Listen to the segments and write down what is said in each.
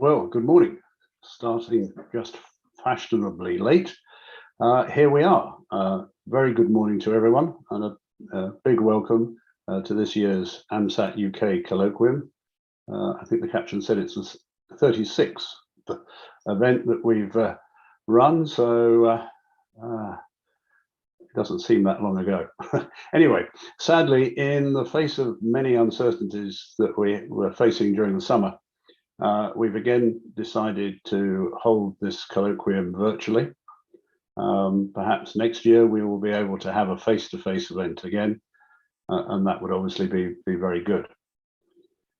Well, good morning. Starting just fashionably late. Here we are. Very good morning to everyone, and a big welcome to this year's AMSAT-UK Colloquium. I think the caption said it's the 36th event that we've run, so it doesn't seem that long ago. Anyway, sadly, in the face of many uncertainties that we were facing during the summer, we've again decided to hold this colloquium virtually. Perhaps next year we will be able to have a face-to-face event again, and that would obviously be very good.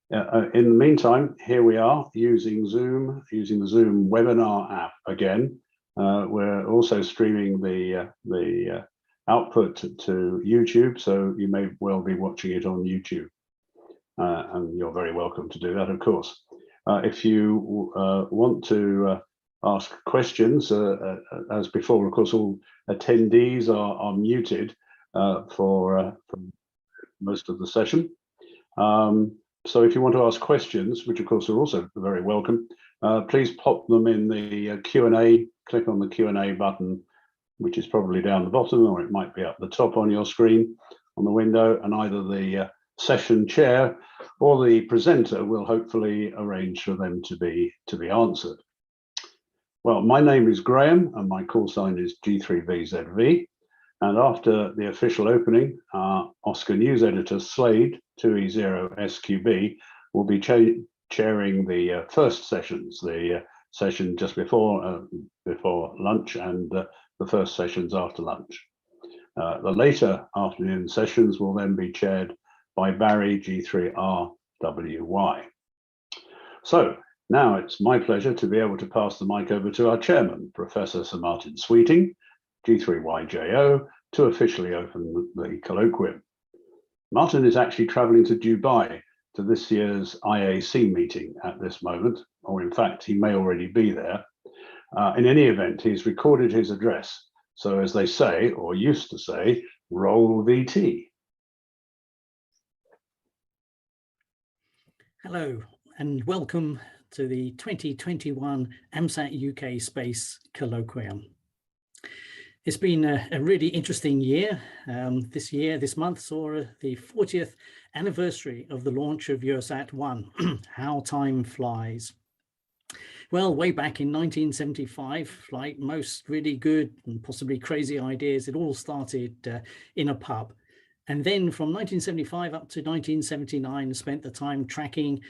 In the meantime, here we are using Zoom, using the Zoom webinar app again. We're also streaming the output to YouTube, so you may well be watching it on YouTube, and you're very welcome to do that, of course. If you want to ask questions, as before, of course, all attendees are muted for most of the session. So if you want to ask questions, which of course are also very welcome, please pop them in the Q&A, click on the Q&A button, which is probably down the bottom, or it might be up the top on your screen on the window, and either the session chair or the presenter will hopefully arrange for them to be answered. Well, my name is Graham and my call sign is G3VZV, and after the official opening, Oscar News Editor Slade 2E0SQB will be chairing the first sessions, the session just before lunch and the first sessions after lunch. The later afternoon sessions will then be chaired by Barry G3RWY. So now it's my pleasure to be able to pass the mic over to our chairman, Professor Sir Martin Sweeting, G3YJO, to officially open the colloquium. Martin is actually traveling to Dubai to this year's IAC meeting at this moment, or in fact, he may already be there. In any event, he's recorded his address. So as they say, or used to say, roll VT. Hello and welcome to the 2021 AMSAT-UK Space Colloquium. It's been a really interesting year. This month saw the 40th anniversary of the launch of USAT-1, How Time Flies. Well, way back in 1975, like most really good and possibly crazy ideas, it all started in a pub. And then from 1975 up to 1979, spent the time tracking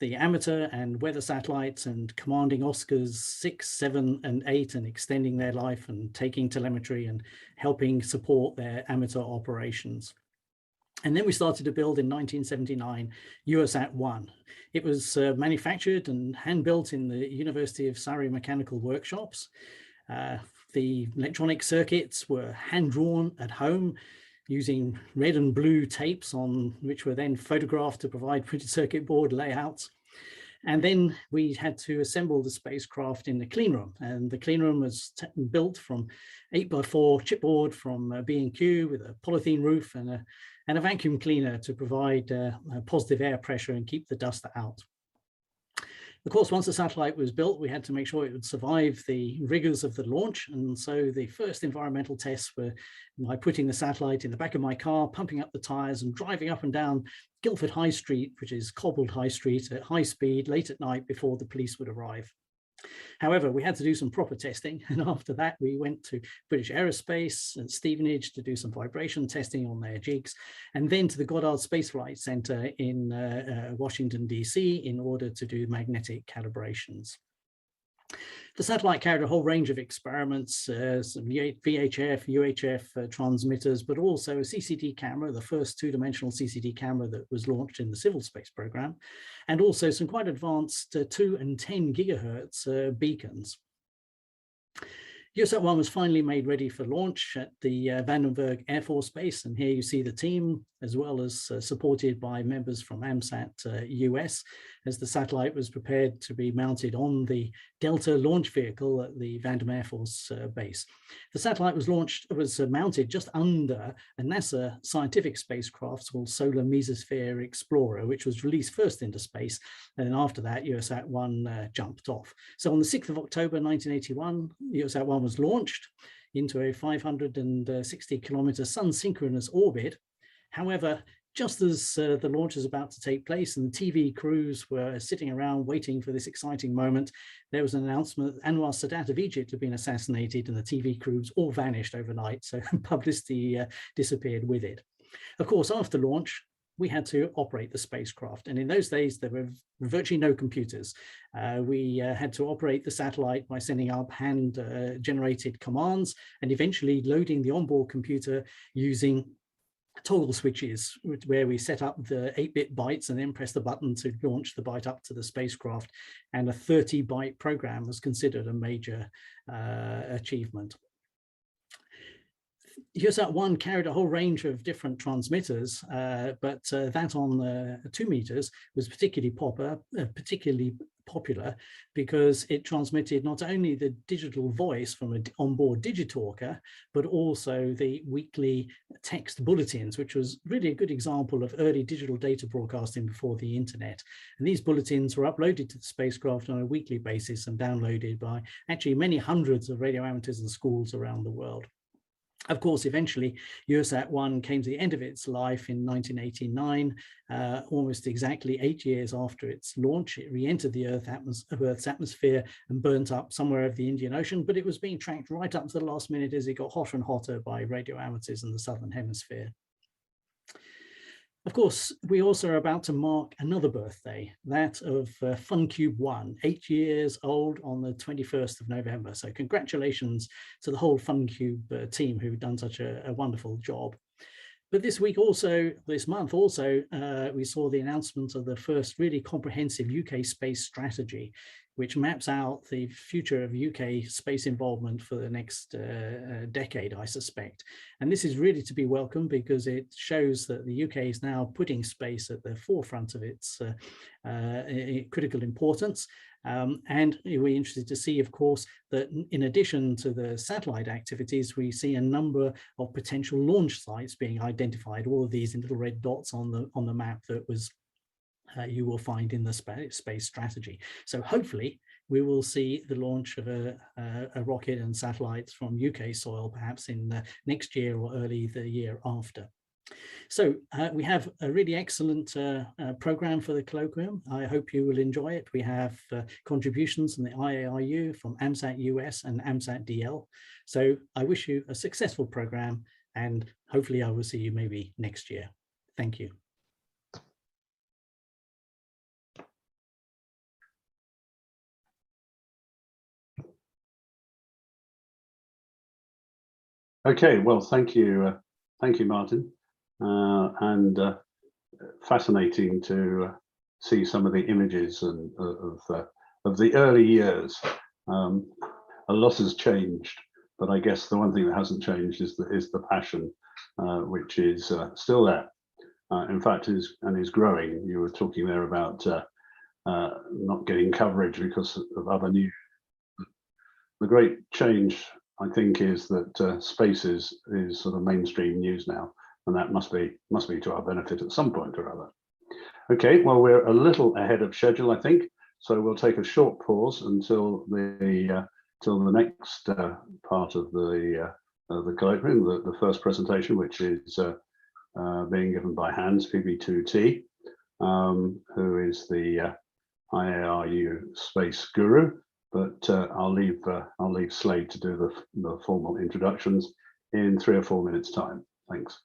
the amateur and weather satellites and commanding Oscars 6, 7, and 8 and extending their life and taking telemetry and helping support their amateur operations. And then we started to build in 1979 USAT-1. It was manufactured and hand-built in the University of Surrey Mechanical Workshops. The electronic circuits were hand-drawn at home using red and blue tapes on which were then photographed to provide printed circuit board layouts. And then we had to assemble the spacecraft in the clean room. And the clean room was built from 8x4 chipboard from B&Q with a polythene roof and a vacuum cleaner to provide positive air pressure and keep the dust out. Of course, once the satellite was built, we had to make sure it would survive the rigors of the launch. And so the first environmental tests were by putting the satellite in the back of my car, pumping up the tires and driving up and down Guildford High Street, which is cobbled High Street, at high speed late at night before the police would arrive. However, we had to do some proper testing, and after that we went to British Aerospace and Stevenage to do some vibration testing on their jigs, and then to the Goddard Space Flight Center in Washington, DC, in order to do magnetic calibrations. The satellite carried a whole range of experiments, some VHF, UHF transmitters, but also a CCD camera, the first two-dimensional CCD camera that was launched in the civil space program, and also some quite advanced 2 and 10 gigahertz beacons. USAT-1 was finally made ready for launch at the Vandenberg Air Force Base, and here you see the team, as well as supported by members from AMSAT-US, as the satellite was prepared to be mounted on the Delta launch vehicle at the Vandenberg Air Force Base. The satellite was mounted just under a NASA scientific spacecraft called Solar Mesosphere Explorer, which was released first into space, and then after that, USAT-1 jumped off. So on the 6th of October 1981, USAT-1 was launched into a 560 kilometer sun synchronous orbit. However, just as the launch was about to take place and the TV crews were sitting around waiting for this exciting moment, there was an announcement that Anwar Sadat of Egypt had been assassinated, and the TV crews all vanished overnight. So publicity disappeared with it. Of course, after launch, we had to operate the spacecraft. And in those days, there were virtually no computers. We had to operate the satellite by sending up hand-generated commands and eventually loading the onboard computer using toggle switches, where we set up the 8-bit bytes and then press the button to launch the byte up to the spacecraft. And a 30-byte program was considered a major achievement. USAT-1 carried a whole range of different transmitters, but that on 2 meters was particularly popular because it transmitted not only the digital voice from an onboard digitalker, but also the weekly text bulletins, which was really a good example of early digital data broadcasting before the internet. And these bulletins were uploaded to the spacecraft on a weekly basis and downloaded by actually many hundreds of radio amateurs and schools around the world. Of course, eventually, USAT-1 came to the end of its life in 1989, almost exactly 8 years after its launch. It re-entered the Earth's atmosphere and burnt up somewhere over the Indian Ocean, but it was being tracked right up to the last minute as it got hotter and hotter by radio amateurs in the Southern Hemisphere. Of course, we also are about to mark another birthday, that of FunCube-1, 8 years old on the 21st of November. So congratulations to the whole FunCube team who've done such a wonderful job. But this month also, we saw the announcement of the first really comprehensive UK space strategy, which maps out the future of UK space involvement for the next decade, I suspect. And this is really to be welcomed because it shows that the UK is now putting space at the forefront of its critical importance. And we're interested to see, of course, that in addition to the satellite activities, we see a number of potential launch sites being identified, all of these in little red dots on the map that was you will find in the space strategy. So hopefully we will see the launch of a rocket and satellites from UK soil, perhaps in next year or early the year after. So we have a really excellent program for the colloquium. I hope you will enjoy it. We have contributions from the IARU, from AMSAT-US and AMSAT-DL. So I wish you a successful program, and hopefully I will see you maybe next year. Thank you. Okay, well, thank you, Martin, and fascinating to see some of the images and of the early years. A lot has changed, but I guess the one thing that hasn't changed is the passion, which is still there. In fact, is growing. You were talking there about not getting coverage because of other news. The great change, I think, is that space is sort of mainstream news now, and that must be to our benefit at some point or other. Okay, well, we're a little ahead of schedule, I think, so we'll take a short pause until the next part of the colloquium, the first presentation, which is being given by Hans PB2T, who is the IARU space guru. But I'll leave Slade to do the formal introductions in 3 or 4 minutes' time. Thanks.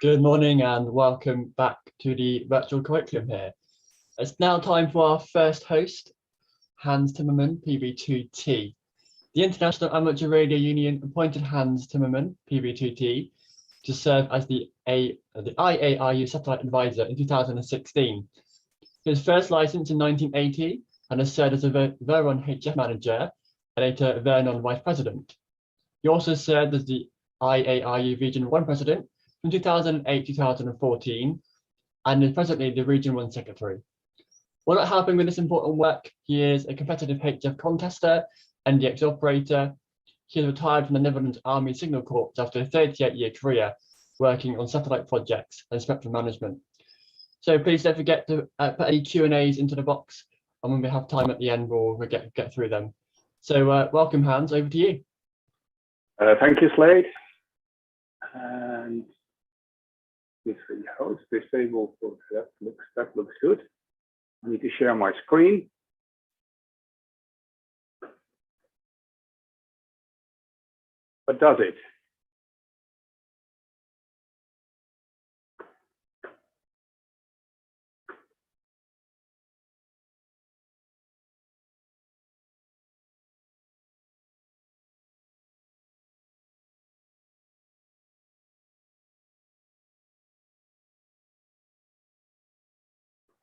Good morning and welcome back to the virtual Colloquium here. It's now time for our first host, Hans Timmerman, PB2T. The International Amateur Radio Union appointed Hans Timmerman, PB2T, to serve as the IARU Satellite Advisor in 2016. His first license in 1980 and has served as a Veron HF Manager and later Vernon Vice President. He also served as the IARU Region 1 President from 2008-2014 and is presently the Region 1 Secretary. While not helping with this important work, he is a competitive HF contester, NDX operator. He has retired from the Netherlands Army Signal Corps after a 38-year career working on satellite projects and spectrum management. So please don't forget to put any Q&As into the box, and when we have time at the end, we'll get through them. So welcome, Hans, over to you. Thank you, Slade. And if the host disabled, that looks good. I need to share my screen. But does it?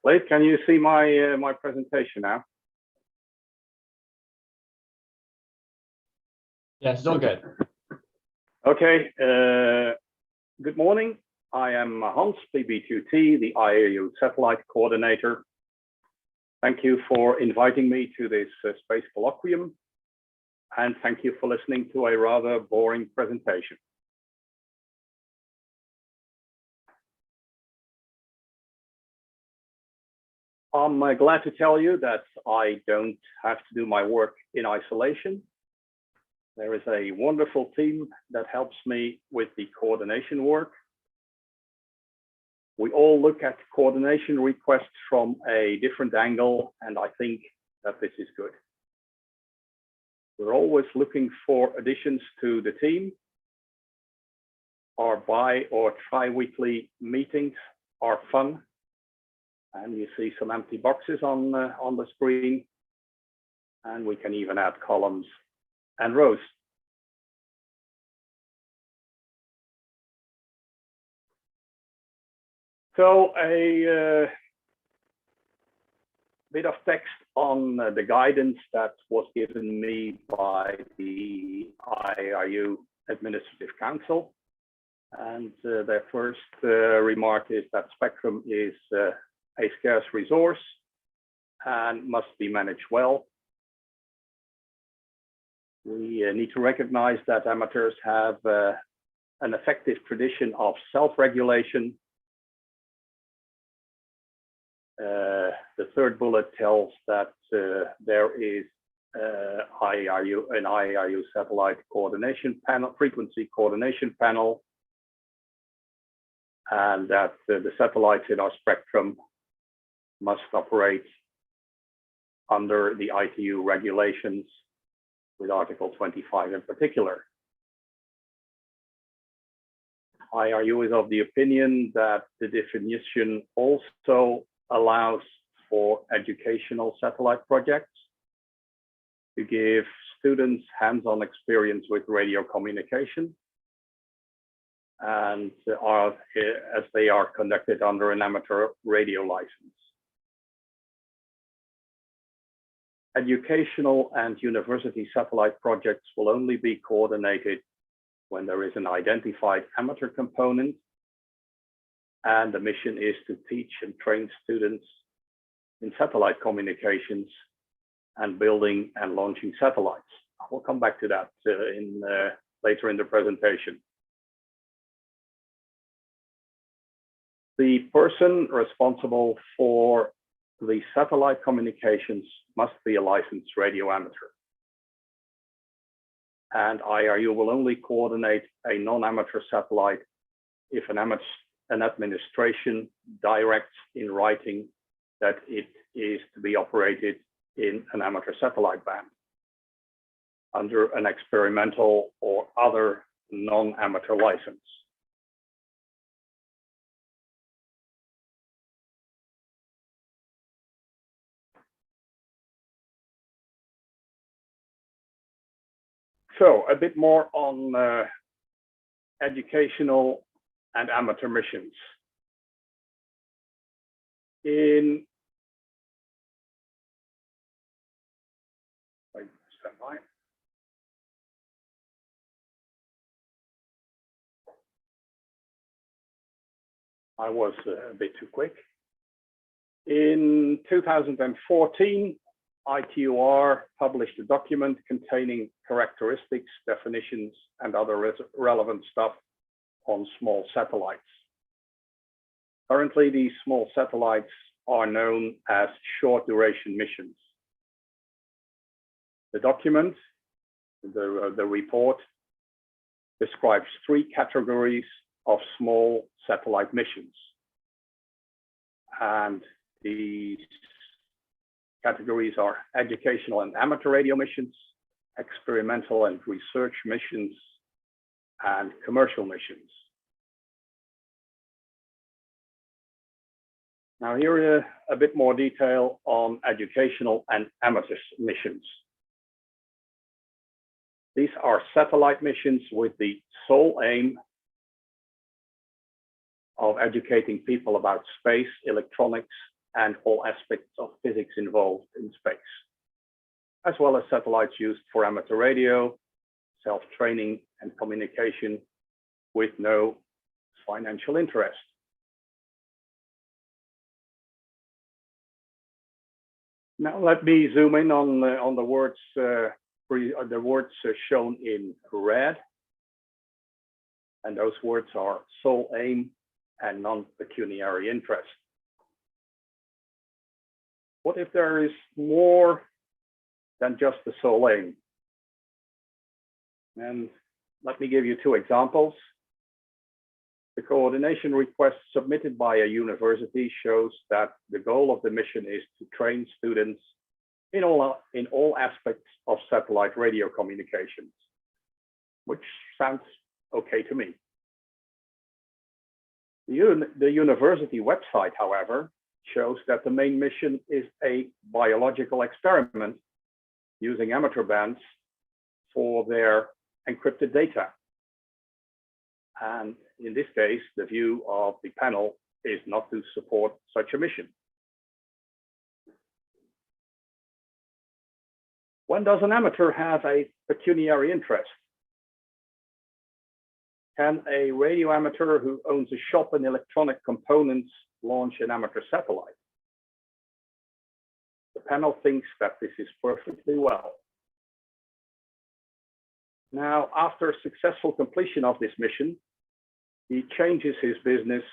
Slade, can you see my my presentation now? Yes, it's all good. Okay. Good morning. I am Hans, PB2T, the IARU Satellite Coordinator. Thank you for inviting me to this Space Colloquium, and thank you for listening to a rather boring presentation. I'm glad to tell you that I don't have to do my work in isolation. There is a wonderful team that helps me with the coordination work. We all look at coordination requests from a different angle, and I think that this is good. We're always looking for additions to the team. Our bi- or tri-weekly meetings are fun. And you see some empty boxes on the screen. And we can even add columns and rows. So a bit of text on the guidance that was given me by the IARU Administrative Council. And their first remark is that spectrum is a scarce resource and must be managed well. We need to recognize that amateurs have an effective tradition of self-regulation. The third bullet tells that there is an IARU satellite coordination panel, frequency coordination panel, and that the satellites in our spectrum must operate under the ITU regulations, with Article 25 in particular. IARU is of the opinion that the definition also allows for educational satellite projects to give students hands-on experience with radio communication, and as they are conducted under an amateur radio license. Educational and university satellite projects will only be coordinated when there is an identified amateur component, and the mission is to teach and train students in satellite communications and building and launching satellites. We'll come back to that later in the presentation. The person responsible for the satellite communications must be a licensed radio amateur. And IARU will only coordinate a non-amateur satellite if an administration directs in writing that it is to be operated in an amateur satellite band under an experimental or other non-amateur license. So a bit more on educational and amateur missions. I was a bit too quick. In 2014, ITUR published a document containing characteristics, definitions, and other relevant stuff on small satellites. Currently, these small satellites are known as short duration missions. The document, the report, describes 3 categories of small satellite missions. And these categories are educational and amateur radio missions, experimental and research missions, and commercial missions. Now here a bit more detail on educational and amateur missions. These are satellite missions with the sole aim of educating people about space, electronics, and all aspects of physics involved in space, as well as satellites used for amateur radio, self-training, and communication with no financial interest. Now let me zoom in on the words shown in red, and those words are sole aim and non-pecuniary interest. What if there is more than just the sole aim? And let me give you 2 examples. The coordination request submitted by a university shows that the goal of the mission is to train students in all aspects of satellite radio communications, which sounds okay to me. The university website, however, shows that the main mission is a biological experiment using amateur bands for their encrypted data. And in this case, the view of the panel is not to support such a mission. When does an amateur have a pecuniary interest? Can a radio amateur who owns a shop in electronic components launch an amateur satellite? The panel thinks that this is perfectly well. Now, after successful completion of this mission, he changes his business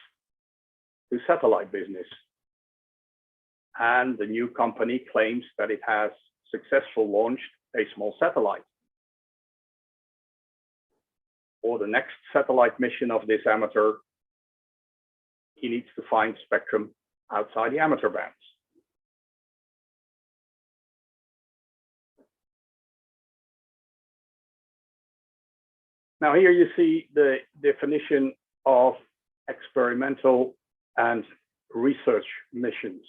to satellite business. And the new company claims that it has successfully launched a small satellite. For the next satellite mission of this amateur, he needs to find spectrum outside the amateur bands. Now here you see the definition of experimental and research missions.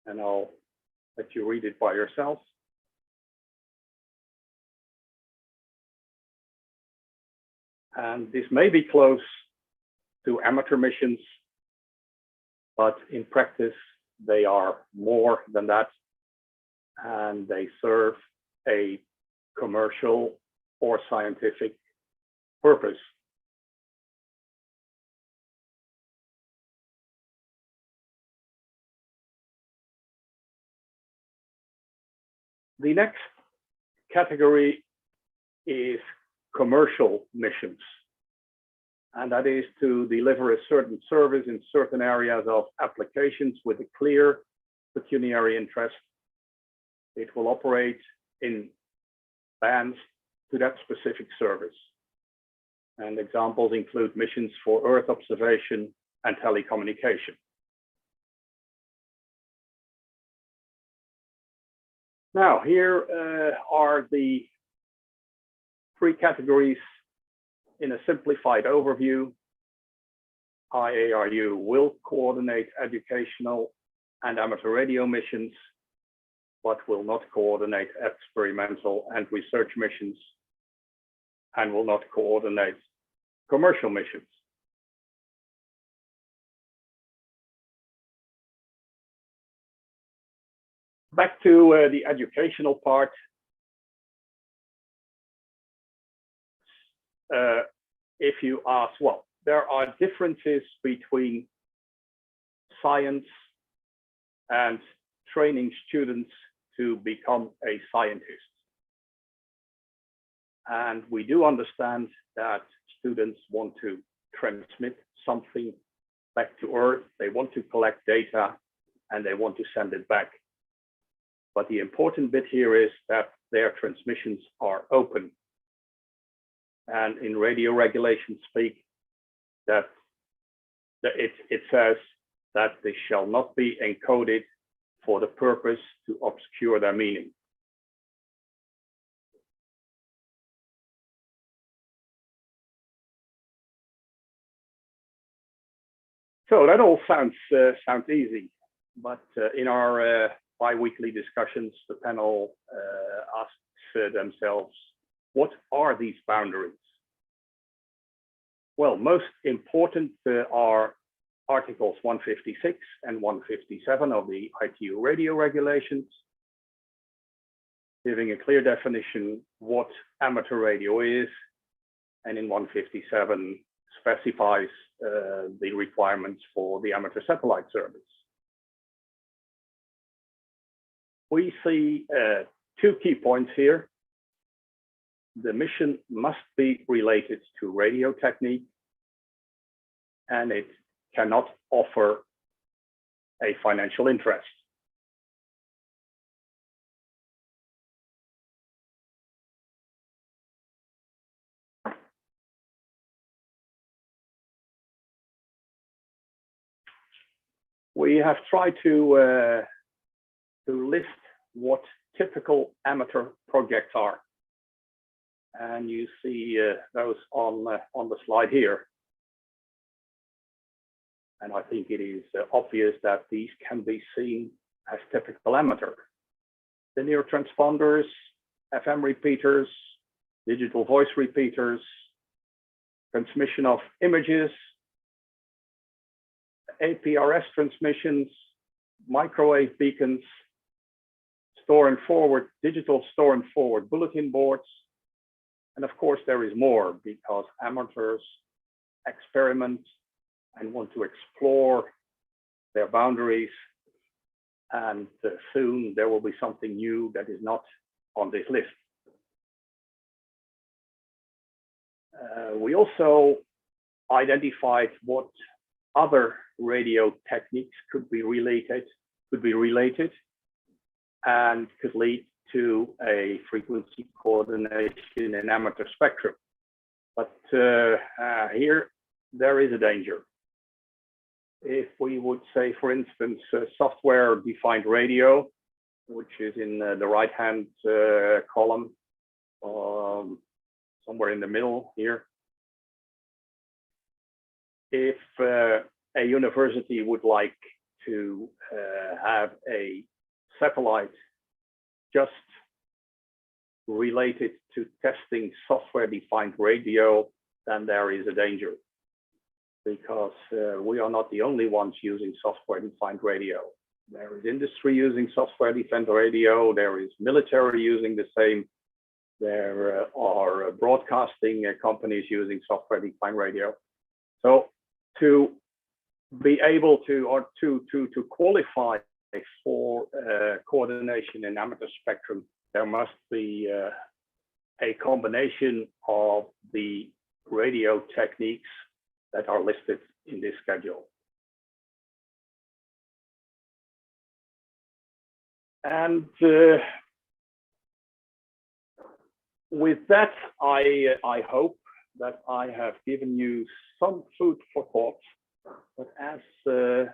And I'll let you read it by yourself. And this may be close to amateur missions, but in practice, they are more than that. And they serve a commercial or scientific purpose. The next category is commercial missions, and that is to deliver a certain service in certain areas of applications with a clear pecuniary interest. It will operate in bands to that specific service. And examples include missions for Earth observation and telecommunication. Now, here are the 3 categories in a simplified overview. IARU will coordinate educational and amateur radio missions but will not coordinate experimental and research missions, and will not coordinate commercial missions. Back to the educational part. If you ask, well, there are differences between science and training students to become a scientist. And we do understand that students want to transmit something back to Earth. They want to collect data and they want to send it back. But the important bit here is that their transmissions are open. And in radio regulation speak, that it says that they shall not be encoded for the purpose to obscure their meaning. So that all sounds easy, but in our bi-weekly discussions, the panel asks themselves, what are these boundaries? Well, most important are Articles 156 and 157 of the ITU radio regulations, giving a clear definition what amateur radio is, and in 157 specifies the requirements for the amateur satellite service. We see two key points here. The mission must be related to radio technique, and it cannot offer a financial interest. We have tried to list what typical amateur projects are. And you see those on the slide here. And I think it is obvious that these can be seen as typical amateur. Linear transponders, FM repeaters, digital voice repeaters, transmission of images, APRS transmissions, microwave beacons, store and forward, digital store and forward bulletin boards. And of course, there is more because amateurs experiment and want to explore their boundaries. And soon there will be something new that is not on this list. We also identified what other radio techniques could be related and could lead to a frequency coordination in amateur spectrum. But here there is a danger. If we would say, for instance, software-defined radio, which is in the right-hand column, somewhere in the middle here. If a university would like to have a satellite just related to testing software-defined radio, then there is a danger. Because we are not the only ones using software-defined radio. There is industry using software-defined radio. There is military using the same. There are broadcasting companies using software-defined radio. So to be able to, or to qualify for coordination in amateur spectrum, there must be a combination of the radio techniques that are listed in this schedule. And with that, I hope that I have given you some food for thought. But as the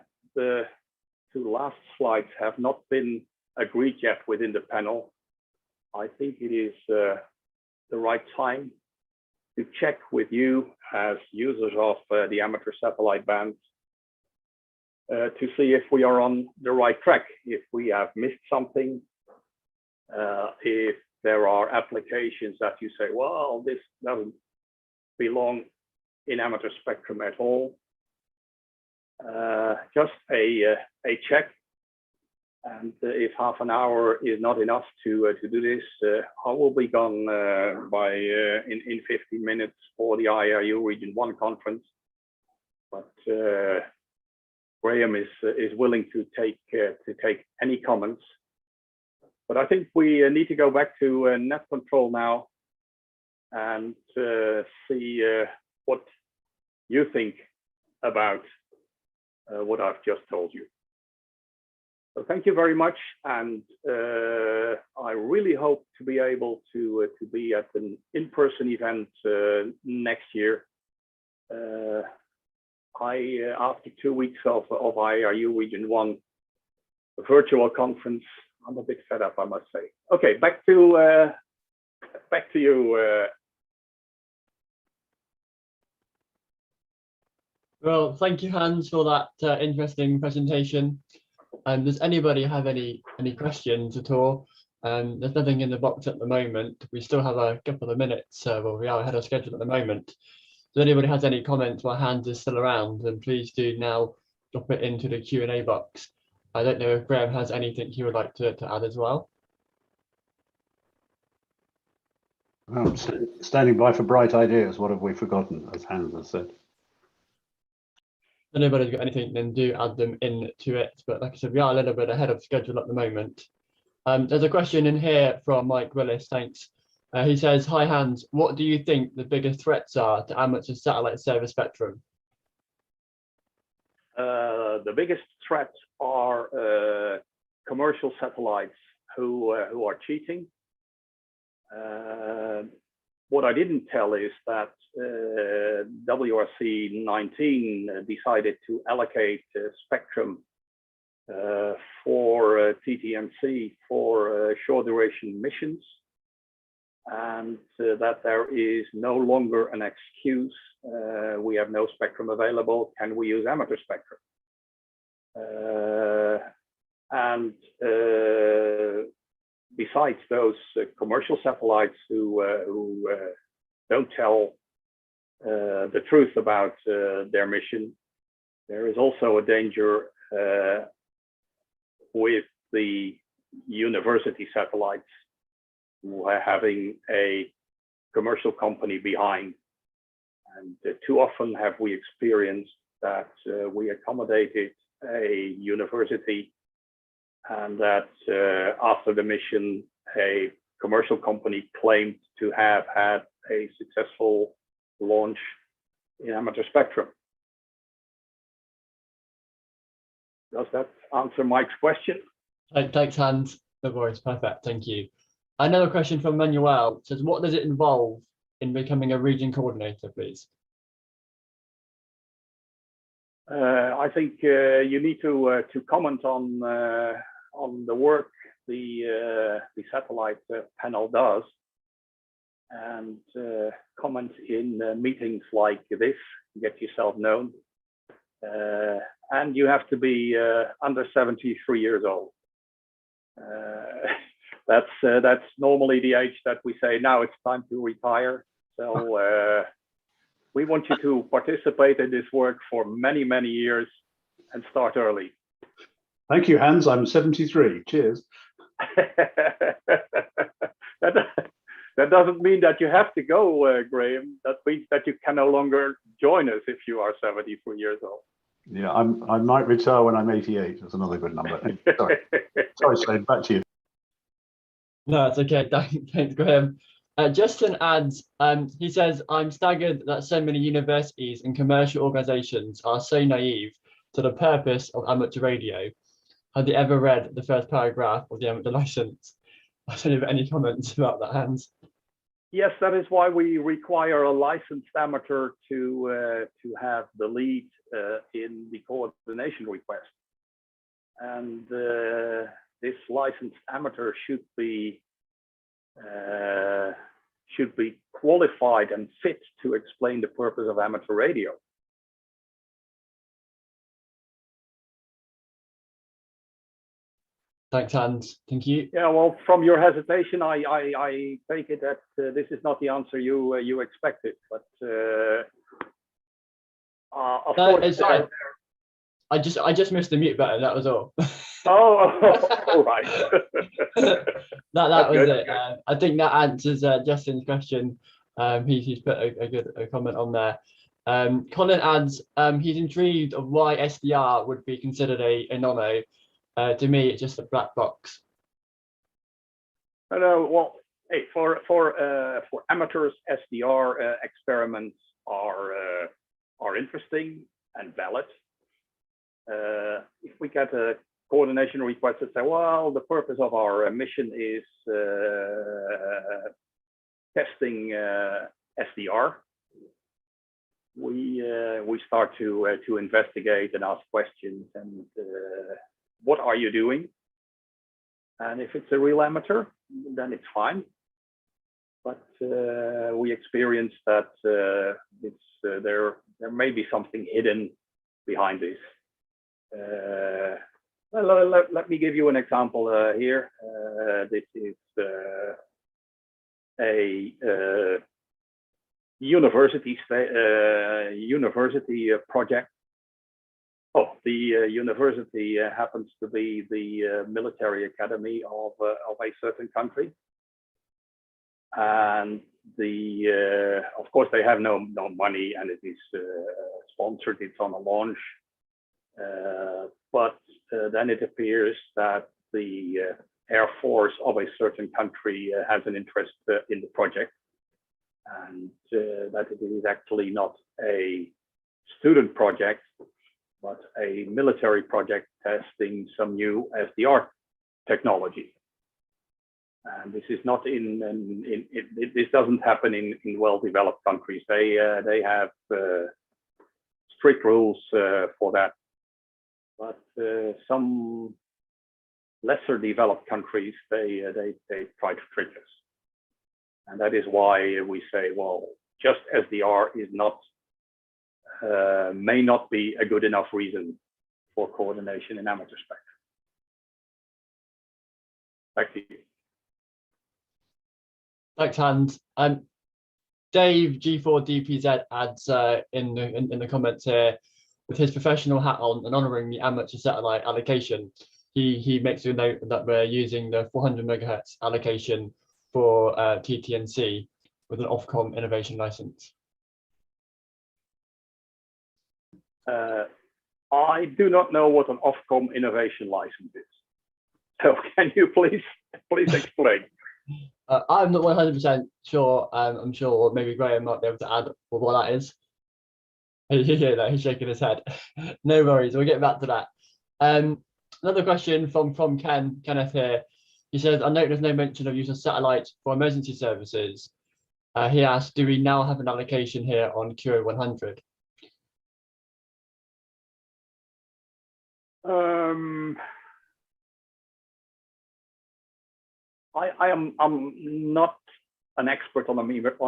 two last slides have not been agreed yet within the panel, I think it is the right time to check with you as users of the amateur satellite band to see if we are on the right track, if we have missed something, If there are applications that you say, well, this doesn't belong in amateur spectrum at all, just a check. And if half an hour is not enough to do this, I will be gone in 15 minutes for the IARU Region 1 conference. But Graham is willing to take any comments. But I think we need to go back to net control now and see what you think about what I've just told you. So thank you very much, and I really hope to be able to be at an in-person event next year. After 2 weeks of IARU Region 1 virtual conference, I'm a bit fed up, I must say. Okay, back to you. Well, thank you, Hans, for that interesting presentation. And does anybody have any questions at all? There's nothing in the box at the moment. We still have a couple of minutes. Well, we are ahead of schedule at the moment. If anybody has any comments while Hans is still around, then please do now drop it into the Q&A box. I don't know if Graham has anything he would like to add as well. Well, standing by for bright ideas. What have we forgotten, as Hans has said? If anybody's got anything, then do add them into it. But like I said, we are a little bit ahead of schedule at the moment. There's a question in here from Mike Willis, thanks. He says, hi Hans, what do you think the biggest threats are to amateur satellite service spectrum? The biggest threats are commercial satellites who are cheating. What I didn't tell is that WRC 19 decided to allocate spectrum for TTMC for short duration missions, and that there is no longer an excuse. We have no spectrum available. Can we use amateur spectrum? Besides those commercial satellites who don't tell the truth about their mission, there is also a danger with the university satellites who are having a commercial company behind. And too often have we experienced that we accommodated a university, and that after the mission, a commercial company claimed to have had a successful launch in amateur spectrum. Does that answer Mike's question? Thanks, Hans. No worries, perfect, thank you. Another question from Manuel says, what does it involve in becoming a region coordinator, please? I think you need to comment on the work the satellite panel does, and comment in meetings like this, get yourself known, and you have to be under 73 years old. That's normally the age that we say now it's time to retire. So we want you to participate in this work for many, many years and start early. Thank you, Hans. I'm 73. Cheers. That doesn't mean that you have to go, Graham. That means that you can no longer join us if you are 73 years old. Yeah, I might retire when I'm 88. That's another good number. Sorry, Slade, back to you. No, it's okay. Thanks, Graham. Justin adds, he says, I'm staggered that so many universities and commercial organizations are so naive to the purpose of amateur radio. Have you ever read the first paragraph of the amateur license? I don't have any comments about that, Hans. Yes, that is why we require a licensed amateur to have the lead in the coordination request. And this licensed amateur should be qualified and fit to explain the purpose of amateur radio. Thanks, Hans. Thank you. Yeah, well, from your hesitation, I take it that this is not the answer you expected, but of course. I just missed the mute button. That was all. All right. that was good. it. I think that answers Justin's question. He's put a good comment on there. Colin adds he's intrigued of why SDR would be considered a nano. To me, it's just a black box. Well, hey, for amateurs, SDR experiments are interesting and valid. If we get a coordination request that say, well, the purpose of our mission is testing SDR, we start to investigate and ask questions and what are you doing? And if it's a real amateur, then it's fine. But we experience that there may be something hidden behind this. Let me give you an example here. This is a university project. Oh, the university happens to be the military academy of a certain country, and of course they have no money, and it is sponsored. It's on a launch, but then it appears that the Air Force of a certain country has an interest in the project, and that it is actually not a student project, but a military project testing some new SDR technology. And this is not this doesn't happen in well-developed countries. They have strict rules for that. But some lesser developed countries, they try to trick us. And that is why we say, well, just SDR is not, may not be a good enough reason for coordination in amateur spectrum. Back to you. Thanks, Hans. Dave G4DPZ adds in the comments here, with his professional hat on and honouring the amateur satellite allocation, he makes a note that we're using the 400 megahertz allocation for TTNC with an Ofcom innovation license. I do not know what an Ofcom innovation license is. So can you please explain? I'm not 100% sure. I'm sure maybe Graham might be able to add what that is. You hear that? He's shaking his head. No worries. We'll get back to that. Another question from Kenneth here. He says, I note there's no mention of use of satellites for emergency services. He asked, do we now have an allocation here on QO100? I'm not an expert on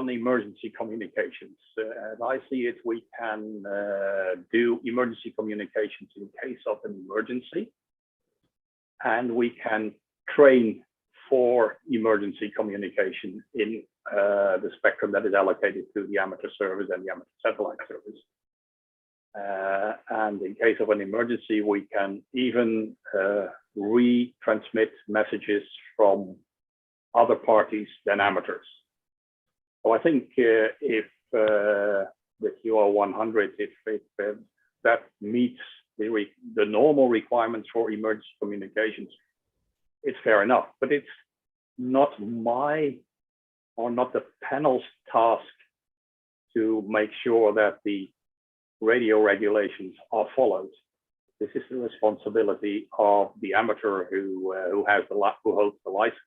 emergency communications. As I see it, we can do emergency communications in case of an emergency, and we can train for emergency communication in the spectrum that is allocated to the amateur service and the amateur satellite service. And in case of an emergency, we can even retransmit messages from other parties than amateurs. So I think if the QO100, if that meets the normal requirements for emergency communications, it's fair enough. But it's not my or not the panel's task to make sure that the radio regulations are followed. This is the responsibility of the amateur who holds the license.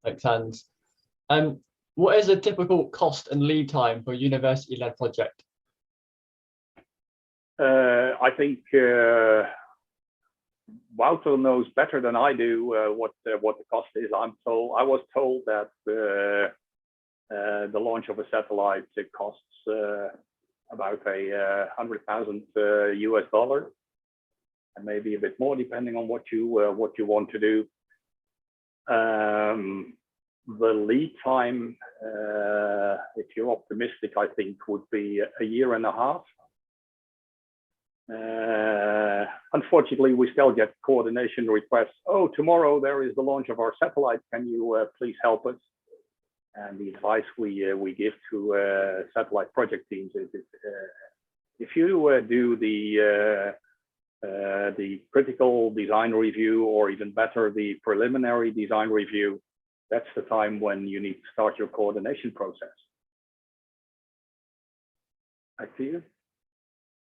Thanks, Hans. What is a typical cost and lead time for a university-led project? I think Wouter knows better than I do what the cost is. I was told that the launch of a satellite costs about $100,000 US. and maybe a bit more depending on what you want to do. The lead time, if you're optimistic, I think would be a year and a half. Unfortunately, we still get coordination requests. Oh, tomorrow there is the launch of our satellite. Can you please help us? And the advice we give to satellite project teams is if you do the critical design review, or even better, the preliminary design review, that's the time when you need to start your coordination process. Back to you.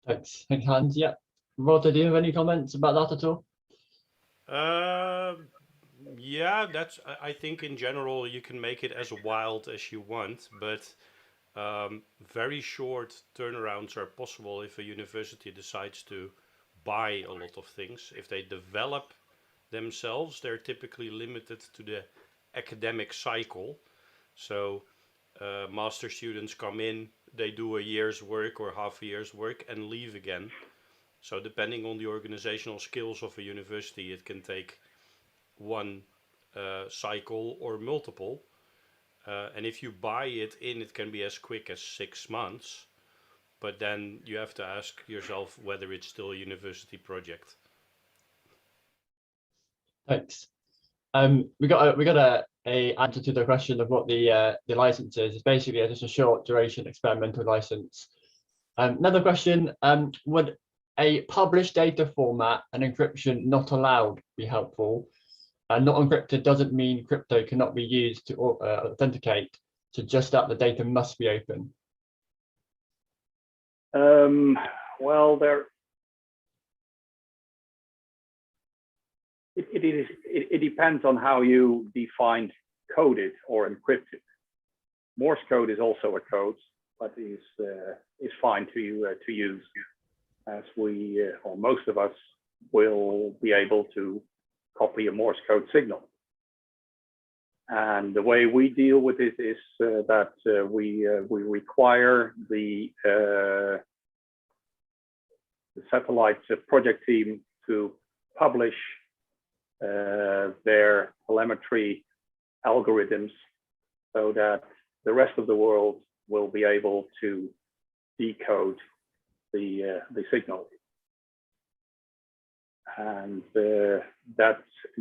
Thanks, Hans. Yeah, Roger, do you have any comments about that at all? Yeah, I think in general you can make it as wild as you want, but very short turnarounds are possible if a university decides to buy a lot of things. If they develop themselves, they're typically limited to the academic cycle. So master students come in, they do a year's work or half a year's work and leave again. So depending on the organizational skills of a university, it can take one cycle or multiple. And if you buy it in, it can be as quick as 6 months. But then you have to ask yourself whether it's still a university project. Thanks. We got a answer to the question of what the license is. It's basically just a short duration experimental license. Another question: would a published data format and encryption not allowed be helpful? Not encrypted doesn't mean crypto cannot be used to authenticate. So just that the data must be open. Well, it depends on how you define coded or encrypted. Morse code is also a code, but is fine to use, as we or most of us will be able to copy a Morse code signal. And the way we deal with it is that we require the satellite project team to publish their telemetry algorithms so that the rest of the world will be able to decode the signal. And that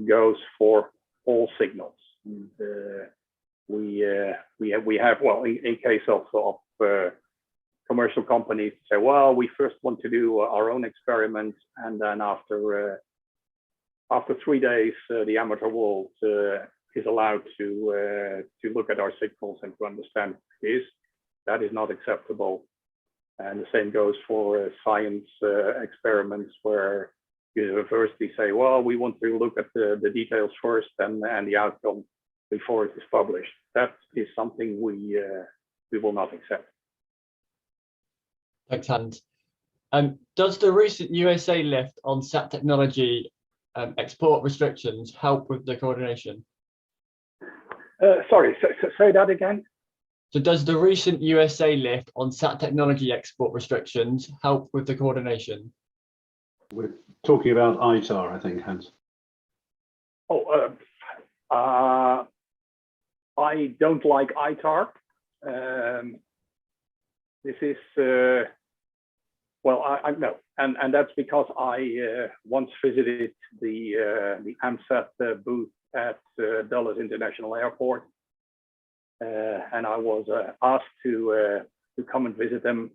goes for all signals. And, we have, well, in case of commercial companies say, well, we first want to do our own experiments, and then after 3 days, the amateur world is allowed to look at our signals and to understand this. That is not acceptable. And the same goes for science experiments, where universities say, well, we want to look at the details first and the outcome before it is published. That is something we will not accept. Thanks, Hans. Does the recent USA lift on SAT technology export restrictions help with the coordination? Sorry, say that again. So does the recent USA lift on SAT technology export restrictions help with the coordination? We're talking about ITAR, I think, Hans. Oh, I don't like ITAR. This is, well, I know, and that's because I once visited the AMSAT booth at Dulles International Airport, and I was asked to come and visit them,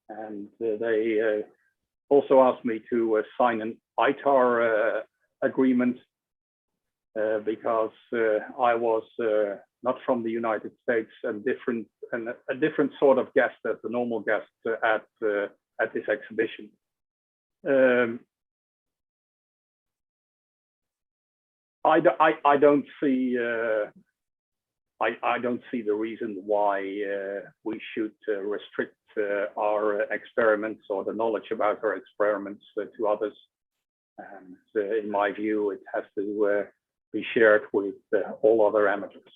and they also asked me to sign an ITAR agreement because I was not from the United States and a different sort of guest as the normal guest at this exhibition. I don't see the reason why we should restrict our experiments or the knowledge about our experiments to others. And in my view, it has to be shared with all other amateurs.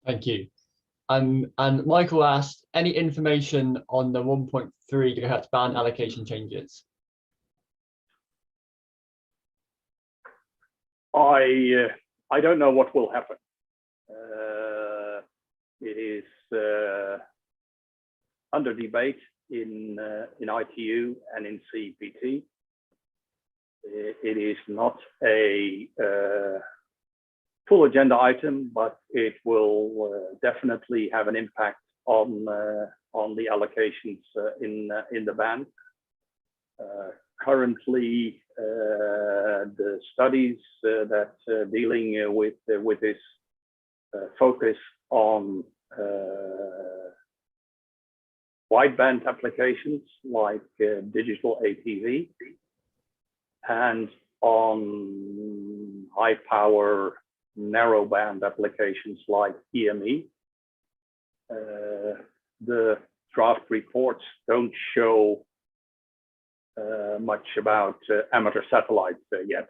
Thank you. And Michael asked, any information on the 1.3 GHz band allocation changes? I don't know what will happen. It is under debate in ITU and in CPT. It is not a full agenda item, but it will definitely have an impact on the allocations in the band. Currently, the studies that dealing with this focus on wideband applications like digital ATV and on high power narrowband applications like EME. The draft reports don't show much about amateur satellites yet.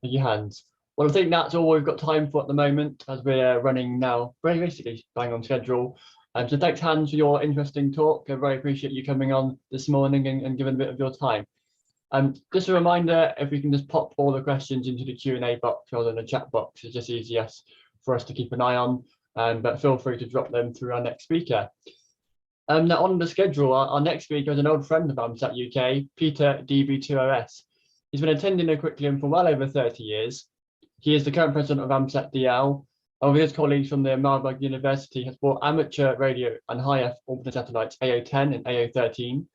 Thank you, Hans. Well, I think that's all we've got time for at the moment, as we're running now very basically bang on schedule. So thanks, Hans, for your interesting talk. I very appreciate you coming on this morning and giving a bit of your time. Just a reminder, if we can just pop all the questions into the Q&A box rather than the chat box, it's just easier for us to keep an eye on, but feel free to drop them through our next speaker. Now on the schedule, our next speaker is an old friend of AMSAT-UK, Peter DB2OS. He's been attending the curriculum for well over 30 years. He is the current president of AMSAT-DL, and with his colleagues from the Marburg University has brought amateur radio and high orbital satellites AO10 and AO13.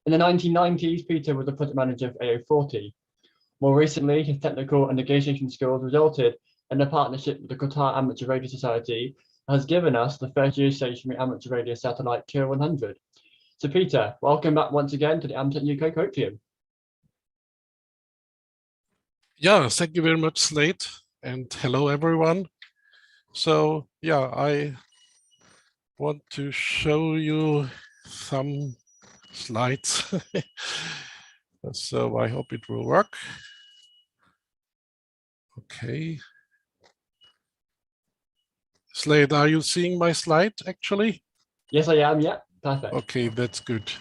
In the 1990s, Peter was the project manager of AO40. More recently, his technical and negotiation skills resulted in a partnership with the Qatar Amateur Radio Society that has given us the first geostationary amateur radio satellite TR100. So Peter, welcome back once again to the AMSAT-UK Colloquium. Yeah, thank you very much, Slade, and hello everyone. So yeah, I want to show you some slides. So I hope it will work. Okay. Slade, are you seeing my slide actually? Yes, I am. Yeah, perfect. Okay, that's good.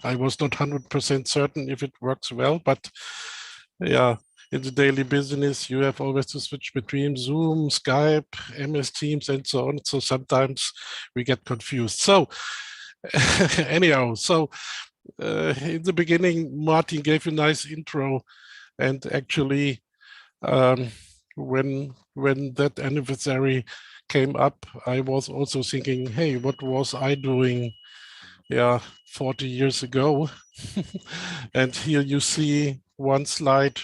I was not 100% certain if it works well, but yeah, in the daily business, you have always to switch between Zoom, Skype, MS Teams, and so on. So sometimes we get confused. So anyhow, so in the beginning, Martin gave a nice intro, and actually, when that anniversary came up, I was also thinking, hey, what was I doing? Yeah, 40 years ago. And here you see one slide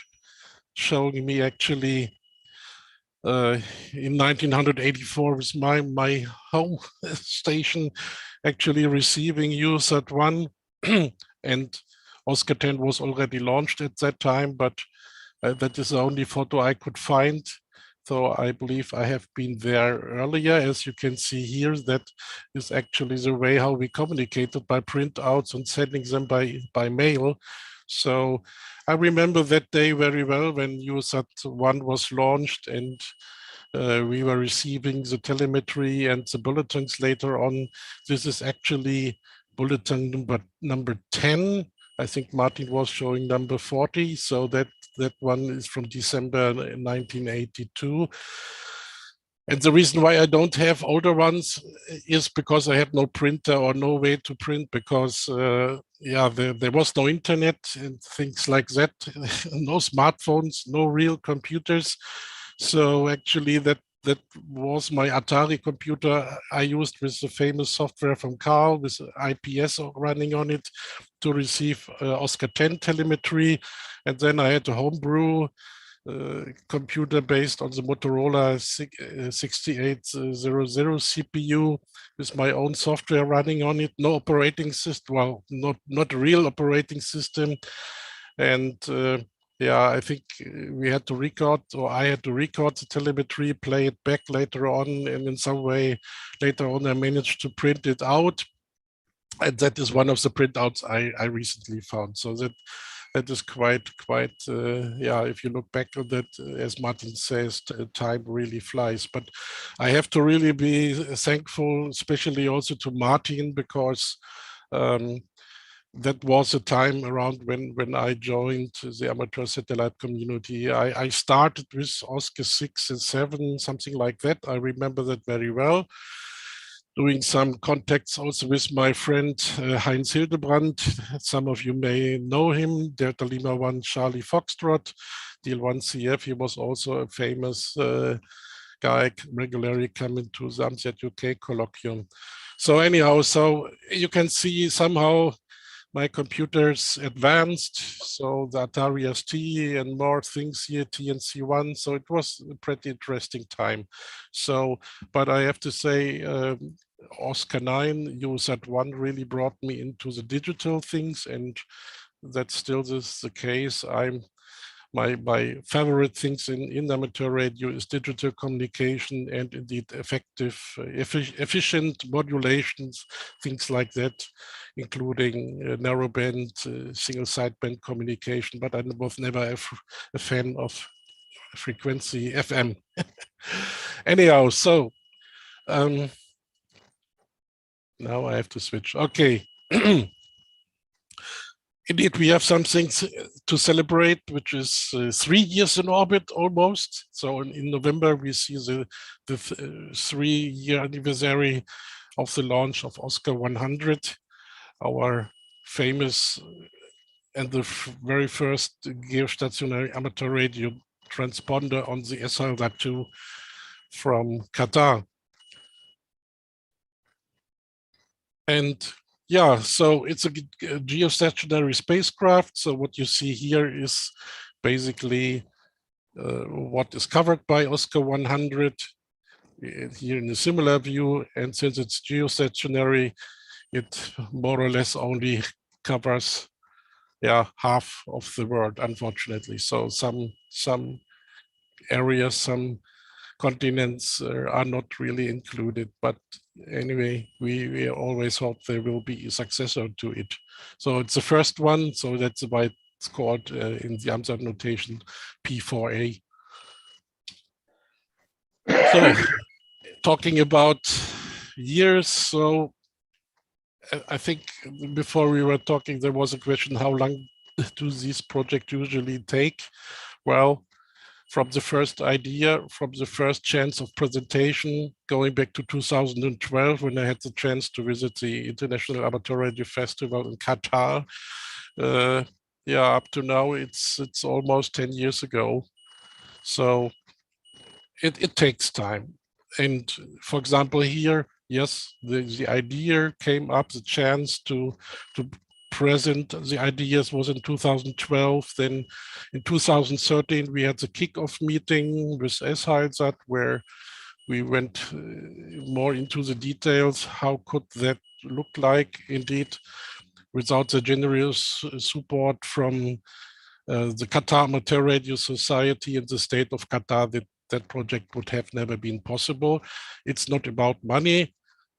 showing me actually in 1984 with my home station actually receiving USAT-1 and Oscar 10 was already launched at that time, but that is the only photo I could find. So I believe I have been there earlier. As you can see here, that is actually the way how we communicated by printouts and sending them by mail. So I remember that day very well when USAT-1 was launched, and we were receiving the telemetry and the bulletins later on. This is actually bulletin number 10. I think Martin was showing number 40. So that one is from December 1982. And the reason why I don't have older ones is because I had no printer or no way to print, because yeah, there was no internet and things like that, no smartphones, no real computers. So actually that was my Atari computer I used with the famous software from Carl with IPS running on it to receive Oscar 10 telemetry. And then I had a homebrew computer based on the Motorola 6800 CPU with my own software running on it, no operating system, well, not a real operating system. And yeah, I think we had to record, or I had to record the telemetry, play it back later on, and in some way later on I managed to print it out. And that is one of the printouts I recently found. So that is quite yeah, if you look back on that, as Martin says, time really flies. But I have to really be thankful, especially also to Martin, because that was a time around when I joined the amateur satellite community. I started with Oscar 6 and 7, something like that. I remember that very well. Doing some contacts also with my friend Heinz Hildebrand. Some of you may know him, Delta Lima 1 Charlie Foxtrot, DL1 CF. He was also a famous guy regularly coming to the AMSAT-UK Colloquium. So anyhow, so you can see somehow my computers advanced, so the Atari ST and more things here, TNC1. So it was a pretty interesting time. So, but I have to say, Oscar 9, USAT-1 really brought me into the digital things, and that still is the case. My favorite things in amateur radio is digital communication and indeed effective, efficient modulations, things like that, including narrowband, single sideband communication. But I was never a fan of frequency FM. Anyhow, so now I have to switch. Okay. Indeed, we have something to celebrate, which is 3 years in orbit almost. So in November, we see the 3-year anniversary of the launch of Oscar 100, our famous and the very first geostationary amateur radio transponder on the SLSAT-2 from Qatar. And yeah, so it's a geostationary spacecraft. So what you see here is basically what is covered by Oscar 100 here in a similar view. And since it's geostationary, it more or less only covers half of the world, unfortunately. So some areas, some continents are not really included, but anyway, we always hope there will be a successor to it. So it's the first one, so that's why it's called in the AMSAT notation P4A. So talking about years, so I think before we were talking, there was a question, how long do these projects usually take? Well, from the first idea, from the first chance of presentation, going back to 2012, when I had the chance to visit the International Amateur Radio Festival in Qatar. Up to now, it's almost 10 years ago. So it takes time. And for example, here, yes, the idea came up, the chance to present the ideas was in 2012. Then in 2013, we had the kickoff meeting with SkyQ, where we went more into the details. How could that look like? Indeed, without the generous support from the Qatar Amateur Radio Society and the state of Qatar, that project would have never been possible. It's not about money.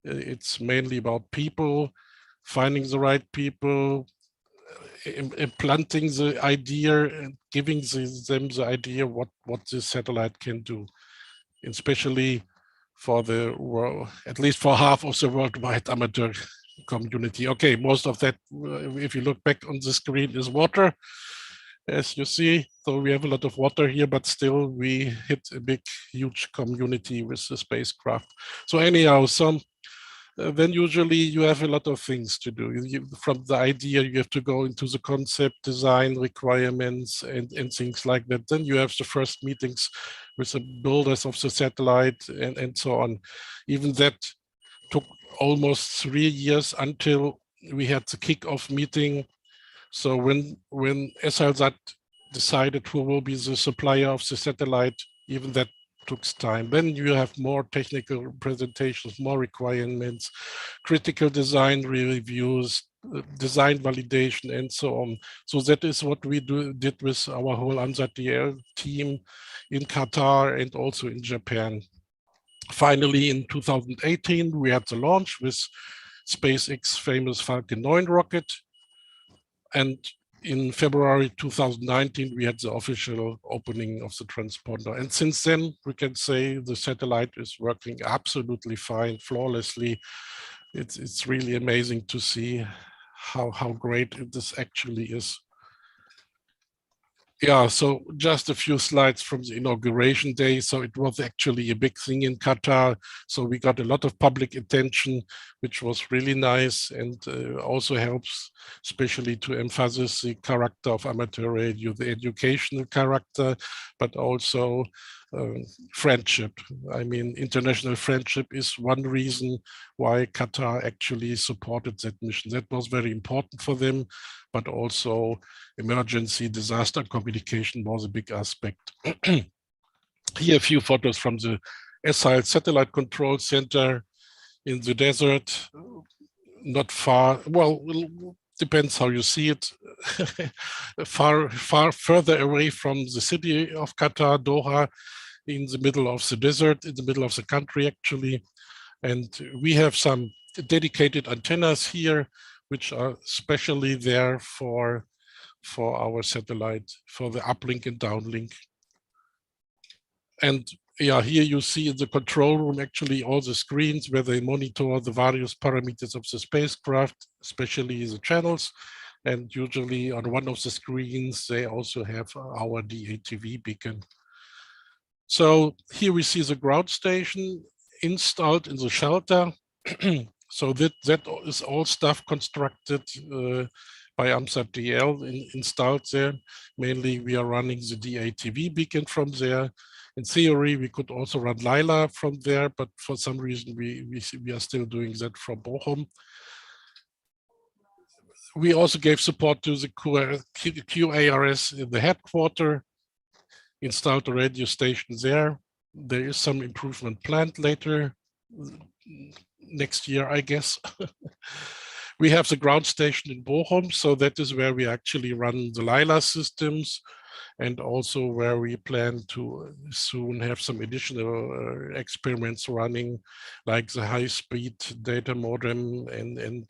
It's mainly about people, finding the right people, implanting the idea and giving them the idea what this satellite can do, especially for the world, at least for half of the worldwide amateur community. Okay, most of that, if you look back on the screen, is water, as you see. So we have a lot of water here, but still we hit a big, huge community with the spacecraft. So anyhow, then usually you have a lot of things to do. From the idea, you have to go into the concept, design requirements, and things like that. Then you have the first meetings with the builders of the satellite and so on. Even that took almost 3 years until we had the kickoff meeting. So when SLSAT decided who will be the supplier of the satellite, even that took time. Then you have more technical presentations, more requirements, critical design reviews, design validation, and so on. So that is what we did with our whole AMSAT-DL team in Qatar and also in Japan. Finally, in 2018, we had the launch with SpaceX famous Falcon 9 rocket. And in February 2019, we had the official opening of the transponder. And since then, we can say the satellite is working absolutely fine, flawlessly. It's really amazing to see how great this actually is. Yeah, so just a few slides from the inauguration day. So it was actually a big thing in Qatar. So we got a lot of public attention, which was really nice, and also helps especially to emphasize the character of amateur radio, the educational character, but also friendship. I mean, international friendship is one reason why Qatar actually supported that mission. That was very important for them, but also emergency disaster communication was a big aspect. Here a few photos from the SIL Satellite Control Center in the desert, not far, well, depends how you see it, far further away from the city of Qatar, Doha, in the middle of the desert, in the middle of the country actually. And we have some dedicated antennas here, which are specially there for our satellite, for the uplink and downlink. And yeah, here you see in the control room actually all the screens where they monitor the various parameters of the spacecraft, especially the channels. And usually on one of the screens, they also have our DATV beacon. So here we see the ground station installed in the shelter. So that is all stuff constructed by AMSAT-DL installed there. Mainly we are running the DATV beacon from there. In theory, we could also run Lila from there, but for some reason we are still doing that from Bochum. We also gave support to the QARS in the headquarters, installed a radio station there. There is some improvement planned later next year, I guess. We have the ground station in Bochum, so that is where we actually run the Lila systems, and also where we plan to soon have some additional experiments running, like the high-speed data modem and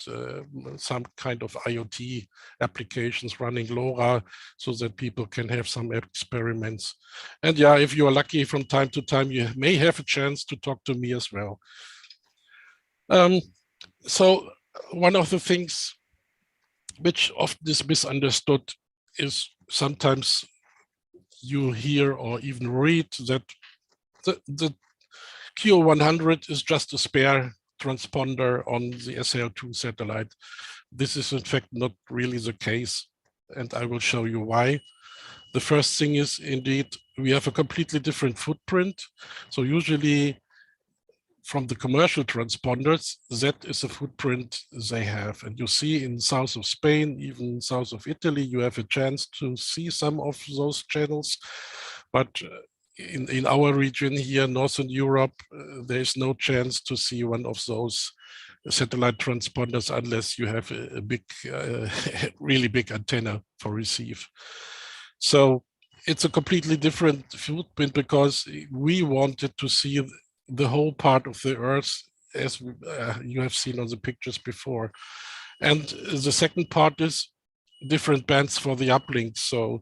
some kind of IoT applications running LoRa, so that people can have some experiments. And yeah, if you are lucky, from time to time, you may have a chance to talk to me as well. So one of the things which often is misunderstood is sometimes you hear or even read that the QO100 is just a spare transponder on the SL2 satellite. This is in fact not really the case, and I will show you why. The first thing is, indeed, we have a completely different footprint. So usually from the commercial transponders, that is a footprint they have. And you see in south of Spain, even south of Italy, you have a chance to see some of those channels. But in our region here, Northern Europe, there is no chance to see one of those satellite transponders unless you have a big, really big antenna for receive. So it's a completely different footprint because we wanted to see the whole part of the Earth, as you have seen on the pictures before. And the second part is different bands for the uplink. So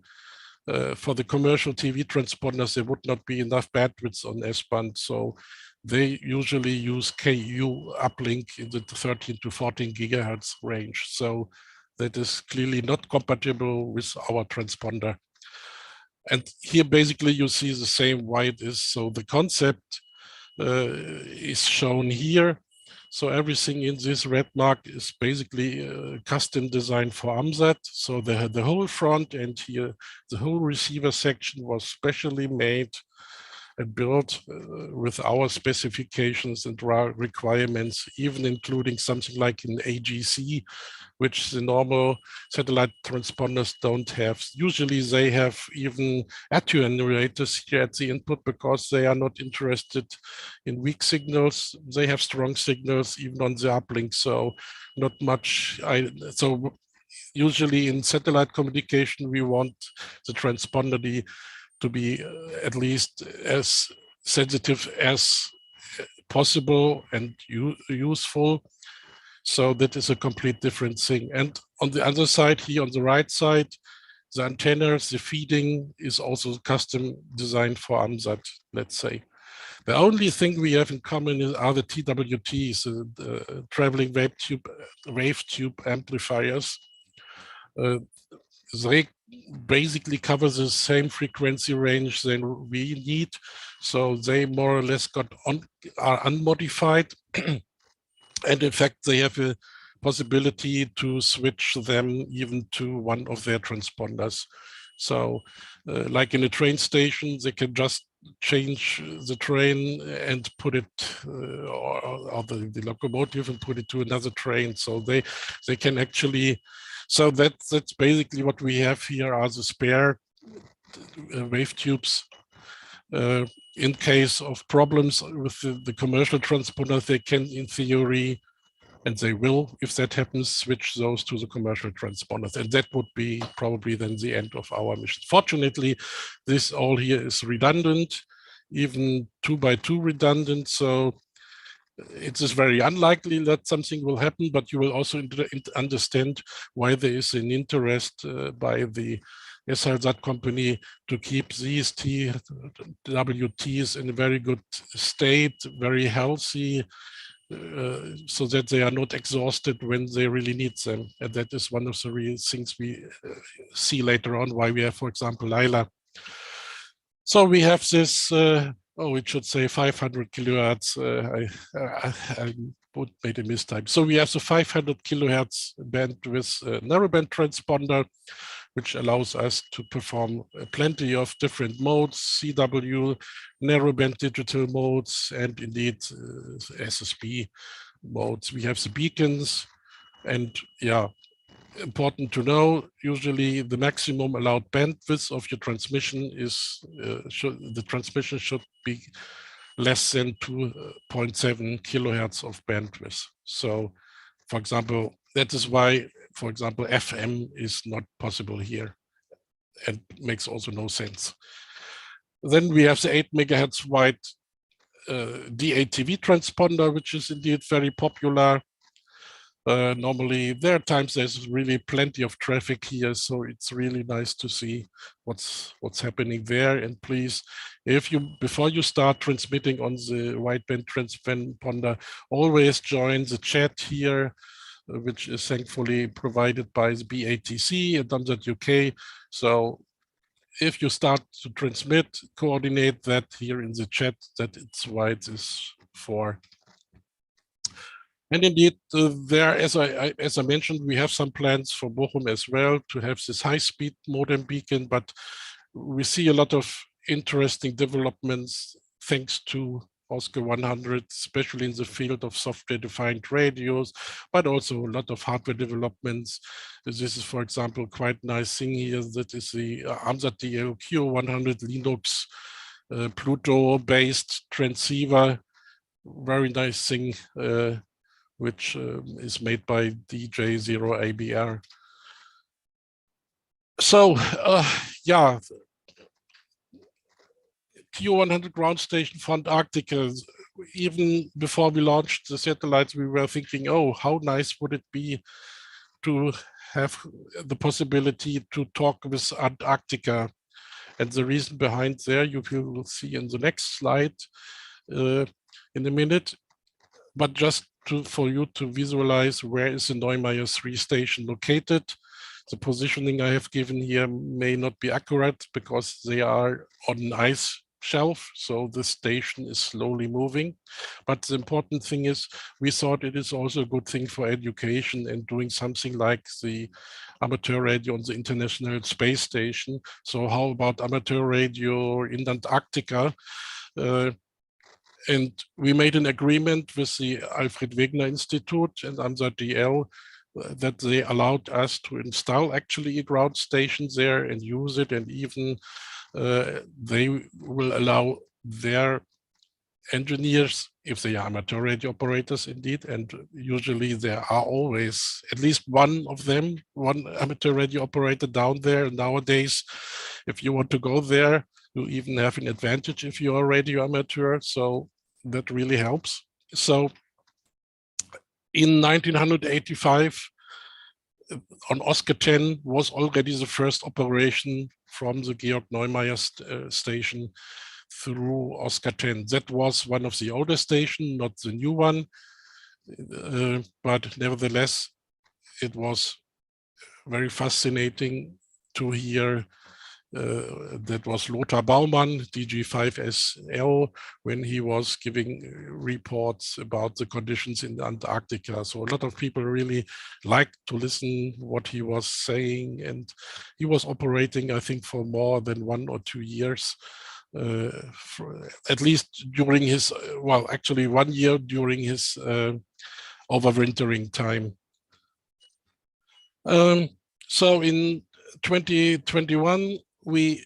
for the commercial TV transponders, there would not be enough bandwidth on S-band. So they usually use KU uplink in the 13 to 14 gigahertz range. So that is clearly not compatible with our transponder. And here basically you see the same why it is. So the concept is shown here. So everything in this red mark is basically custom designed for AMSAT. So the whole front end here, the whole receiver section was specially made and built with our specifications and requirements, even including something like an AGC, which the normal satellite transponders don't have. Usually they have even attenuators here at the input because they are not interested in weak signals. They have strong signals even on the uplink, so not much. So usually in satellite communication, we want the transponder to be at least as sensitive as possible and useful. So that is a complete different thing. And on the other side here, on the right side, the antennas, the feeding is also custom designed for AMSAT, let's say. The only thing we have in common are the TWTs, traveling wave tube amplifiers. They basically cover the same frequency range than we need, so they more or less are unmodified. And in fact, they have a possibility to switch them even to one of their transponders. So like in a train station, they can just change the train and put it, or the locomotive and put it to another train. So they can actually, so that's basically what we have here are the spare wave tubes. In case of problems with the commercial transponder, they can, in theory, and they will, if that happens, switch those to the commercial transponders. And that would be probably then the end of our mission. Fortunately, this all here is redundant, even 2x2 redundant. So it is very unlikely that something will happen, but you will also understand why there is an interest by the SLSAT company to keep these TWTs in a very good state, very healthy, so that they are not exhausted when they really need them. And that is one of the real things we see later on, why we have, for example, Lila. So we have this, it should say 500 kilohertz. I made a mistype. So we have the 500 kilohertz bandwidth narrowband transponder, which allows us to perform plenty of different modes, CW, narrowband digital modes, and indeed SSB modes. We have the beacons, and yeah, important to know, usually the maximum allowed bandwidth of your transmission is, the transmission should be less than 2.7 kilohertz of bandwidth. So, for example, that is why, for example, FM is not possible here and makes also no sense. Then we have the 8 megahertz wide DATV transponder, which is indeed very popular. Normally, there are times there's really plenty of traffic here, so it's really nice to see what's happening there. And please, before you start transmitting on the wideband transponder, always join the chat here, which is thankfully provided by the BATC and AMSAT-UK. So if you start to transmit, coordinate that here in the chat, that it's why it is for. And indeed, there, as I mentioned, we have some plans for Bochum as well to have this high-speed modem beacon, but we see a lot of interesting developments thanks to Oscar 100, especially in the field of software-defined radios, but also a lot of hardware developments. This is, for example, quite nice thing here. That is the AMSAT-DL Q100 Linux Pluto-based transceiver. Very nice thing, which is made by DJ0ABR. So, yeah. Q100 ground station for Antarctica. Even before we launched the satellites, we were thinking, oh, how nice would it be to have the possibility to talk with Antarctica. And the reason behind there, you will see in the next slide in a minute. But just for you to visualize where is the Neumeier 3 station located. The positioning I have given here may not be accurate because they are on an ice shelf, so the station is slowly moving. But the important thing is we thought it is also a good thing for education and doing something like the amateur radio on the International Space Station. So how about amateur radio in Antarctica? And we made an agreement with the Alfred Wegener Institute and AMSAT-DL that they allowed us to install actually a ground station there and use it, and even they will allow their engineers, if they are amateur radio operators indeed, and usually there are always at least one of them, one amateur radio operator down there nowadays. If you want to go there, you even have an advantage if you are a radio amateur, so that really helps. So in 1985, on Oscar 10 was already the first operation from the Georg Neumeier station. through Oscar 10. That was one of the older stations, not the new one, but nevertheless, it was very fascinating to hear. That was Lothar Baumann, DG5SL, when he was giving reports about the conditions in Antarctica. So a lot of people really liked to listen what he was saying, and he was operating, I think, for more than 1 or 2 years, at least during his, well, actually 1 year during his overwintering time. So in 2021, we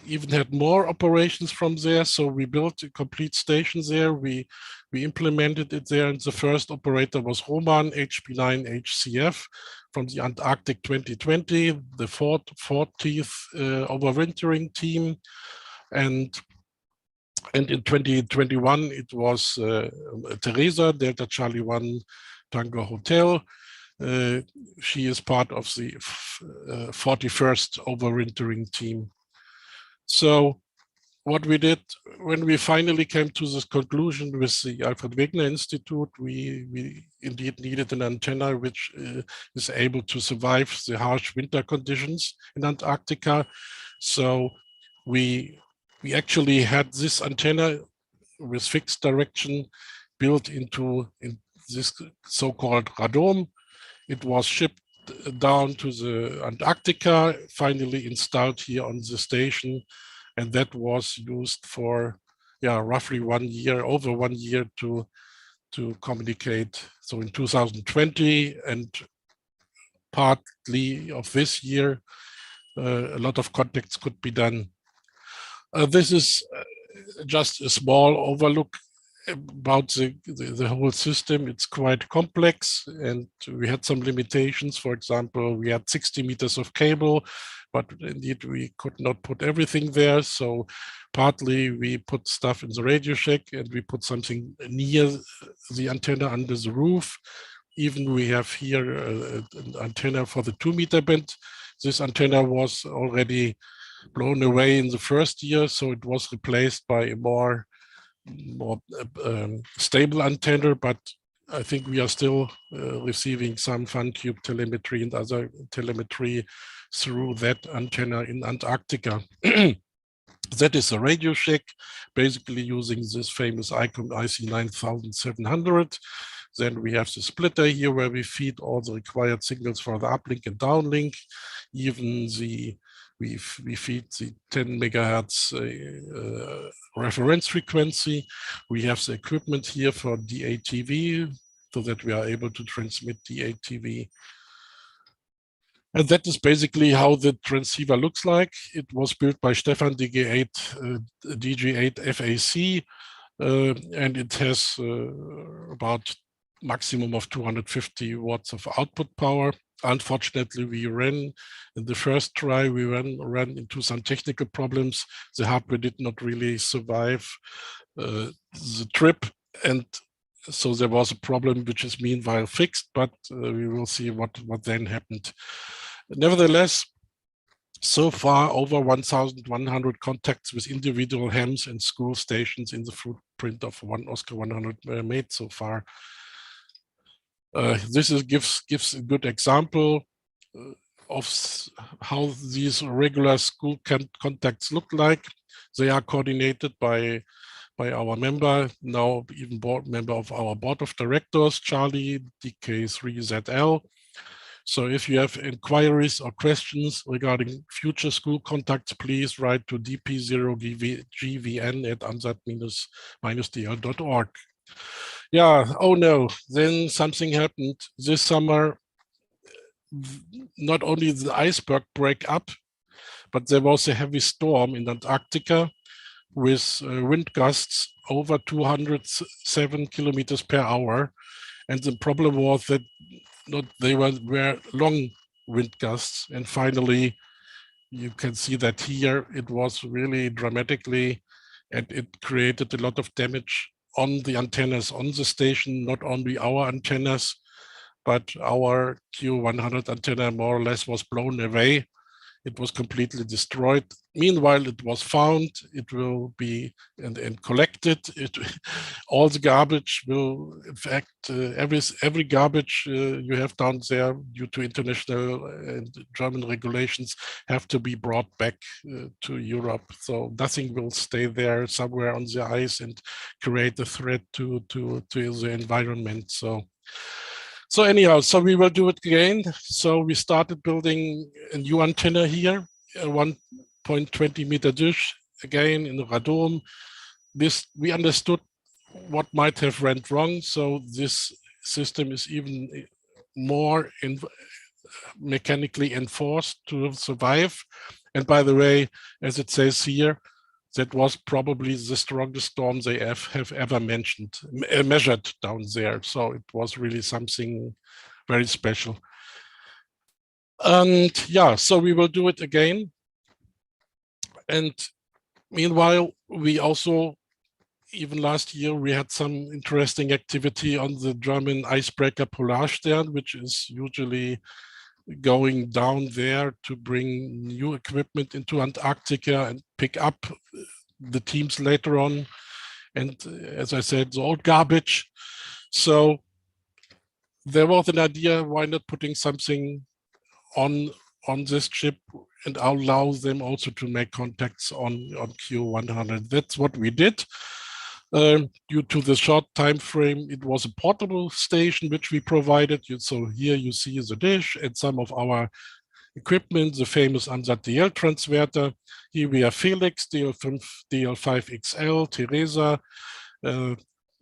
even had more operations from there. So we built a complete station there. We implemented it there, and the first operator was Roman HP9HCF from the Antarctic 2020, the 40th overwintering team, and in 2021 it was Teresa, Delta Charlie 1 Tango Hotel. She is part of the 41st overwintering team. So what we did when we finally came to this conclusion with the Alfred Wegener Institute, we indeed needed an antenna which is able to survive the harsh winter conditions in Antarctica. So we actually had this antenna with fixed direction built into this so-called radome. It was shipped down to the Antarctica, finally installed here on the station, and that was used for roughly 1 year, over 1 year to communicate. So in 2020 and partly of this year, a lot of contacts could be done. This is just a small overlook about the whole system. It's quite complex, and we had some limitations. For example, we had 60 meters of cable, but indeed we could not put everything there. So partly we put stuff in the radio shack, and we put something near the antenna under the roof. Even we have here an antenna for the 2-meter band. This antenna was already blown away in the first year, so it was replaced by a more stable antenna, but I think we are still receiving some FunCube telemetry and other telemetry through that antenna in Antarctica. That is a radio shack, basically using this famous ICOM IC9700. Then we have the splitter here where we feed all the required signals for the uplink and downlink. Even we feed the 10 megahertz reference frequency. We have the equipment here for DATV so that we are able to transmit DATV. And that is basically how the transceiver looks like. It was built by Stefan DG8 FAC, and it has about maximum of 250 watts of output power. Unfortunately, we ran in the first try, we ran into some technical problems. The hardware did not really survive the trip, and so there was a problem which is meanwhile fixed, but we will see what then happened. Nevertheless, so far over 1,100 contacts with individual hams and school stations in the footprint of one Oscar 100 were made so far. This gives a good example of how these regular school contacts look like. They are coordinated by our member, now even board member of our board of directors, Charlie DK3ZL. So if you have inquiries or questions regarding future school contacts, please write to dp0gvn@amsat-dl.org. Yeah, oh no, then something happened this summer. Not only the iceberg break up, but there was a heavy storm in Antarctica with wind gusts over 207 kilometers per hour. And the problem was that they were long wind gusts. And finally, you can see that here it was really dramatically, and it created a lot of damage on the antennas on the station, not only our antennas, but our Q100 antenna more or less was blown away. it was completely destroyed. Meanwhile, it was found, it will be and collected. All the garbage will, in fact, every garbage you have down there due to international and German regulations have to be brought back to Europe. So nothing will stay there somewhere on the ice and create a threat to the environment. So anyhow, so we will do it again. So we started building a new antenna here, a 1.20 meter dish, again in the Radom. This, we understood what might have went wrong. So this system is even more mechanically enforced to survive. And by the way, as it says here, that was probably the strongest storm they have ever measured down there. So it was really something very special. And yeah, so we will do it again. And meanwhile, we also, even last year, we had some interesting activity on the German icebreaker Polarstern, which is usually going down there to bring new equipment into Antarctica and pick up the teams later on. And as I said, the old garbage. So there was an idea, why not putting something on this ship and allow them also to make contacts on Q100. That's what we did. Due to the short time frame, it was a portable station which we provided. So here you see the dish and some of our equipment, the famous AMSAT-DL transverter. Here we have Felix, DL5, DL5XL, Teresa.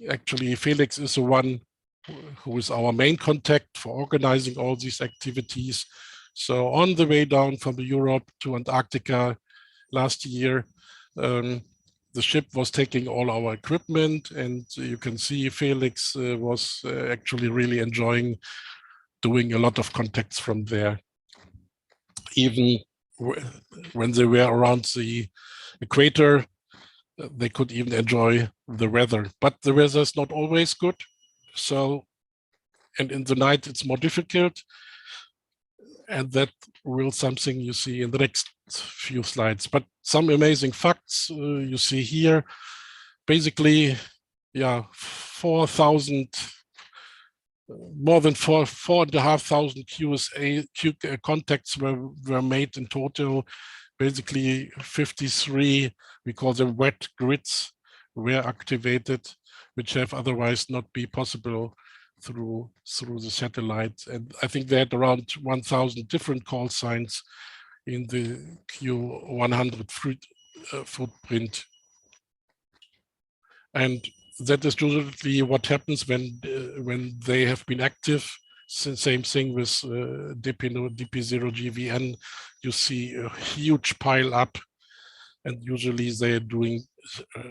Actually, Felix is the one who is our main contact for organizing all these activities. So on the way down from Europe to Antarctica last year, the ship was taking all our equipment, and you can see Felix was actually really enjoying doing a lot of contacts from there. Even when they were around the equator, they could even enjoy the weather. But the weather is not always good. So, and in the night it's more difficult. And that will something you see in the next few slides. But some amazing facts you see here. Basically, yeah, 4,000, more than 4,500 QSA contacts were made in total. Basically 53, we call them wet grids, were activated, which have otherwise not be possible through the satellite. And I think they had around 1,000 different call signs in the Q100 footprint. And that is usually what happens when they have been active. Same thing with DP0GVN. You see a huge pile up, and usually they are doing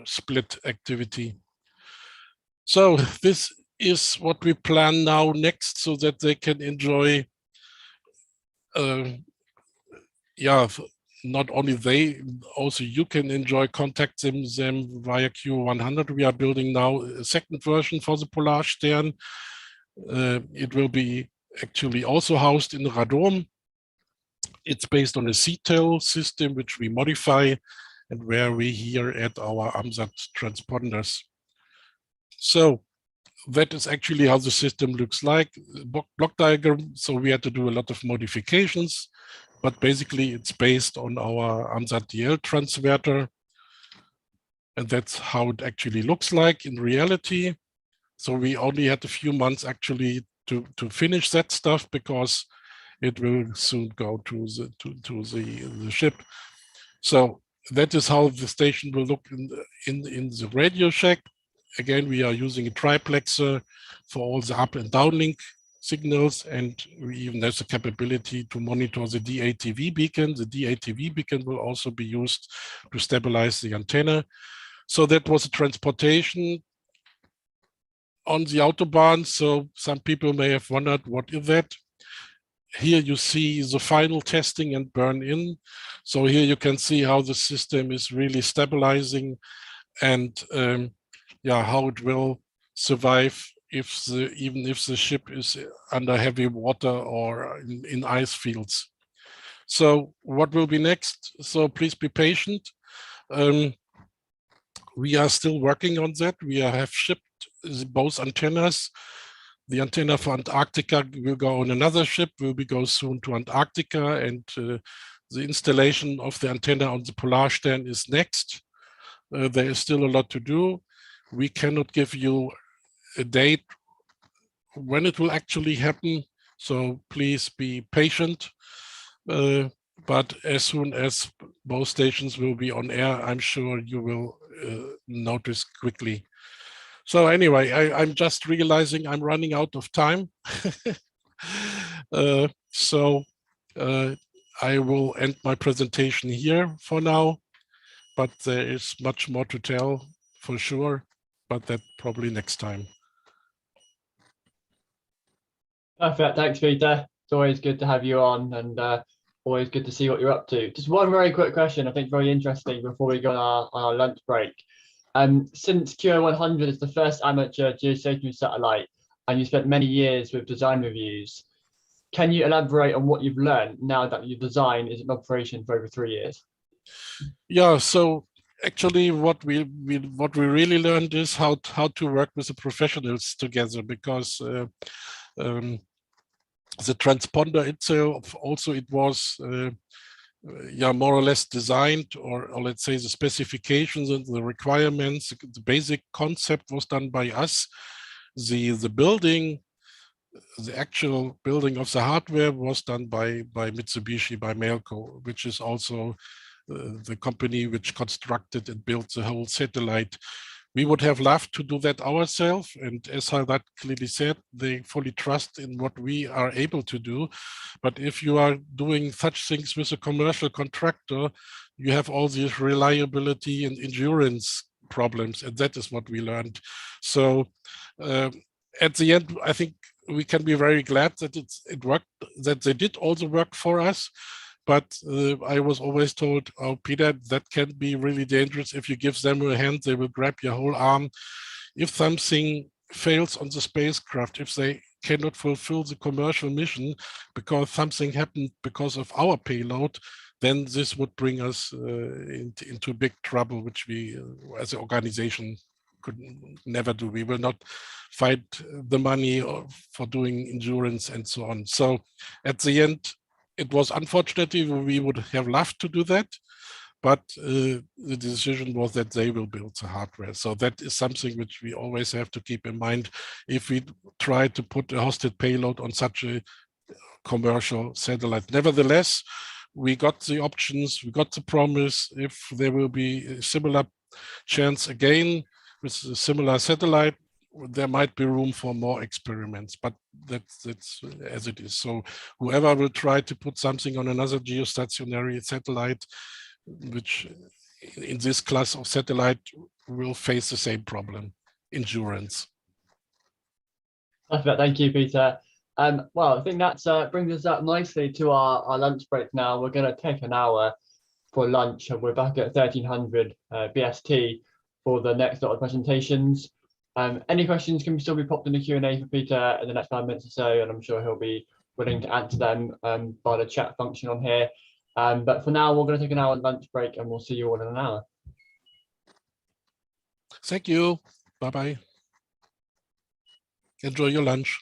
split activity. So this is what we plan now next, so that they can enjoy, yeah, not only they, also you can enjoy contact them via Q100. We are building now a second version for the Polarstern. It will be actually also housed in Radom. It's based on a CTEL system, which we modify and where we here at our AMSAT transponders. So that is actually how the system looks like, block diagram. So we had to do a lot of modifications, but basically it's based on our AMSAT-DL transverter. And that's how it actually looks like in reality. So we only had a few months actually to finish that stuff, because it will soon go to the ship. So that is how the station will look in the Radio Shack. Again, we are using a triplexer for all the up and downlink signals, and we even have the capability to monitor the DATV beacon. The DATV beacon will also be used to stabilize the antenna. So that was a transportation on the Autobahn. So some people may have wondered, what is that? Here you see the final testing and burn in. So here you can see how the system is really stabilizing, and yeah, how it will survive even if the ship is under heavy water or in ice fields. So what will be next? So please be patient. We are still working on that. We have shipped both antennas. The antenna for Antarctica will go on another ship, will go soon to Antarctica, and the installation of the antenna on the Polarstern is next. There is still a lot to do. We cannot give you a date when it will actually happen, so please be patient. But as soon as both stations will be on air, I'm sure you will notice quickly. So anyway, I'm just realizing I'm running out of time. I will end my presentation here for now, but there is much more to tell for sure, but that probably next time. Perfect. Thanks, Peter. It's always good to have you on, and always good to see what you're up to. Just one very quick question, I think very interesting before we go on our lunch break. Since QO100 is the first amateur geostationary satellite, and you spent many years with design reviews, can you elaborate on what you've learned now that your design is in operation for over 3 years? Yeah, so actually what we really learned is how to work with the professionals together, because the transponder itself also, it was more or less designed, or let's say the specifications and the requirements, the basic concept was done by us. The building, the actual building of the hardware was done by Mitsubishi, by Melco, which is also the company which constructed and built the whole satellite. We would have loved to do that ourselves, and as I clearly said, they fully trust in what we are able to do. But if you are doing such things with a commercial contractor, you have all these reliability and endurance problems, and that is what we learned. So at the end, I think we can be very glad that it worked, that they did all the work for us. But I was always told, oh, Peter, that can be really dangerous. If you give them a hand, they will grab your whole arm. If something fails on the spacecraft, if they cannot fulfill the commercial mission because something happened because of our payload, then this would bring us into big trouble, which we, as an organization, could never do. We will not fight the money for doing endurance and so on. So at the end, it was unfortunately, we would have loved to do that, but the decision was that they will build the hardware. So that is something which we always have to keep in mind if we try to put a hosted payload on such a commercial satellite. Nevertheless, we got the options, we got the promise, if there will be a similar chance again with a similar satellite, there might be room for more experiments, but that's as it is. So whoever will try to put something on another geostationary satellite, which in this class of satellite, will face the same problem, endurance. Perfect. Thank you, Peter. Well, I think that brings us up nicely to our lunch break now. We're going to take an hour for lunch, and we're back at 1300 BST for the next lot of presentations. Any questions can still be popped in the Q&A for Peter in the next 5 minutes or so, and I'm sure he'll be willing to answer them by the chat function on here. But for now, we're going to take an hour lunch break, and we'll see you all in an hour. Thank you. Bye-bye. Enjoy your lunch.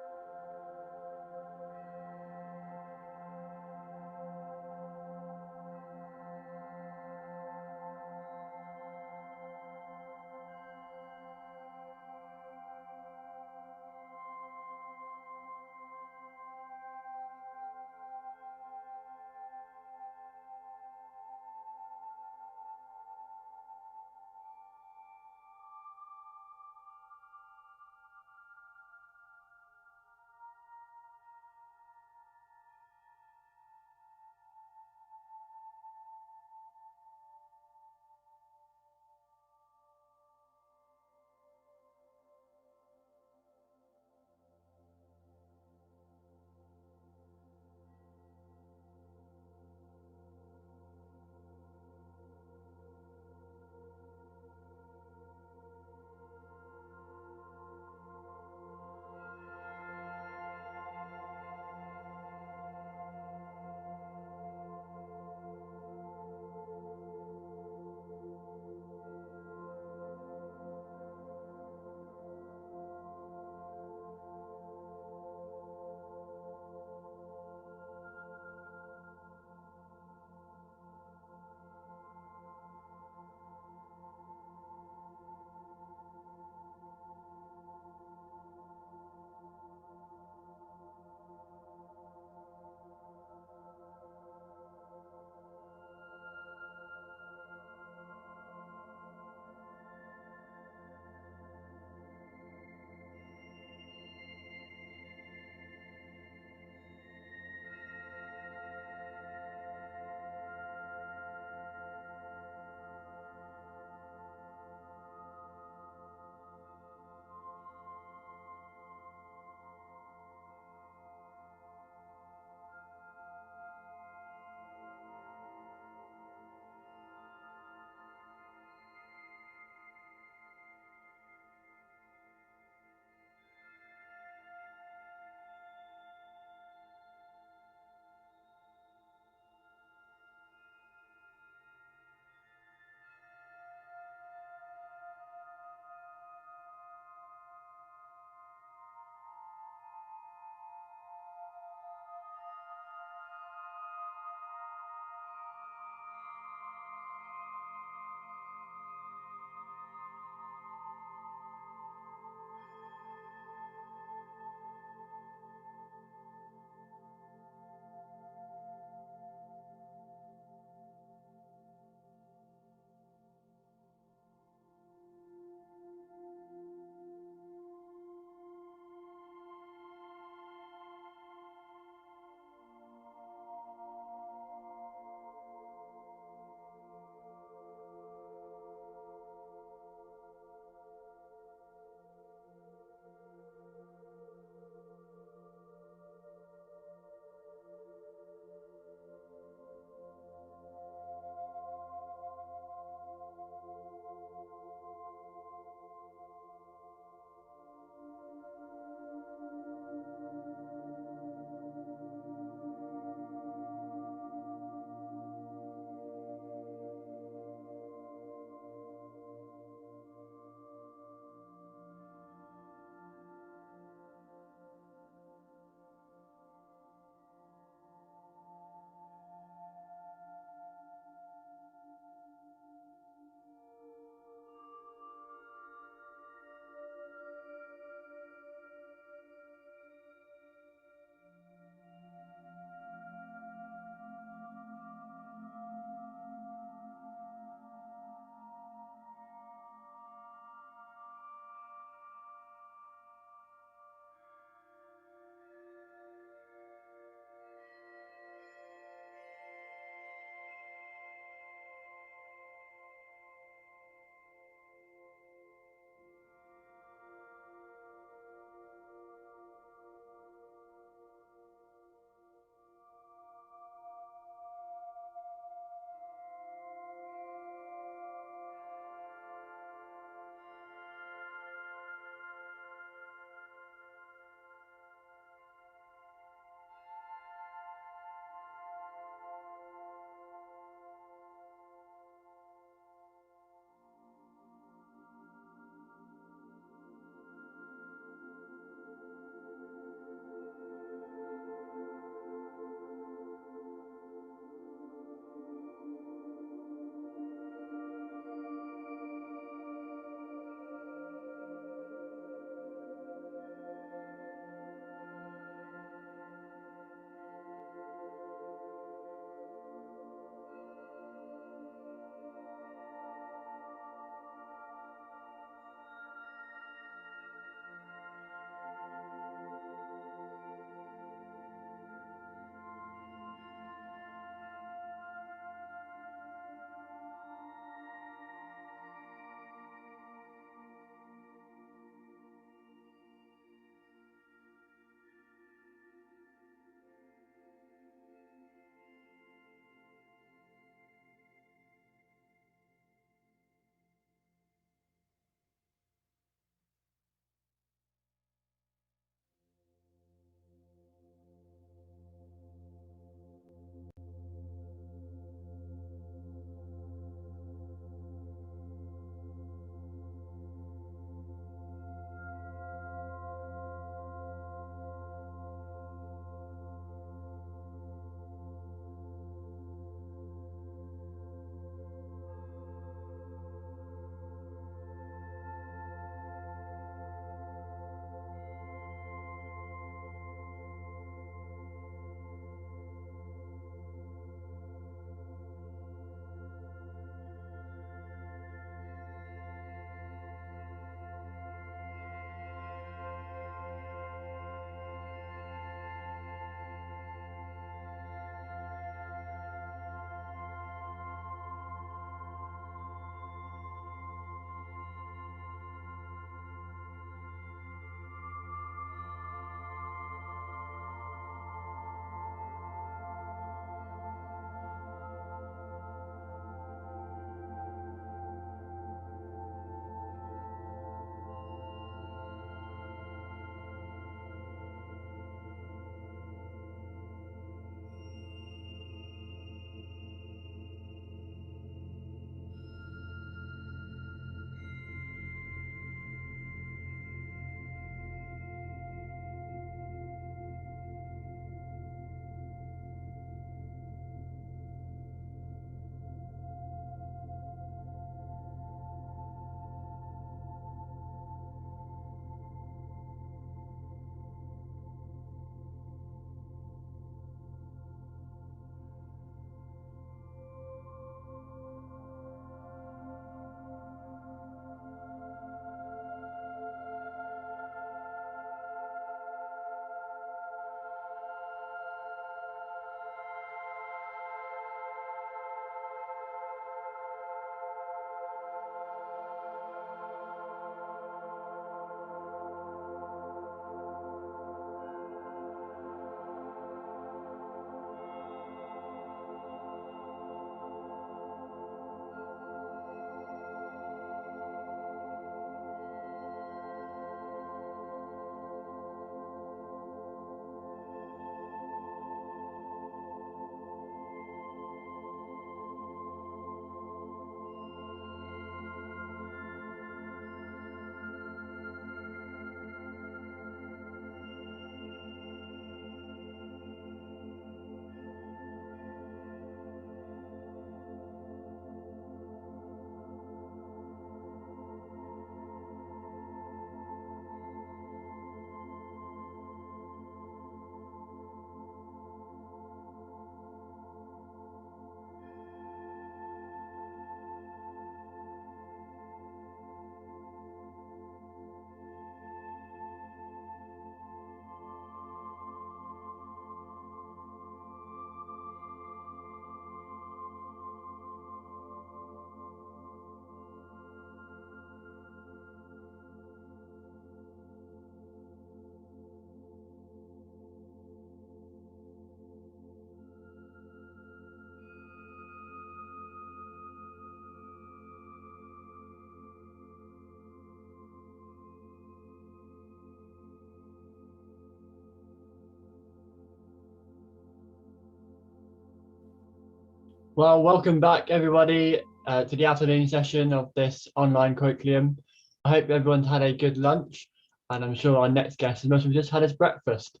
Well, welcome back everybody to the afternoon session of this online Colloquium. I hope everyone's had a good lunch, and I'm sure our next guest has most of just had his breakfast.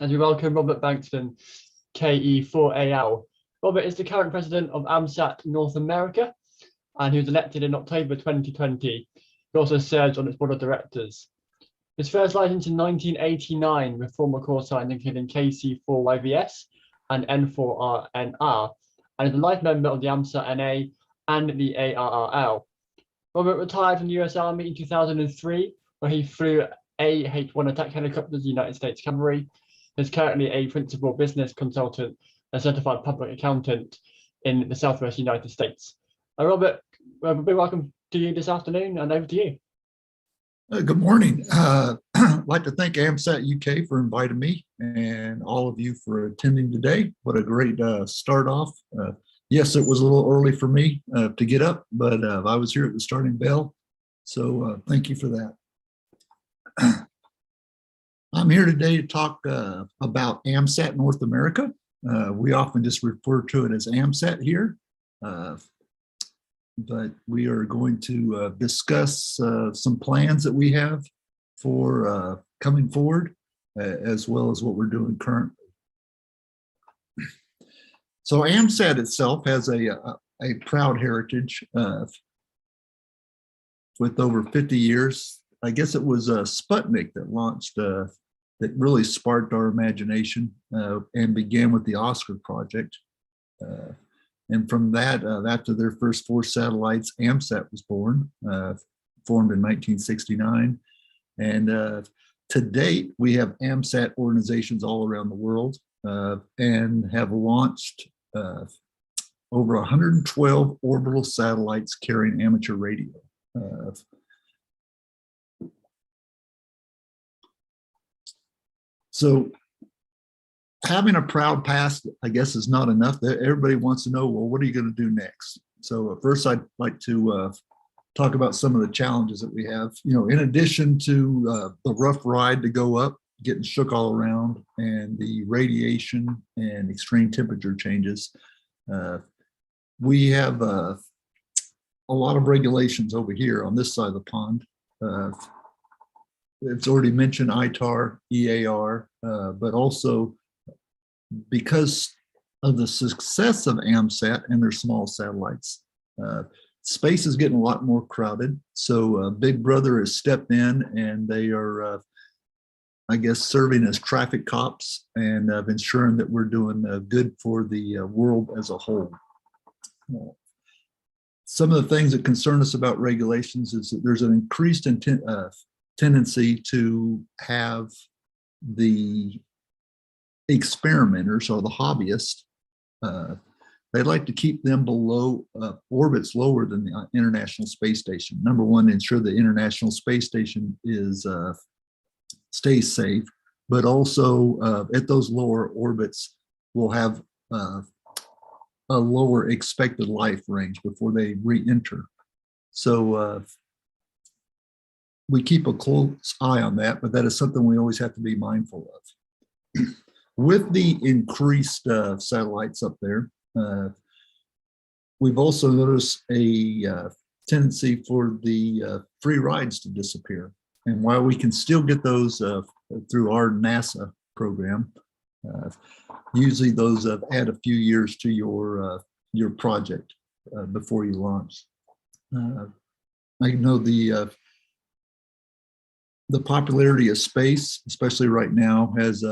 As we welcome Robert Bankston, KE4AL. Robert is the current president of AMSAT North America, and he was elected in October 2020. He also serves on its board of directors. His first license in 1989 with former call signs including KC4YVS and N4RNR, and is a life member of the AMSAT-NA and the ARRL. Robert retired from the US Army in 2003, where he flew AH-1 attack helicopters, United States Cavalry. He is currently a principal business consultant and certified public accountant in the Southwest United States. Robert, a big welcome to you this afternoon, and over to you. Good morning. I'd like to thank AMSAT-UK for inviting me and all of you for attending today. What a great start off. Yes, it was a little early for me to get up, but I was here at the starting bell. So thank you for that. I'm here today to talk about AMSAT North America. We often just refer to it as AMSAT here. But we are going to discuss some plans that we have for coming forward, as well as what we're doing currently. So AMSAT itself has a proud heritage with over 50 years. I guess it was Sputnik that launched, that really sparked our imagination and began with the Oscar project. And from that, after their first 4 satellites, AMSAT was born, formed in 1969. And to date, we have AMSAT organizations all around the world and have launched over 112 orbital satellites carrying amateur radio. So having a proud past, I guess, is not enough. Everybody wants to know, well, what are you going to do next? So first, I'd like to talk about some of the challenges that we have. You know, in addition to the rough ride to go up, getting shook all around, and the radiation and extreme temperature changes, we have a lot of regulations over here on this side of the pond. It's already mentioned ITAR, EAR, but also because of the success of AMSAT and their small satellites, space is getting a lot more crowded. So Big Brother has stepped in, and they are, I guess, serving as traffic cops and ensuring that we're doing good for the world as a whole. Some of the things that concern us about regulations is that there's an increased tendency to have the experimenters or the hobbyists, they like to keep them below orbits lower than the International Space Station. Number one, ensure the International Space Station is stays safe, but also at those lower orbits will have a lower expected life range before they re-enter. So we keep a close eye on that, but that is something we always have to be mindful of. With the increased satellites up there, we've also noticed a tendency for the free rides to disappear. And while we can still get those through our NASA program, usually those add a few years to your project before you launch. I know the popularity of space, especially right now, has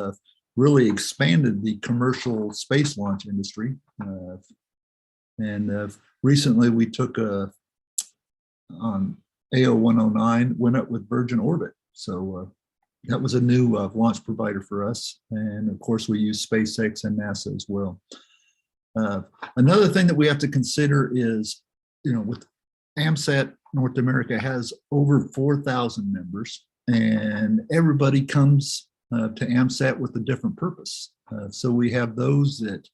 really expanded the commercial space launch industry. And recently we took on AO109, went up with Virgin Orbit. So that was a new launch provider for us. And of course we use SpaceX and NASA as well. Another thing that we have to consider is, you know, with AMSAT North America has over 4,000 members, and everybody comes to AMSAT with a different purpose. So we have those that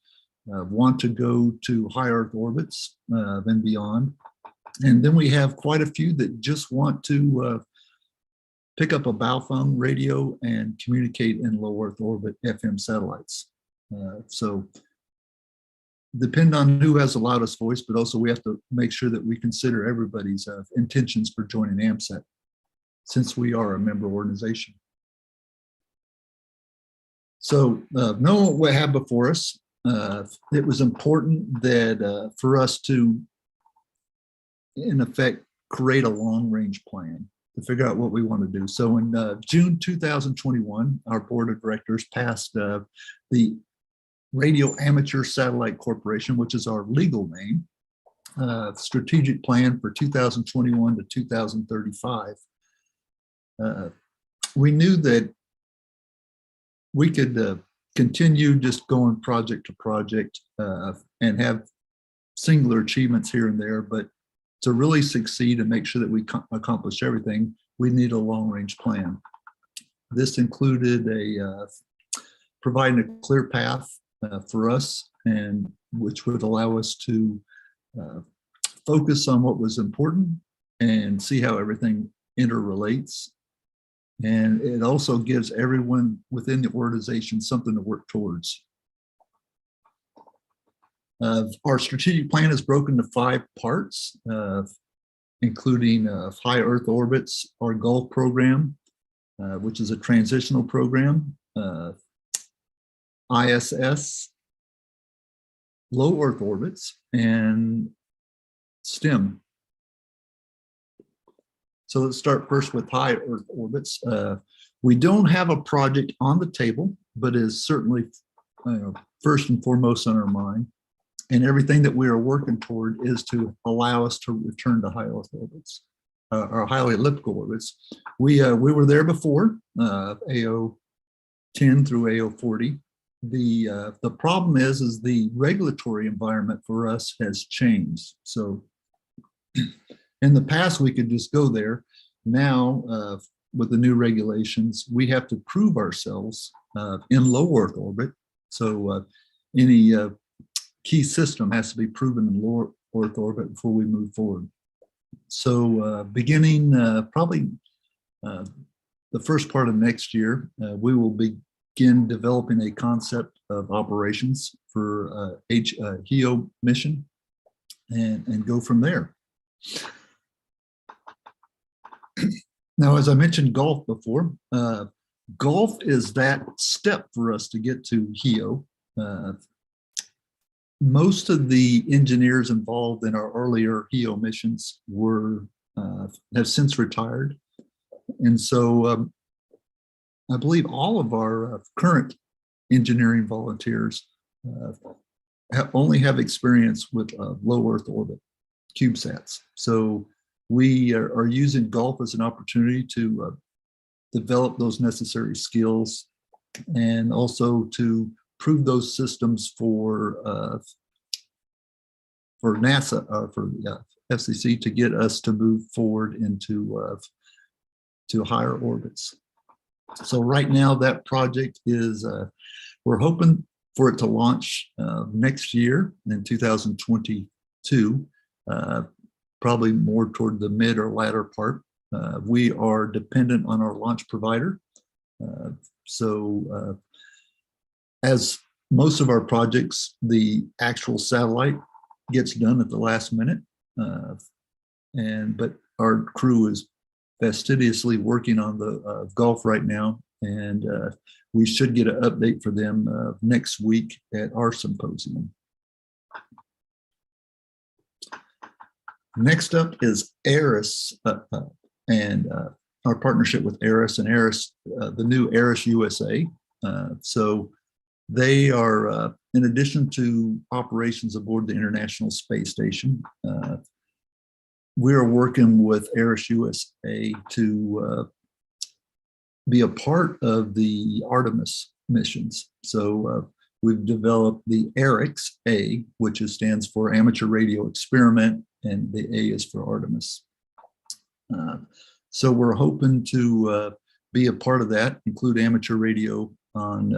want to go to high Earth orbits and beyond. And then we have quite a few that just want to pick up a Baofeng radio and communicate in low Earth orbit FM satellites. So depend on who has the loudest voice, but also we have to make sure that we consider everybody's intentions for joining AMSAT, since we are a member organization. So knowing what we have before us, it was important that for us to, in effect, create a long-range plan to figure out what we want to do. So in June 2021, our board of directors passed the Radio Amateur Satellite Corporation, which is our legal name, strategic plan for 2021 to 2035. We knew that we could continue just going project to project and have singular achievements here and there, but to really succeed and make sure that we accomplish everything, we need a long-range plan. This included providing a clear path for us, and which would allow us to focus on what was important and see how everything interrelates. And it also gives everyone within the organization something to work towards. Our strategic plan is broken into 5 parts, including high Earth orbits, our Gulf program, which is a transitional program, ISS, low Earth orbits, and STEM. So let's start first with high Earth orbits. We don't have a project on the table, but is certainly first and foremost on our mind. And everything that we are working toward is to allow us to return to high Earth orbits, or highly elliptical orbits. We were there before, AO 10 through AO 40. The problem is the regulatory environment for us has changed. So in the past, we could just go there. Now, with the new regulations, we have to prove ourselves in low Earth orbit. So any key system has to be proven in low Earth orbit before we move forward. So beginning probably the first part of next year, we will begin developing a concept of operations for HEO mission and go from there. Now, as I mentioned Gulf before, Gulf is that step for us to get to HEO. Most of the engineers involved in our earlier HEO missions have since retired. And so I believe all of our current engineering volunteers only have experience with low Earth orbit CubeSats. So we are using Gulf as an opportunity to develop those necessary skills and also to prove those systems for NASA, for FCC, to get us to move forward into to higher orbits. So right now that project is, we're hoping for it to launch next year in 2022, probably more toward the mid or latter part. We are dependent on our launch provider. As most of our projects, the actual satellite gets done at the last minute, but our crew is fastidiously working on the Gulf right now, and we should get an update for them next week at our symposium. Next up is ARIS and our partnership with ARIS, and ARIS, the new ARIS USA. So they are, in addition to operations aboard the International Space Station, we are working with ARIS USA to be a part of the Artemis missions. So we've developed the ARIX-A, which stands for Amateur Radio Experiment, and the A is for Artemis. So we're hoping to be a part of that, include amateur radio on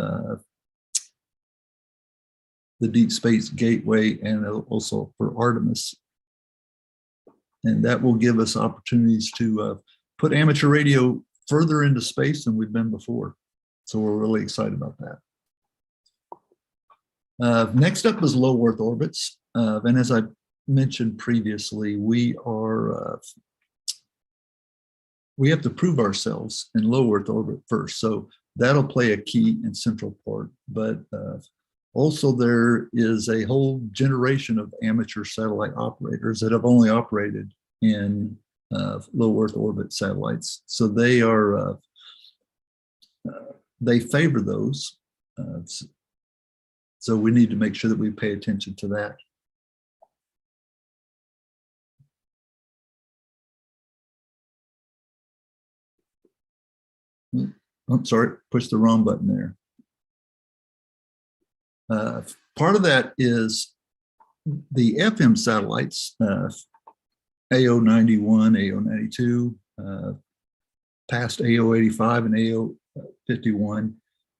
the Deep Space Gateway and also for Artemis. And that will give us opportunities to put amateur radio further into space than we've been before. So we're really excited about that. Next up is low Earth orbits. And as I mentioned previously, we have to prove ourselves in low Earth orbit first. So that'll play a key and central part. But also there is a whole generation of amateur satellite operators that have only operated in low Earth orbit satellites. So they are, they favor those. So we need to make sure that we pay attention to that. I'm sorry, push the wrong button there. Part of that is the FM satellites, AO91, AO92, past AO85 and AO51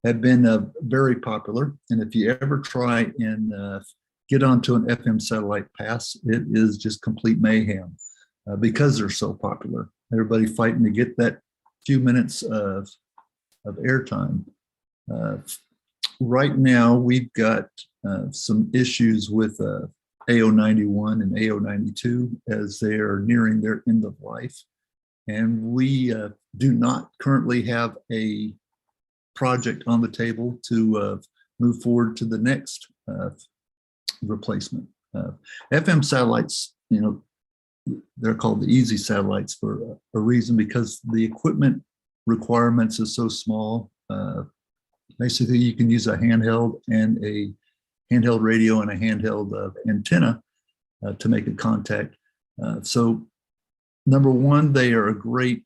have been very popular. And if you ever try and get onto an FM satellite pass, it is just complete mayhem because they're so popular. Everybody fighting to get that few minutes of airtime. Right now, we've got some issues with AO91 and AO92 as they are nearing their end of life. And we do not currently have a project on the table to move forward to the next replacement. FM satellites, you know, they're called the easy satellites for a reason, because the equipment requirements is so small. Basically, you can use a handheld and a handheld radio and a handheld antenna to make a contact. So number one, they are a great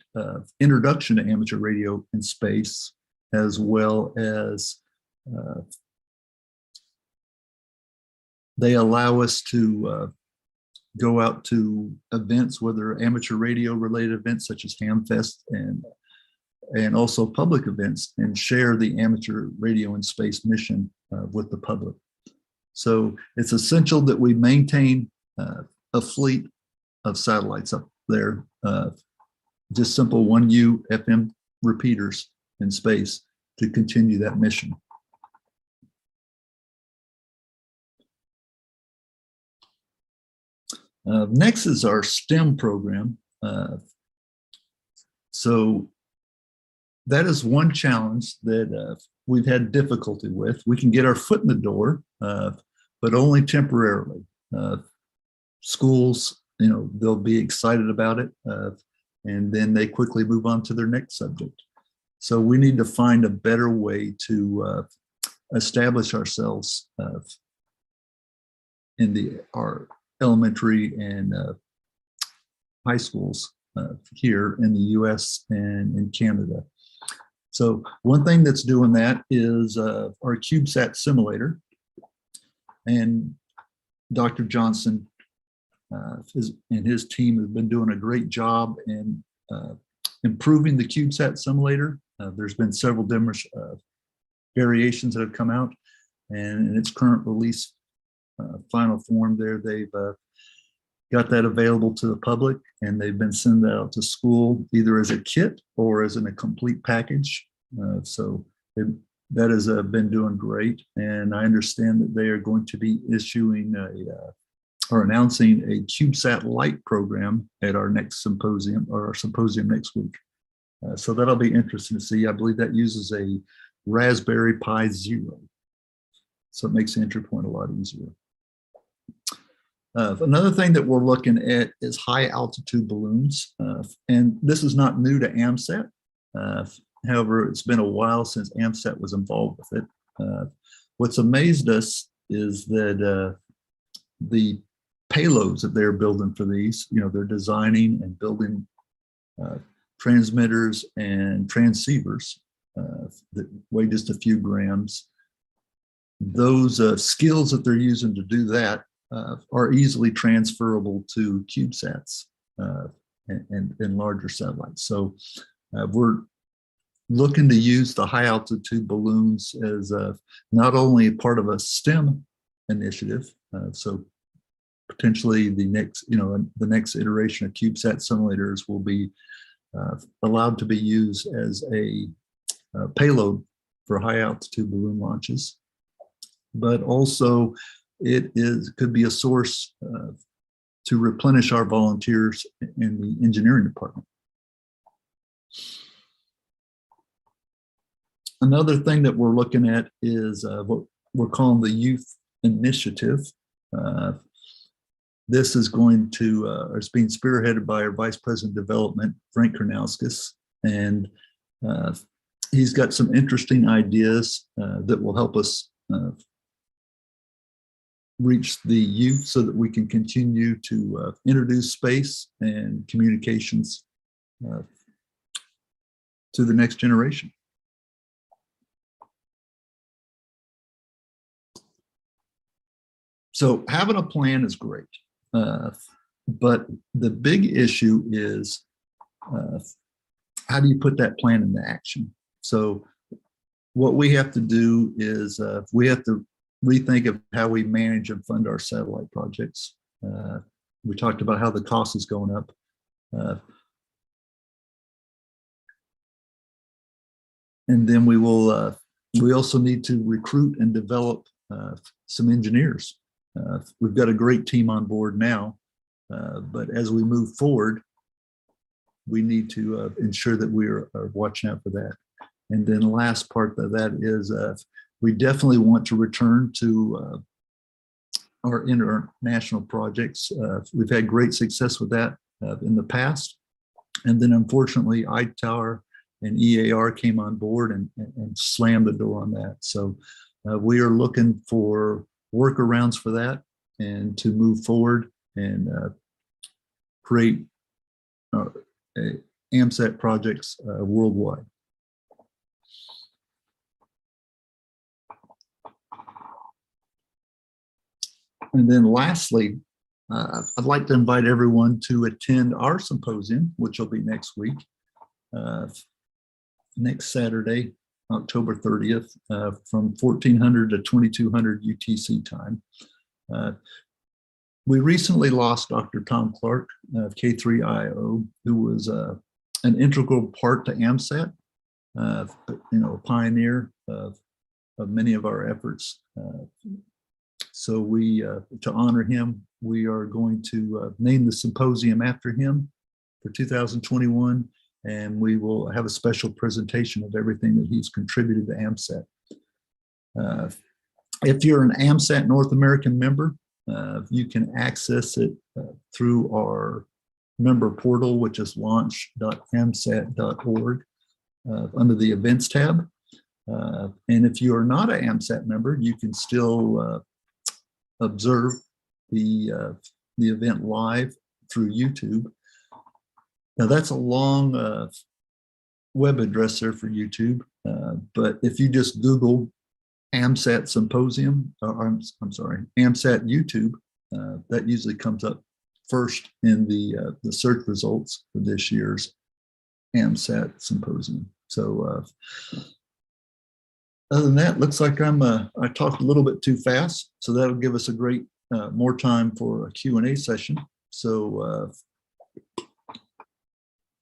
introduction to amateur radio in space, as well as they allow us to go out to events, whether amateur radio related events such as Hamfest and also public events, and share the amateur radio in space mission with the public. So it's essential that we maintain a fleet of satellites up there, just simple 1U FM repeaters in space to continue that mission. Next is our STEM program. So that is one challenge that we've had difficulty with. We can get our foot in the door, but only temporarily. Schools, you know, they'll be excited about it, and then they quickly move on to their next subject. So we need to find a better way to establish ourselves in our elementary and high schools here in the US and in Canada. So one thing that's doing that is our CubeSat simulator. And Dr. Johnson and his team have been doing a great job in improving the CubeSat simulator. There's been several variations that have come out, and in its current release final form there, they've got that available to the public, and they've been sending that out to school either as a kit or as in a complete package. So that has been doing great, and I understand that they are going to be issuing or announcing a CubeSat Lite program at our next symposium, or our symposium next week. So that'll be interesting to see. I believe that uses a Raspberry Pi Zero, so it makes the entry point a lot easier. Another thing that we're looking at is high altitude balloons, and this is not new to AMSAT. However, it's been a while since AMSAT was involved with it. What's amazed us is that the payloads that they're building for these, you know, they're designing and building transmitters and transceivers that weigh just a few grams. Those skills that they're using to do that are easily transferable to CubeSats and larger satellites. So we're looking to use the high altitude balloons as not only part of a STEM initiative, so potentially the next iteration of CubeSat simulators will be allowed to be used as a payload for high altitude balloon launches. but also it could be a source to replenish our volunteers in the engineering department. Another thing that we're looking at is what we're calling the youth initiative. This is going to, it's being spearheaded by our Vice President of Development, Frank Karnauskas, and he's got some interesting ideas that will help us reach the youth so that we can continue to introduce space and communications to the next generation. So having a plan is great, but the big issue is how do you put that plan into action? So what we have to do is we have to rethink of how we manage and fund our satellite projects. We talked about how the cost is going up. And then we will. We also need to recruit and develop some engineers. We've got a great team on board now, but as we move forward, we need to ensure that we are watching out for that. And then the last part of that is we definitely want to return to our international projects. We've had great success with that in the past. And then unfortunately, ITAR and EAR came on board and slammed the door on that. So we are looking for workarounds for that and to move forward and create AMSAT projects worldwide. And then lastly, I'd like to invite everyone to attend our symposium, which will be next week, next Saturday, October 30th, from 1400 to 2200 UTC time. We recently lost Dr. Tom Clark of K3IO, who was an integral part to AMSAT, a pioneer of many of our efforts. So we, to honor him, we are going to name the symposium after him for 2021, and we will have a special presentation of everything that he's contributed to AMSAT. If you're an AMSAT North American member, you can access it through our member portal, which is launch.amsat.org under the events tab. And if you are not an AMSAT member, you can still observe the event live through YouTube. Now that's a long web address there for YouTube, but if you just Google AMSAT Symposium, or I'm sorry, AMSAT YouTube, that usually comes up first in the search results for this year's AMSAT Symposium. So other than that, looks like I talked a little bit too fast, so that'll give us a great more time for a Q&A session. So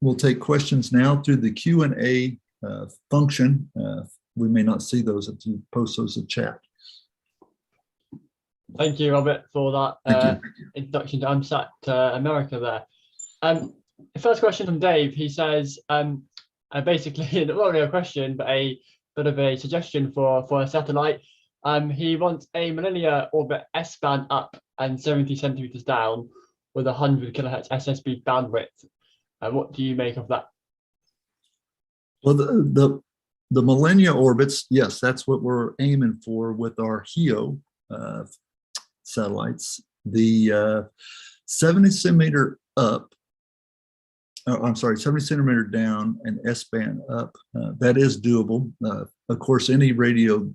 we'll take questions now through the Q&A function. We may not see those if you post those in chat. Thank you, Robert, for that introduction to AMSAT America there. The first question from Dave, he says, basically, not really a question, but a bit of a suggestion for a satellite. He wants a Millennia orbit S-band up and 70 centimeters down with 100 kilohertz SSB bandwidth. What do you make of that? Well, the Millennia orbits, yes, that's what we're aiming for with our HEO satellites. The 70 centimeter up, I'm sorry, 70 centimeter down and S-band up, that is doable. Of course, any radio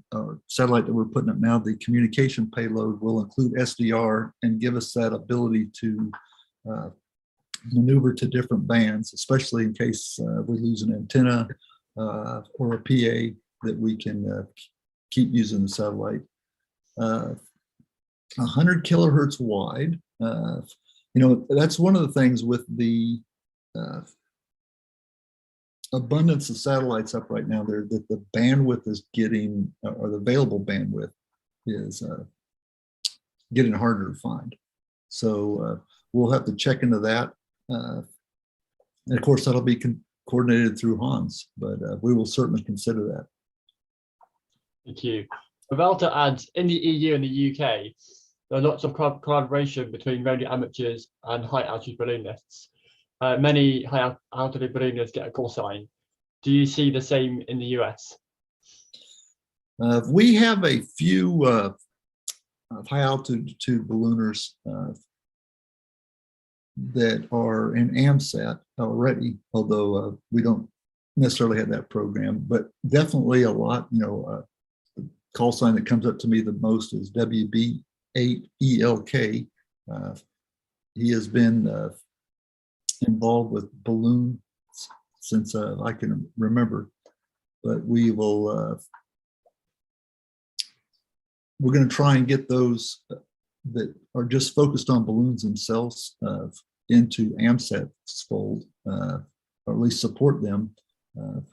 satellite that we're putting up now, the communication payload will include SDR and give us that ability to maneuver to different bands, especially in case we lose an antenna or a PA, that we can keep using the satellite. 100 kilohertz wide, that's one of the things with the abundance of satellites up right now there, that the bandwidth is getting, or the available bandwidth is getting harder to find. So we'll have to check into that. And of course, that'll be coordinated through Hans, but we will certainly consider that. Thank you. About to add, in the EU and the UK, there are lots of collaboration between radio amateurs and high altitude balloonists. Many high altitude balloonists get a call sign. Do you see the same in the US? We have a few high altitude ballooners that are in AMSAT already, although we don't necessarily have that program, but definitely a lot, you know, the call sign that comes up to me the most is WB8ELK. He has been involved with balloons since I can remember, but we will, we're going to try and get those that are just focused on balloons themselves into AMSAT's fold, or at least support them.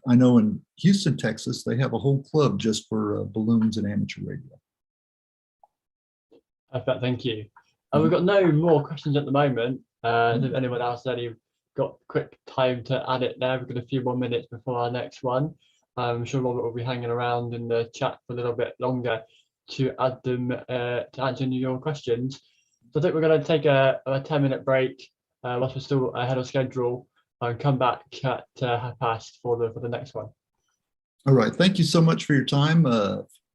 I know in Houston, Texas, they have a whole club just for balloons and amateur radio. Perfect, thank you. We've got no more questions at the moment. If anyone else has any got quick time to add it there, we've got a few more minutes before our next one. I'm sure Robert will be hanging around in the chat for a little bit longer to add them to answer your questions. So I think we're going to take a 10-minute break whilst we're still ahead of schedule and come back at past for the next one. All right, thank you so much for your time.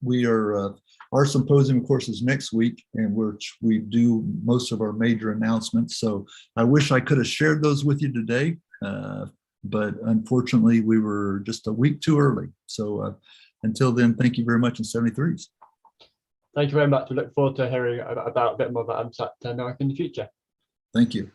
We are our symposium, of course, is next week, in which we do most of our major announcements. So I wish I could have shared those with you today, but unfortunately we were just a week too early. So until then, thank you very much in 73s. Thank you very much. We look forward to hearing about a bit more about AMSAT America in the future. Thank you.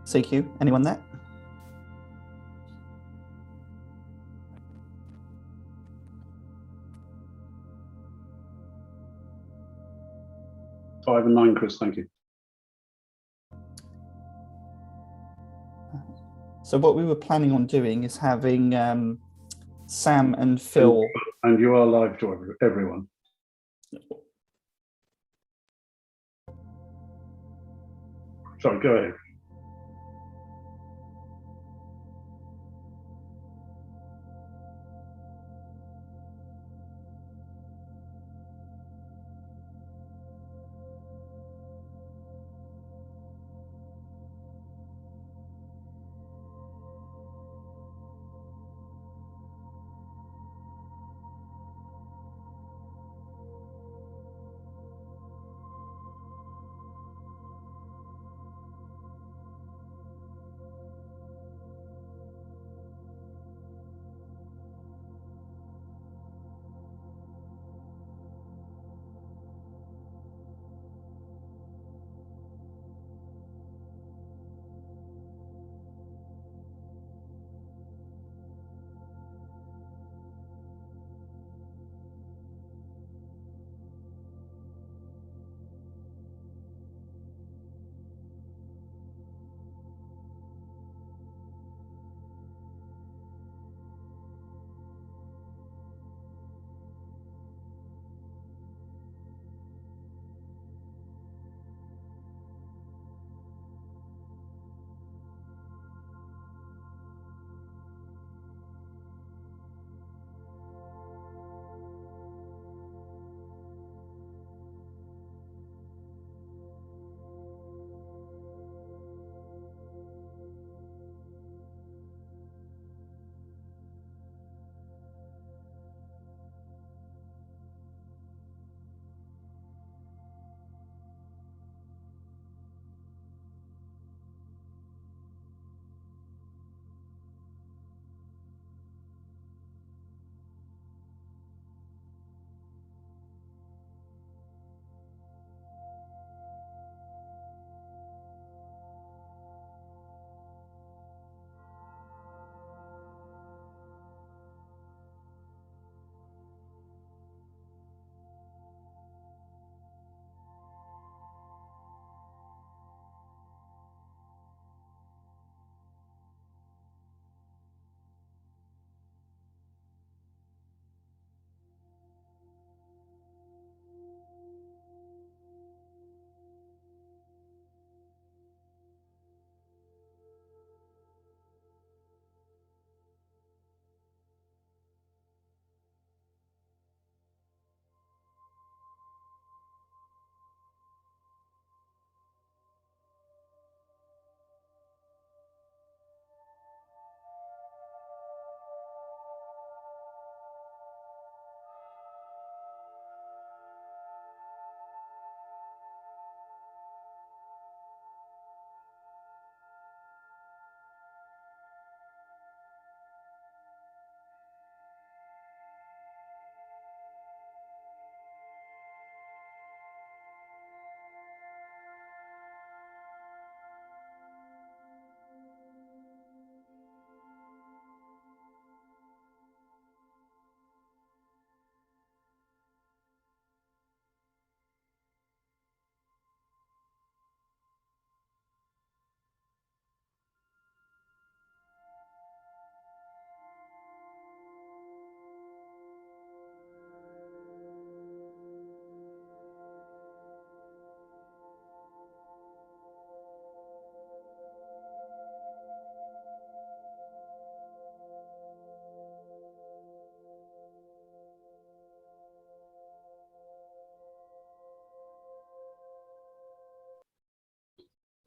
SkyQ, anyone there? Five and 9, Chris, thank you. So what we were planning on doing is having Sam and Phil. And you are live to everyone. Sorry, go ahead.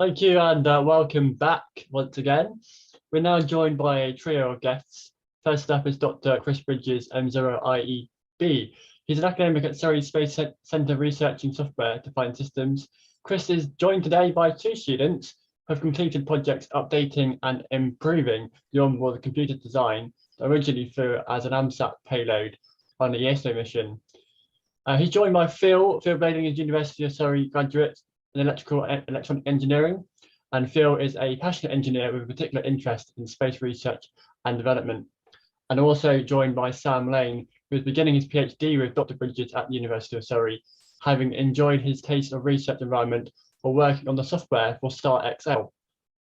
Thank you and welcome back once again. We're now joined by a trio of guests. First up is Dr. Chris Bridges, M0IEB. He's an academic at Surrey Space Centre researching software-defined systems. Chris is joined today by two students who have completed projects updating and improving the onboard computer design that originally flew as an AMSAT payload on the ESO mission. He's joined by Phil Bladen is University of Surrey graduate in electronic engineering, and Phil is a passionate engineer with a particular interest in space research and development. And also joined by Sam Lane, who is beginning his PhD with Dr. Bridges at the University of Surrey, having enjoyed his taste of research environment while working on the software for Star XL.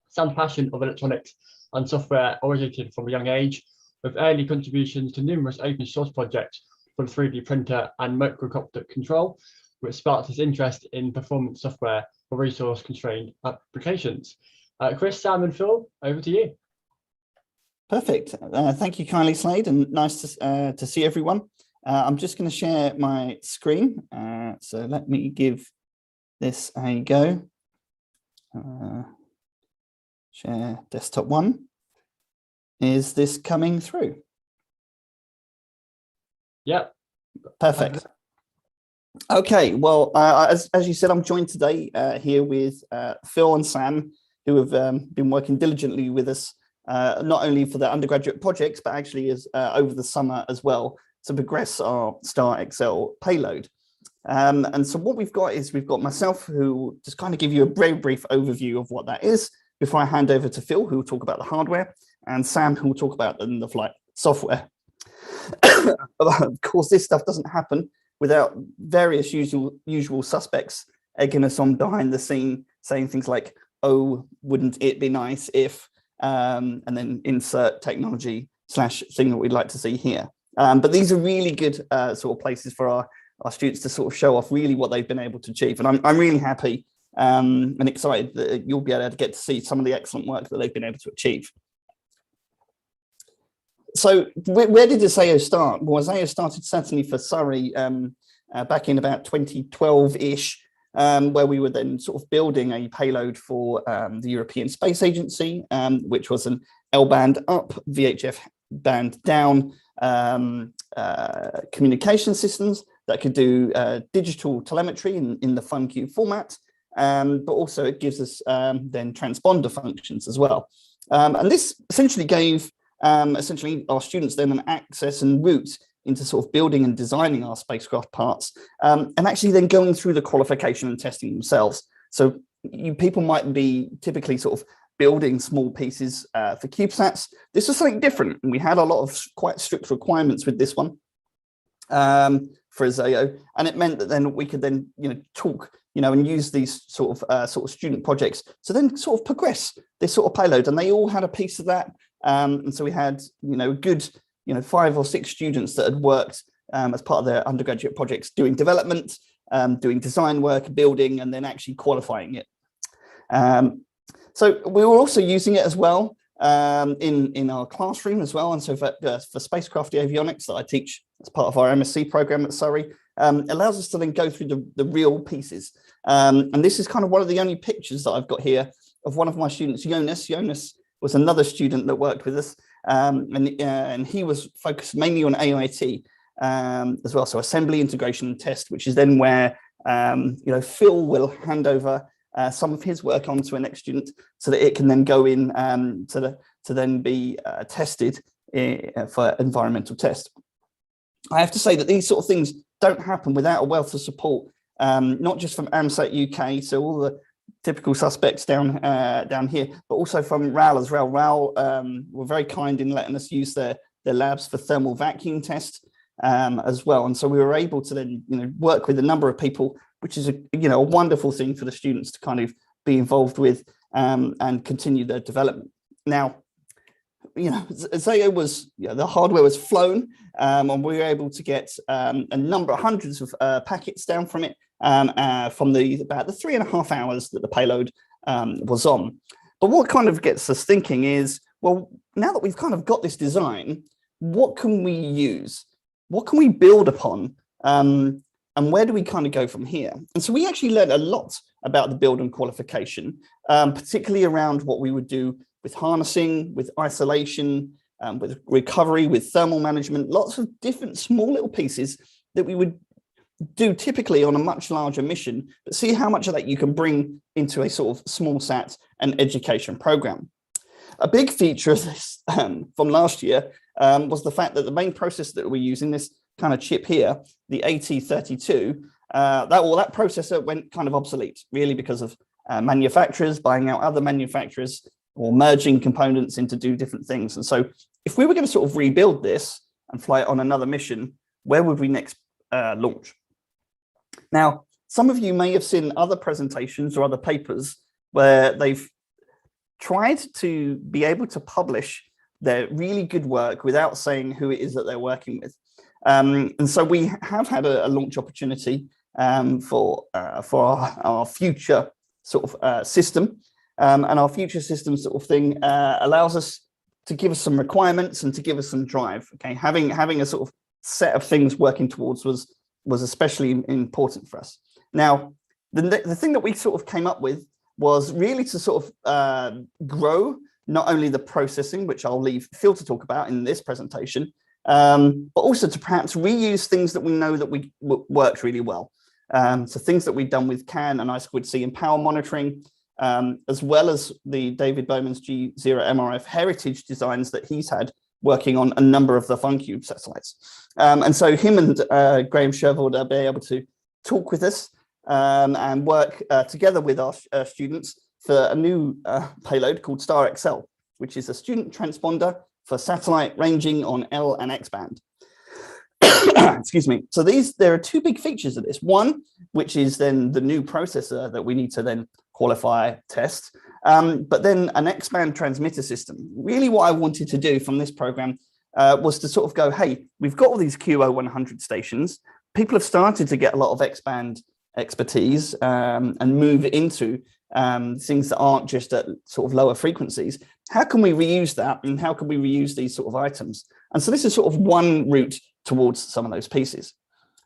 Sam's passion of electronics and software originated from a young age, with early contributions to numerous open source projects for the 3D printer and microcopter control, which sparked his interest in performance software for resource constrained applications. Chris, Sam and Phil, over to you. Perfect. Thank you, Kylie Slade, and nice to see everyone. I'm just going to share my screen. So let me give this a go. Share desktop 1. Is this coming through? Yep. Perfect. Okay, well, as you said, I'm joined today here with Phil and Sam, who have been working diligently with us, not only for the undergraduate projects, but actually as over the summer as well, to progress our Star XL payload. And so what we've got is we've got myself, who will just kind of give you a very brief overview of what that is before I hand over to Phil, who will talk about the hardware, and Sam, who will talk about the flight software. Of course, this stuff doesn't happen without various usual suspects egging us on behind the scene, saying things like, oh, wouldn't it be nice if, and then insert technology / thing that we'd like to see here. But these are really good sort of places for our students to sort of show off really what they've been able to achieve. And I'm really happy and excited that you'll be able to get to see some of the excellent work that they've been able to achieve. So where did ASAO start? Well, ASAO started certainly for Surrey back in about 2012-ish, where we were then sort of building a payload for the European Space Agency, which was an L-band up, VHF band down communication systems that could do digital telemetry in the FunQ format, but also it gives us then transponder functions as well. And this essentially gave our students then an access and route into sort of building and designing our spacecraft parts, and actually then going through the qualification and testing themselves. So people might be typically sort of building small pieces for CubeSats. This was something different, and we had a lot of quite strict requirements with this one for ASAO, and it meant that then we could then talk and use these sort of student projects to then sort of progress this sort of payload, and they all had a piece of that. And so we had a good 5 or 6 students that had worked as part of their undergraduate projects doing development, doing design work, building, and then actually qualifying it. So we were also using it as well in our classroom as well. And so for spacecraft avionics that I teach as part of our MSc program at Surrey, allows us to then go through the real pieces. And this is kind of one of the only pictures that I've got here of one of my students, Jonas. Jonas was another student that worked with us, and he was focused mainly on AIT as well, so assembly, integration, and test, which is then where Phil will hand over some of his work onto a next student so that it can then go in to then be tested for environmental test. I have to say that these sort of things don't happen without a wealth of support, not just from AMSAT-UK, so all the typical suspects down here, but also from RAL as well. RAL were very kind in letting us use their labs for thermal vacuum test as well, and so we were able to then work with a number of people, which is a wonderful thing for the students to kind of be involved with and continue their development. Now, ASAO was the hardware was flown, and we were able to get a number of hundreds of packets down from it from about the 3.5 hours that the payload was on. But what kind of gets us thinking is, well, now that we've kind of got this design, what can we use? What can we build upon? And where do we kind of go from here? And so we actually learned a lot about the build and qualification, particularly around what we would do with harnessing, with isolation, with recovery, with thermal management, lots of different small little pieces that we would do typically on a much larger mission, but see how much of that you can bring into a sort of small sat and education program. A big feature of this from last year was the fact that the main process that we're using, this kind of chip here, the AT32, that processor went kind of obsolete, really, because of manufacturers, buying out other manufacturers, or merging components into do different things. And so if we were going to sort of rebuild this and fly it on another mission, where would we next launch? Now, some of you may have seen other presentations or other papers where they've tried to be able to publish their really good work without saying who it is that they're working with. And so we have had a launch opportunity for our future sort of system. And our future system sort of thing allows us to give us some requirements and to give us some drive. Okay, having a sort of set of things working towards was especially important for us. Now, the thing that we sort of came up with was really to sort of grow not only the processing, which I'll leave Phil to talk about in this presentation, but also to perhaps reuse things that we know that worked really well. So things that we've done with CAN and ISC and power monitoring, as well as the David Bowman's G0 MRF heritage designs that he's had working on a number of the FunCube satellites. And so him and Graham Sherwood will be able to talk with us and work together with our students for a new payload called Star XL, which is a student transponder for satellite ranging on L and X band. Excuse me. So there are two big features of this. One, which is then the new processor that we need to then qualify, test, but then an X-band transmitter system. Really what I wanted to do from this program was to sort of go, hey, we've got all these QO100 stations. People have started to get a lot of X-band expertise and move into things that aren't just at sort of lower frequencies. How can we reuse that, and how can we reuse these sort of items? And so this is sort of one route towards some of those pieces.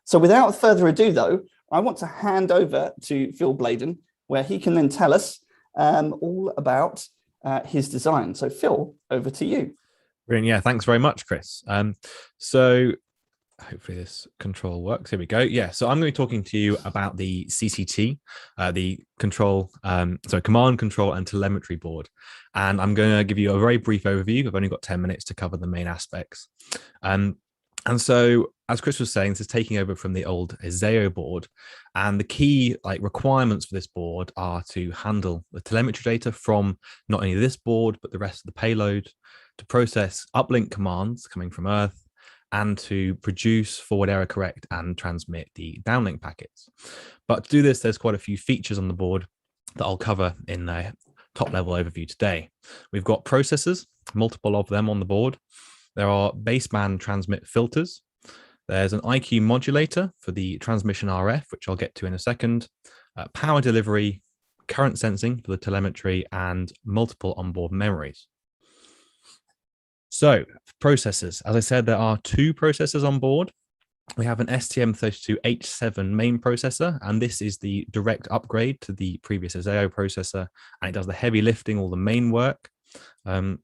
So without further ado, though, I want to hand over to Phil Bladen, where he can then tell us all about his design. So Phil, over to you. Brilliant. Yeah, thanks very much, Chris. So hopefully this control works. Here we go. Yeah, so I'm going to be talking to you about the CCT, the command, control and telemetry board. And I'm going to give you a very brief overview. I've only got 10 minutes to cover the main aspects. And so, as Chris was saying, this is taking over from the old ISAO board. And the key requirements for this board are to handle the telemetry data from not only this board, but the rest of the payload, to process uplink commands coming from Earth, and to produce forward error correct and transmit the downlink packets. But to do this, there's quite a few features on the board that I'll cover in the top level overview today. We've got processors, multiple of them on the board. There are baseband transmit filters. There's an IQ modulator for the transmission RF, which I'll get to in a second, power delivery, current sensing for the telemetry, and multiple onboard memories. So processors, as I said, there are two processors on board. We have an STM32H7 main processor, and this is the direct upgrade to the previous ISAO processor, and it does the heavy lifting, all the main work. Sorry,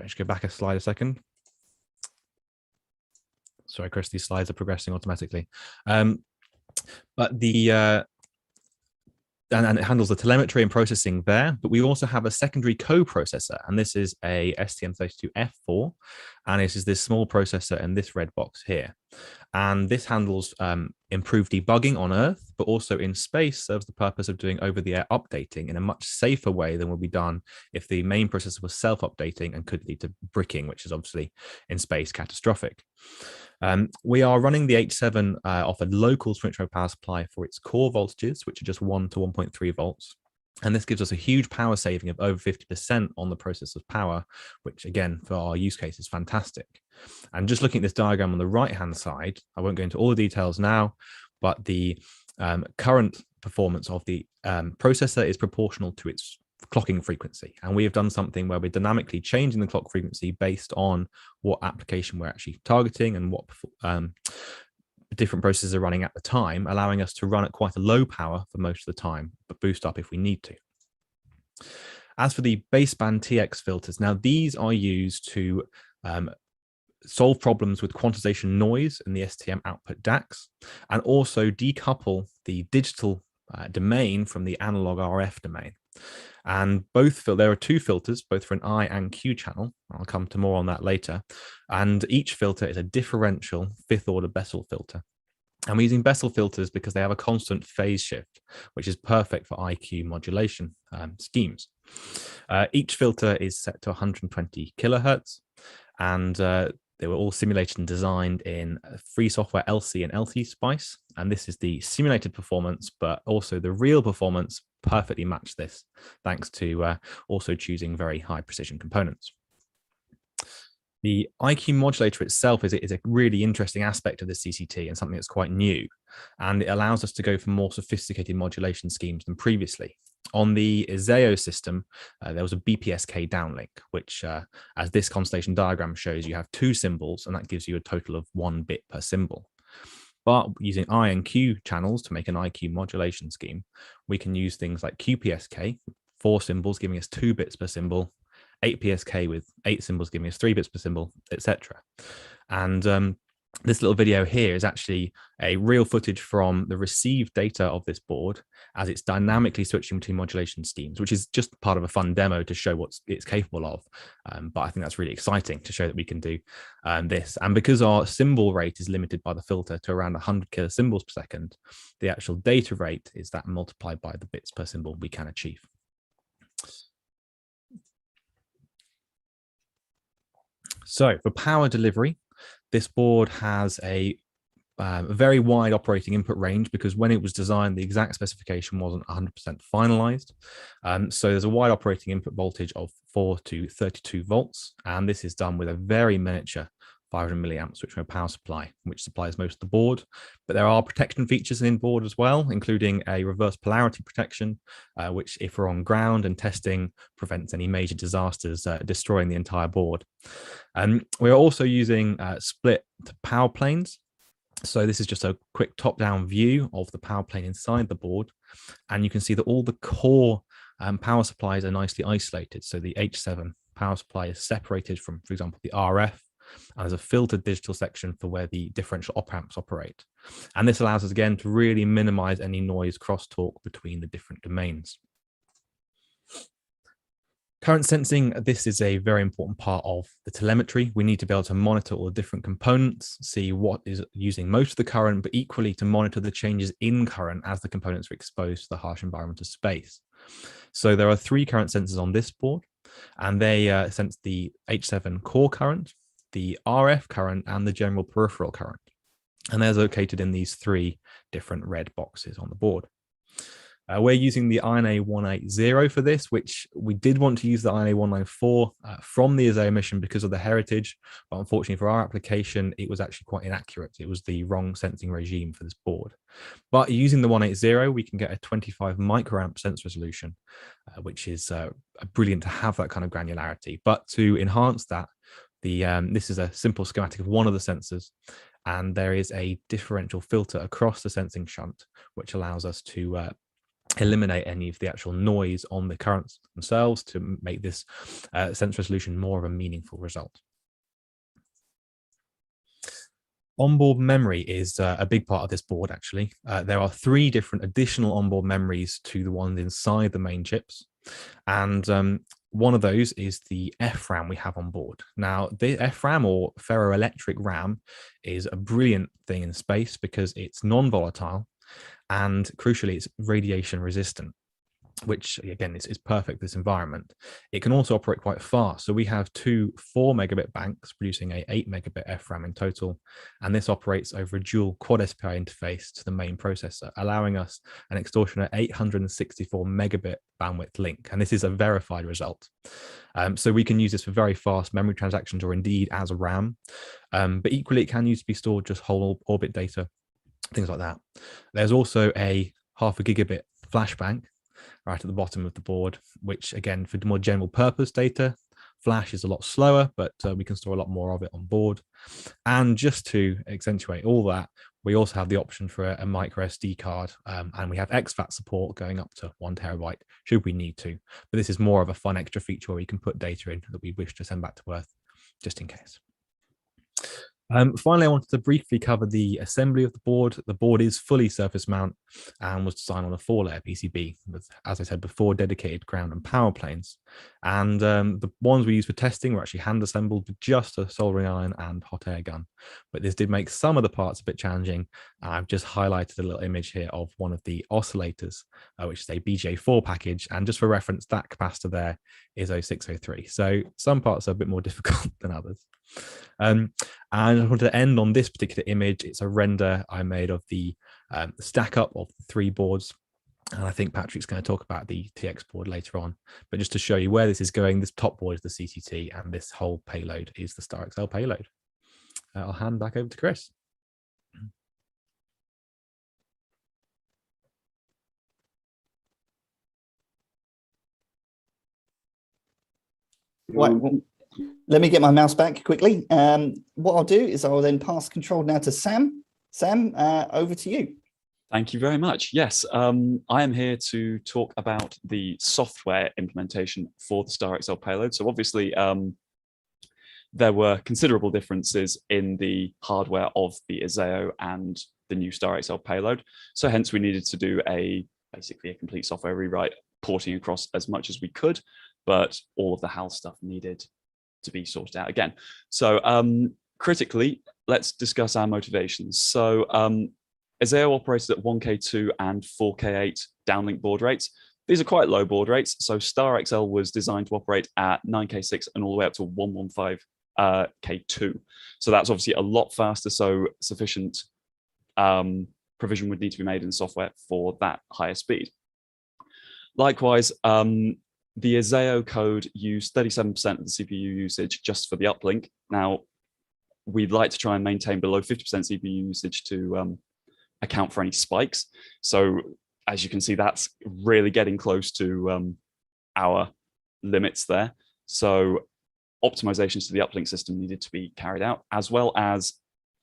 just go back a slide a second. Sorry, Chris, these slides are progressing automatically. But the and it handles the telemetry and processing there, but we also have a secondary co-processor, and this is a STM32F4, and this is this small processor in this red box here. And this handles improved debugging on Earth, but also in space serves the purpose of doing over-the-air updating in a much safer way than would be done if the main processor was self-updating and could lead to bricking, which is obviously in space catastrophic. We are running the H7 off a local switch mode power supply for its core voltages, which are just 1 to 1.3 volts. And this gives us a huge power saving of over 50% on the processor's power, which again, for our use case is fantastic. And just looking at this diagram on the right-hand side, I won't go into all the details now, but the current performance of the processor is proportional to its clocking frequency. And we have done something where we're dynamically changing the clock frequency based on what application we're actually targeting and what different processes are running at the time, allowing us to run at quite a low power for most of the time, but boost up if we need to. As for the baseband TX filters, now these are used to solve problems with quantization noise in the STM output DACs, and also decouple the digital domain from the analog RF domain. And there are two filters, both for an I and Q channel. I'll come to more on that later. And each filter is a differential fifth order Bessel filter. And we're using Bessel filters because they have a constant phase shift, which is perfect for IQ modulation schemes. Each filter is set to 120 kilohertz, and they were all simulated and designed in free software LC and LT Spice. And this is the simulated performance, but also the real performance perfectly matched this, thanks to also choosing very high precision components. The IQ modulator itself is a really interesting aspect of the CCT and something that's quite new. And it allows us to go for more sophisticated modulation schemes than previously. On the ISAO system, there was a BPSK downlink, which, as this constellation diagram shows, you have 2 symbols, and that gives you a total of 1 bit per symbol. But using I and Q channels to make an IQ modulation scheme, we can use things like QPSK, 4 symbols giving us 2 bits per symbol, 8 PSK with 8 symbols giving us 3 bits per symbol, etc. And this little video here is actually a real footage from the received data of this board as it's dynamically switching between modulation schemes, which is just part of a fun demo to show what it's capable of. But I think that's really exciting to show that we can do this. And because our symbol rate is limited by the filter to around 100 kilosymbols per second, the actual data rate is that multiplied by the bits per symbol we can achieve. So for power delivery, this board has a very wide operating input range because when it was designed, the exact specification wasn't 100% finalized. So there's a wide operating input voltage of 4 to 32 volts, and this is done with a very miniature 500 milliamp switch mode power supply, which supplies most of the board. But there are protection features in board as well, including a reverse polarity protection, which if we're on ground and testing, prevents any major disasters destroying the entire board. We're also using split power planes. So this is just a quick top-down view of the power plane inside the board. And you can see that all the core power supplies are nicely isolated. So the H7 power supply is separated from, for example, the RF, and there's a filtered digital section for where the differential op-amps operate. And this allows us, again, to really minimize any noise crosstalk between the different domains. Current sensing, this is a very important part of the telemetry. We need to be able to monitor all the different components, see what is using most of the current, but equally to monitor the changes in current as the components are exposed to the harsh environment of space. So there are 3 current sensors on this board, and they sense the H7 core current, the RF current, and the general peripheral current. And they're located in these 3 different red boxes on the board. We're using the INA-180 for this, which we did want to use the INA-194 from the ISAO mission because of the heritage, but unfortunately for our application, it was actually quite inaccurate. It was the wrong sensing regime for this board. But using the 180, we can get a 25 microamp sense resolution, which is brilliant to have that kind of granularity. But to enhance that, this is a simple schematic of one of the sensors, and there is a differential filter across the sensing shunt, which allows us to eliminate any of the actual noise on the currents themselves to make this sense resolution more of a meaningful result. Onboard memory is a big part of this board, actually. There are 3 different additional onboard memories to the ones inside the main chips. And one of those is the FRAM we have on board. Now, the FRAM, or ferroelectric RAM, is a brilliant thing in space because it's non-volatile, and crucially, it's radiation resistant, which again is perfect for this environment. It can also operate quite fast. So we have 2 4 megabit banks producing a 8 megabit FRAM in total. And this operates over a dual quad SPI interface to the main processor, allowing us an extortionate 864 megabit bandwidth link. And this is a verified result. So we can use this for very fast memory transactions or indeed as a RAM. But equally, it can use to be stored just whole orbit data, things like that. There's also a 0.5 gigabit flash bank right at the bottom of the board, which again, for more general purpose data, flash is a lot slower, but we can store a lot more of it on board. And just to accentuate all that, we also have the option for a micro SD card, and we have exFAT support going up to 1 terabyte should we need to. But this is more of a fun extra feature where we can put data in that we wish to send back to Earth just in case. Finally, I wanted to briefly cover the assembly of the board. The board is fully surface mount and was designed on a 4-layer PCB with, as I said before, dedicated ground and power planes. And the ones we used for testing were actually hand assembled with just a soldering iron and hot air gun. But this did make some of the parts a bit challenging. I've just highlighted a little image here of one of the oscillators, which is a BJ4 package. And just for reference, that capacitor there is 0603. So some parts are a bit more difficult than others. And I wanted to end on this particular image. It's a render I made of the stack up of the 3 boards. And I think Patrick's going to talk about the TX board later on. But just to show you where this is going, this top board is the CCT and this whole payload is the StarXL payload. I'll hand back over to Chris. Right, well, let me get my mouse back quickly. What I'll do is I'll then pass control now to Sam. Sam, over to you. Thank you very much. Yes, I am here to talk about the software implementation for the StarXL payload. So obviously, there were considerable differences in the hardware of the ISAO and the new StarXL payload. So hence we needed to do basically a complete software rewrite, porting across as much as we could, but all of the HAL stuff needed to be sorted out again. So critically, let's discuss our motivations. So ISAO operated at 1K2 and 4K8 downlink baud rates. These are quite low baud rates. So StarXL was designed to operate at 9K6 and all the way up to 115 K2. So that's obviously a lot faster. So sufficient provision would need to be made in software for that higher speed. Likewise, the ISAO code used 37% of the CPU usage just for the uplink. Now, we'd like to try and maintain below 50% CPU usage to account for any spikes. So as you can see, that's really getting close to our limits there. So optimizations to the uplink system needed to be carried out, as well as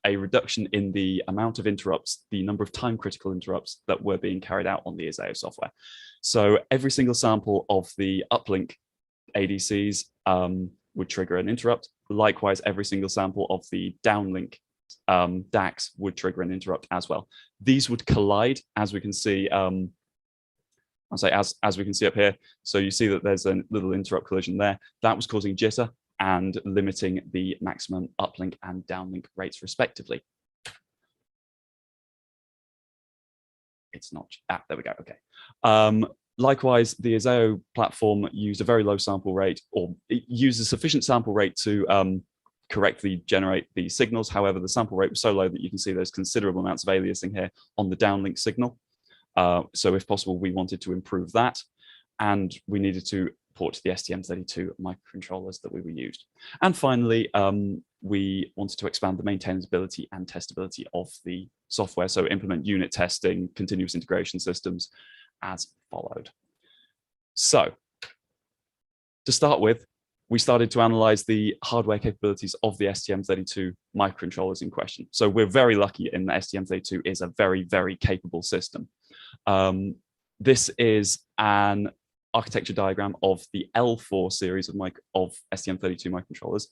a reduction in the amount of interrupts, the number of time critical interrupts that were being carried out on the ISAO software. So every single sample of the uplink ADCs would trigger an interrupt. Likewise, every single sample of the downlink DACs would trigger an interrupt as well. These would collide, as we can see. I'll say as we can see up here. So you see that there's a little interrupt collision there. That was causing jitter and limiting the maximum uplink and downlink rates respectively. It's not, there we go, okay. Likewise, the ISAO platform used a very low sample rate, or it used a sufficient sample rate to correctly generate the signals. However, the sample rate was so low that you can see there's considerable amounts of aliasing here on the downlink signal. So if possible, we wanted to improve that, and we needed to port to the STM32 microcontrollers that we were used. And finally, we wanted to expand the maintainability and testability of the software, so implement unit testing, continuous integration systems as followed. So to start with, we started to analyze the hardware capabilities of the STM32 microcontrollers in question. So we're very lucky in that STM32 is a very, very capable system. This is an architecture diagram of the L4 series of STM32 microcontrollers.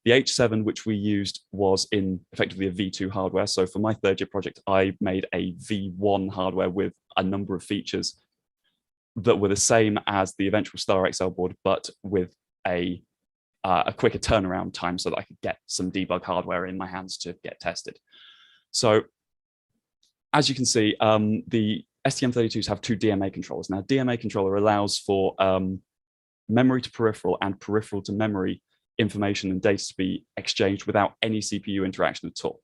The H7, which we used, was in effectively a V2 hardware. So for my third year project, I made a V1 hardware with a number of features that were the same as the eventual StarXL board, but with a quicker turnaround time so that I could get some debug hardware in my hands to get tested. So as you can see, the STM32s have 2 DMA controllers. Now, DMA controller allows for memory to peripheral and peripheral to memory information and data to be exchanged without any CPU interaction at all.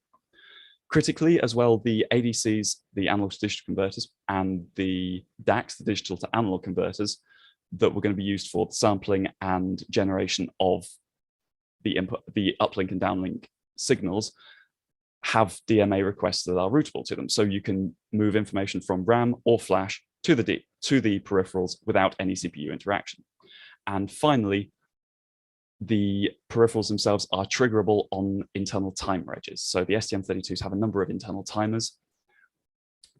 Critically, as well, the ADCs, the analog to digital converters, and the DACs, the digital to analog converters, that were going to be used for the sampling and generation of the input, the uplink and downlink signals, have DMA requests that are routable to them. So you can move information from RAM or flash to the peripherals without any CPU interaction. And finally, the peripherals themselves are triggerable on internal timer edges. So the STM32s have a number of internal timers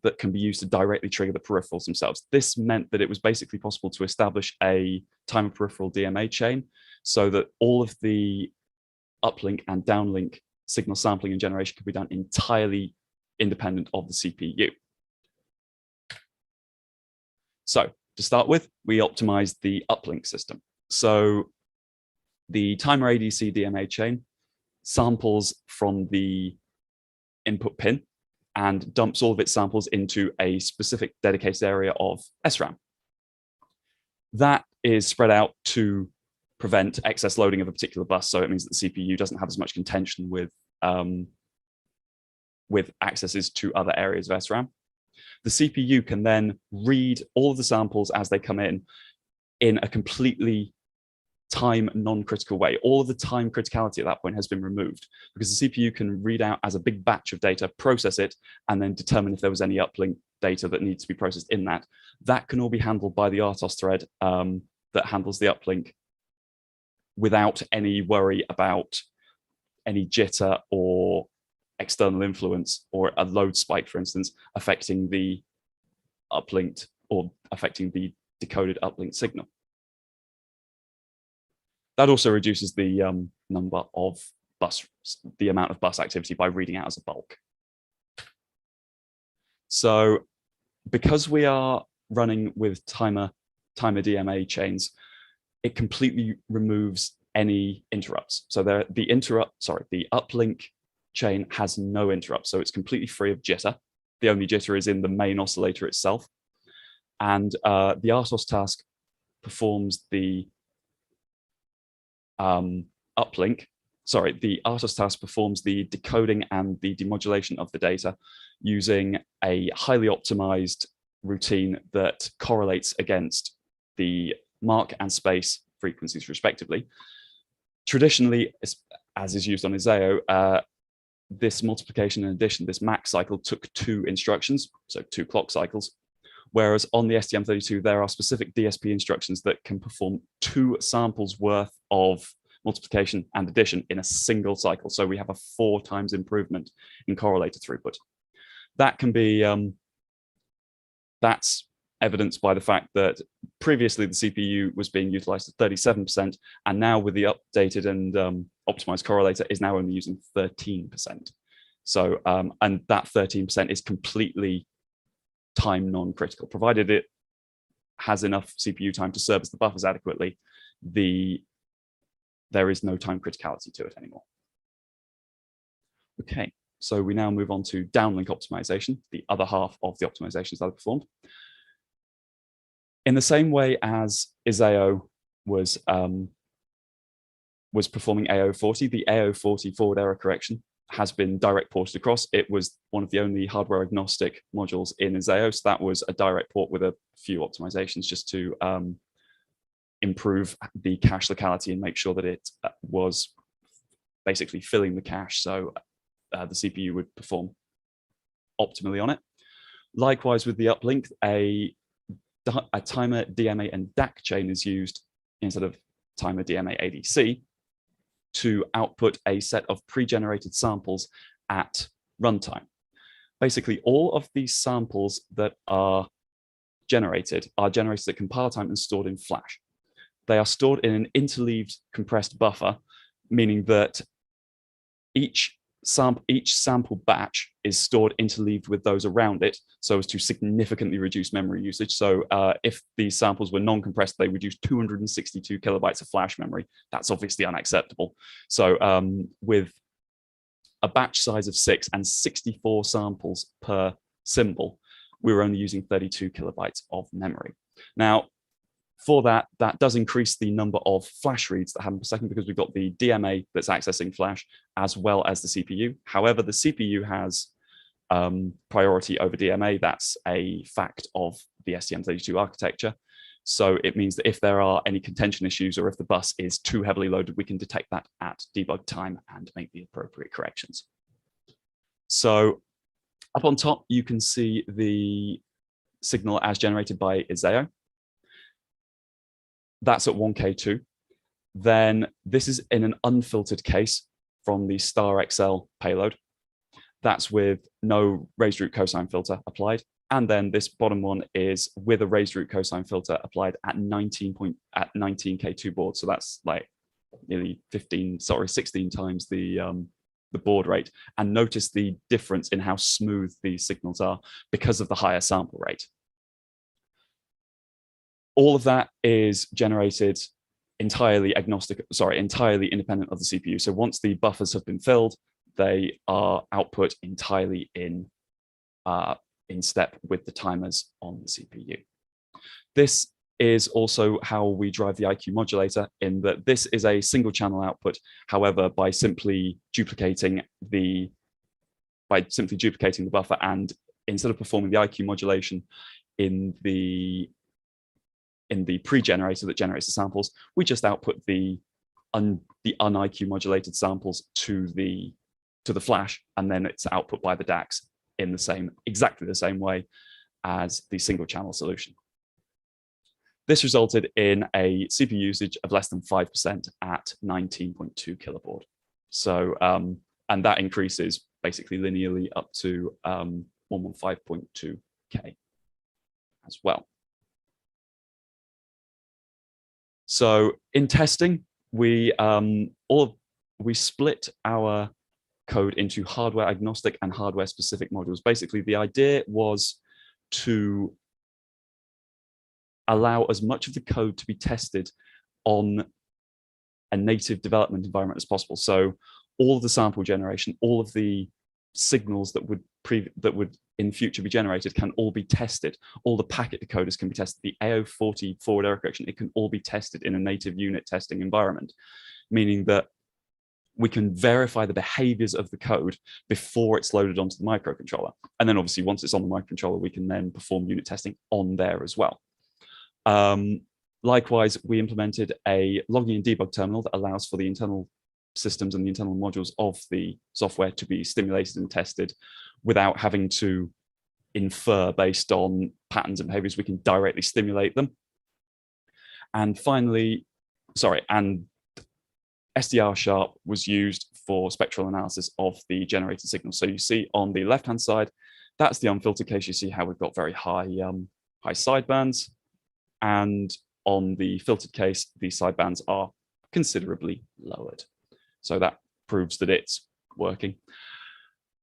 that can be used to directly trigger the peripherals themselves. This meant that it was basically possible to establish a timer peripheral DMA chain so that all of the uplink and downlink signal sampling and generation can be done entirely independent of the CPU. So to start with, we optimized the uplink system. So the timer ADC DMA chain samples from the input pin and dumps all of its samples into a specific dedicated area of SRAM. That is spread out to prevent excess loading of a particular bus. So it means that the CPU doesn't have as much contention with accesses to other areas of SRAM. The CPU can then read all of the samples as they come in a completely time non-critical way. All of the time criticality at that point has been removed because the CPU can read out as a big batch of data, process it, and then determine if there was any uplink data that needs to be processed in that. That can all be handled by the RTOS thread that handles the uplink without any worry about any jitter or external influence or a load spike, for instance, affecting the uplinked or affecting the decoded uplink signal. That also reduces the number of the amount of bus activity by reading out as a bulk. So because we are running with timer DMA chains, it completely removes any interrupts. So the uplink chain has no interrupts. So it's completely free of jitter. The only jitter is in the main oscillator itself. And the RTOS task performs the the RTOS task performs the decoding and the demodulation of the data using a highly optimized routine that correlates against the mark and space frequencies respectively. Traditionally, as is used on ISAO, this multiplication and addition, this max cycle took 2 instructions, so 2 clock cycles, whereas on the STM32, there are specific DSP instructions that can perform 2 samples worth of multiplication and addition in a single cycle. So we have a 4 times improvement in correlator throughput. That can be, that's evidenced by the fact that previously the CPU was being utilized at 37%, and now with the updated and optimized correlator is now only using 13%. So, and that 13% is completely time non-critical. Provided it has enough CPU time to service the buffers adequately, there is no time criticality to it anymore. Okay, so we now move on to downlink optimization, the other half of the optimizations that I performed. In the same way as ISAO was performing AO40, the AO40 forward error correction has been direct ported across. It was one of the only hardware agnostic modules in ISAO, so that was a direct port with a few optimizations just to improve the cache locality and make sure that it was basically filling the cache so the CPU would perform optimally on it. Likewise with the uplink, a timer DMA and DAC chain is used instead of timer DMA ADC to output a set of pre-generated samples at runtime. Basically, all of these samples that are generated at compile time and stored in flash. They are stored in an interleaved compressed buffer, meaning that each sample batch is stored interleaved with those around it so as to significantly reduce memory usage. So if these samples were non-compressed, they would use 262 kilobytes of flash memory. That's obviously unacceptable. So with a batch size of 6 and 64 samples per symbol, we were only using 32 kilobytes of memory. Now, for that does increase the number of flash reads that happen per second because we've got the DMA that's accessing flash as well as the CPU. However, the CPU has priority over DMA. That's a fact of the STM32 architecture. So it means that if there are any contention issues or if the bus is too heavily loaded, we can detect that at debug time and make the appropriate corrections. So up on top, you can see the signal as generated by ISAO. That's at 1K2. Then this is in an unfiltered case from the Star XL payload. That's with no raised root cosine filter applied. And then this bottom one is with a raised root cosine filter applied at 19K2 board. So that's like nearly 16 times the the baud rate, and notice the difference in how smooth these signals are because of the higher sample rate. All of that is generated entirely independent of the CPU. So once the buffers have been filled, they are output entirely in step with the timers on the CPU. This is also how we drive the IQ modulator, in that this is a single channel output. However, by simply duplicating the buffer, and instead of performing the IQ modulation in the pre-generator that generates the samples, we just output the un-IQ modulated samples to the flash, and then it's output by the DACs in exactly the same way as the single channel solution. This resulted in a CPU usage of less than 5% at 19.2 kilobaud. So, and that increases basically linearly up to 115.2K as well. So in testing, we split our code into hardware agnostic and hardware specific modules. Basically, the idea was to allow as much of the code to be tested on a native development environment as possible. So all of the sample generation, all of the signals that would in future be generated can all be tested. All the packet decoders can be tested. The AO40 forward error correction, it can all be tested in a native unit testing environment, meaning that we can verify the behaviors of the code before it's loaded onto the microcontroller. And then obviously once it's on the microcontroller, we can then perform unit testing on there as well. Likewise, we implemented a logging and debug terminal that allows for the internal systems and the internal modules of the software to be stimulated and tested without having to infer based on patterns and behaviors. We can directly stimulate them. And finally, and SDR-sharp was used for spectral analysis of the generated signal. So you see on the left-hand side, that's the unfiltered case. You see how we've got very high sidebands. And on the filtered case, the sidebands are considerably lowered. So that proves that it's working.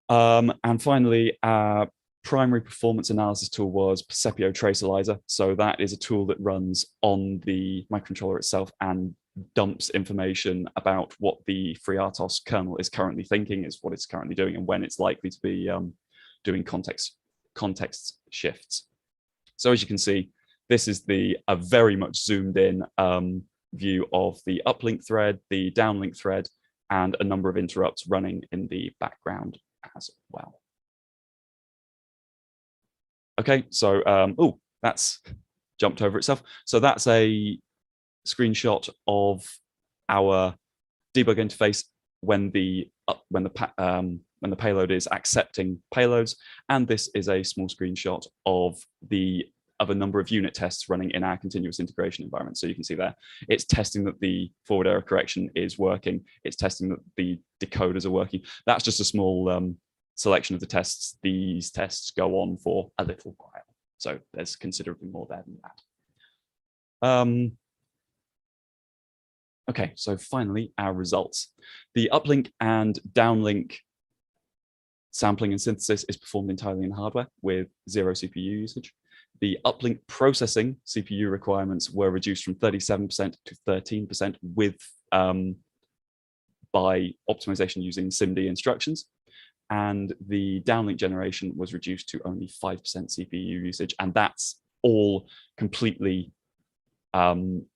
And finally, our primary performance analysis tool was Percepio Tracealyzer. So that is a tool that runs on the microcontroller itself and dumps information about what the FreeRTOS kernel is currently thinking, is what it's currently doing, and when it's likely to be doing context shifts. So as you can see, this is a very much zoomed in view of the uplink thread, the downlink thread, and a number of interrupts running in the background as well. Okay, so, oh, that's jumped over itself. So that's a screenshot of our debug interface when the payload is accepting payloads, and this is a small screenshot of a number of unit tests running in our continuous integration environment. So you can see there, it's testing that the forward error correction is working. It's testing that the decoders are working. That's just a small selection of the tests. These tests go on for a little while. So there's considerably more there than that. Okay, so finally, our results. The uplink and downlink sampling and synthesis is performed entirely in hardware with 0 CPU usage. The uplink processing CPU requirements were reduced from 37% to 13% by optimization using SIMD instructions. And the downlink generation was reduced to only 5% CPU usage. And that's all completely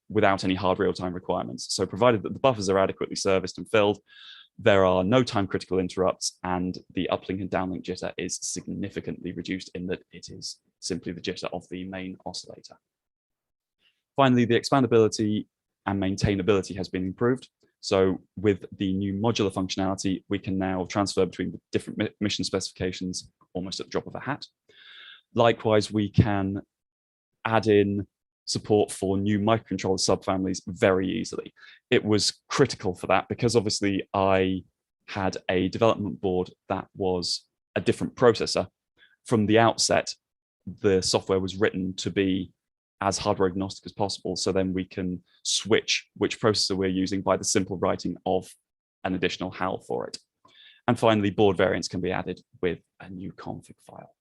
without any hard real-time requirements. So provided that the buffers are adequately serviced and filled, there are no time critical interrupts, and the uplink and downlink jitter is significantly reduced in that it is simply the jitter of the main oscillator. Finally, the expandability and maintainability has been improved. So with the new modular functionality, we can now transfer between the different mission specifications almost at the drop of a hat. Likewise, we can add in support for new microcontroller subfamilies very easily. It was critical for that because obviously I had a development board that was a different processor. From the outset, the software was written to be as hardware agnostic as possible, so then we can switch which processor we're using by the simple writing of an additional HAL for it. And finally, board variants can be added with a new config file.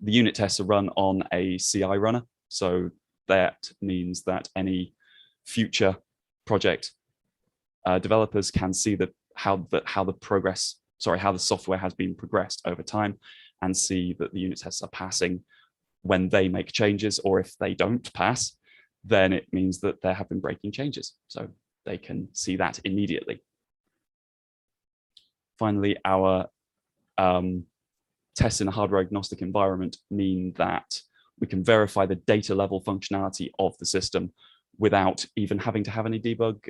The unit tests are run on a CI runner. So that means that any future project developers can see how the software has been progressed over time, and see that the unit tests are passing when they make changes, or if they don't pass, then it means that there have been breaking changes. So they can see that immediately. Finally, our tests in a hardware agnostic environment mean that we can verify the data level functionality of the system without even having to have any debug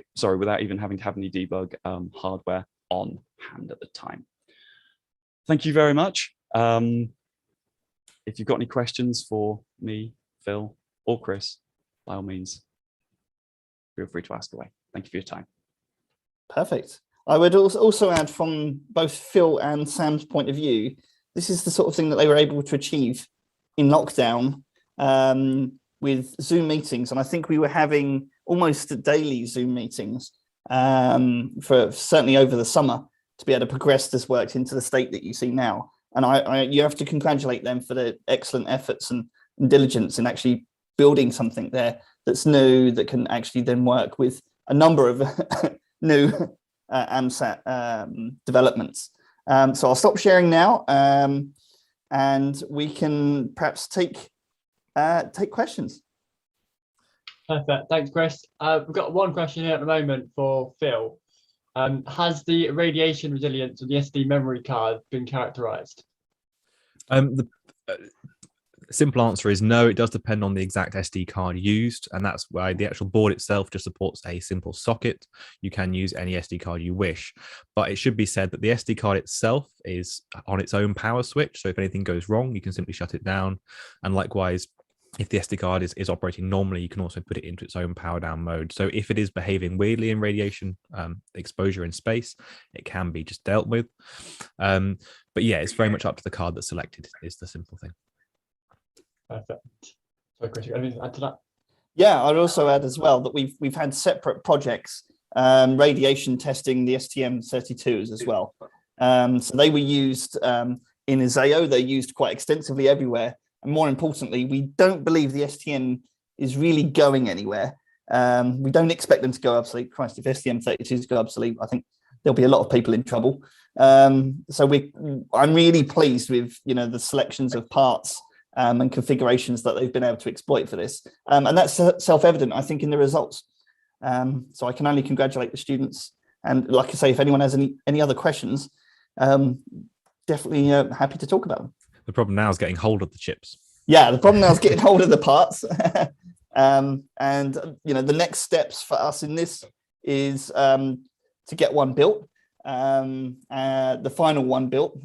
hardware on hand at the time. Thank you very much. If you've got any questions for me, Phil, or Chris, by all means, feel free to ask away. Thank you for your time. Perfect. I would also add, from both Phil and Sam's point of view, this is the sort of thing that they were able to achieve in lockdown with Zoom meetings. And I think we were having almost daily Zoom meetings for certainly over the summer to be able to progress this work into the state that you see now. And you have to congratulate them for their excellent efforts and diligence in actually building something there that's new, that can actually then work with a number of new AMSAT developments. So I'll stop sharing now, and we can perhaps take questions. Perfect. Thanks, Chris. We've got one question here at the moment for Phil. Has the radiation resilience of the SD memory card been characterized? The simple answer is no. It does depend on the exact SD card used, and that's why the actual board itself just supports a simple socket. You can use any SD card you wish, but it should be said that the SD card itself is on its own power switch, so if anything goes wrong, you can simply shut it down. And likewise, if the SD card is operating normally, you can also put it into its own power down mode. So if it is behaving weirdly in radiation exposure in space, it can be just dealt with. But yeah, it's very much up to the card that's selected is the simple thing. Perfect. Sorry, Chris, you got anything to add to that? Yeah, I'd also add as well that we've had separate projects radiation testing the STM32s as well. So they were used in ISAO. They're used quite extensively everywhere. And more importantly, we don't believe the STM is really going anywhere. We don't expect them to go obsolete. Christ, if STM32s go obsolete, I think there'll be a lot of people in trouble. So I'm really pleased with the selections of parts and configurations that they've been able to exploit for this. And that's self-evident, I think, in the results. So I can only congratulate the students. And like I say, if anyone has any other questions, definitely happy to talk about them. The problem now is getting hold of the chips. Yeah, the problem now is getting hold of the parts. And the next steps for us in this is to get one built, the final one built,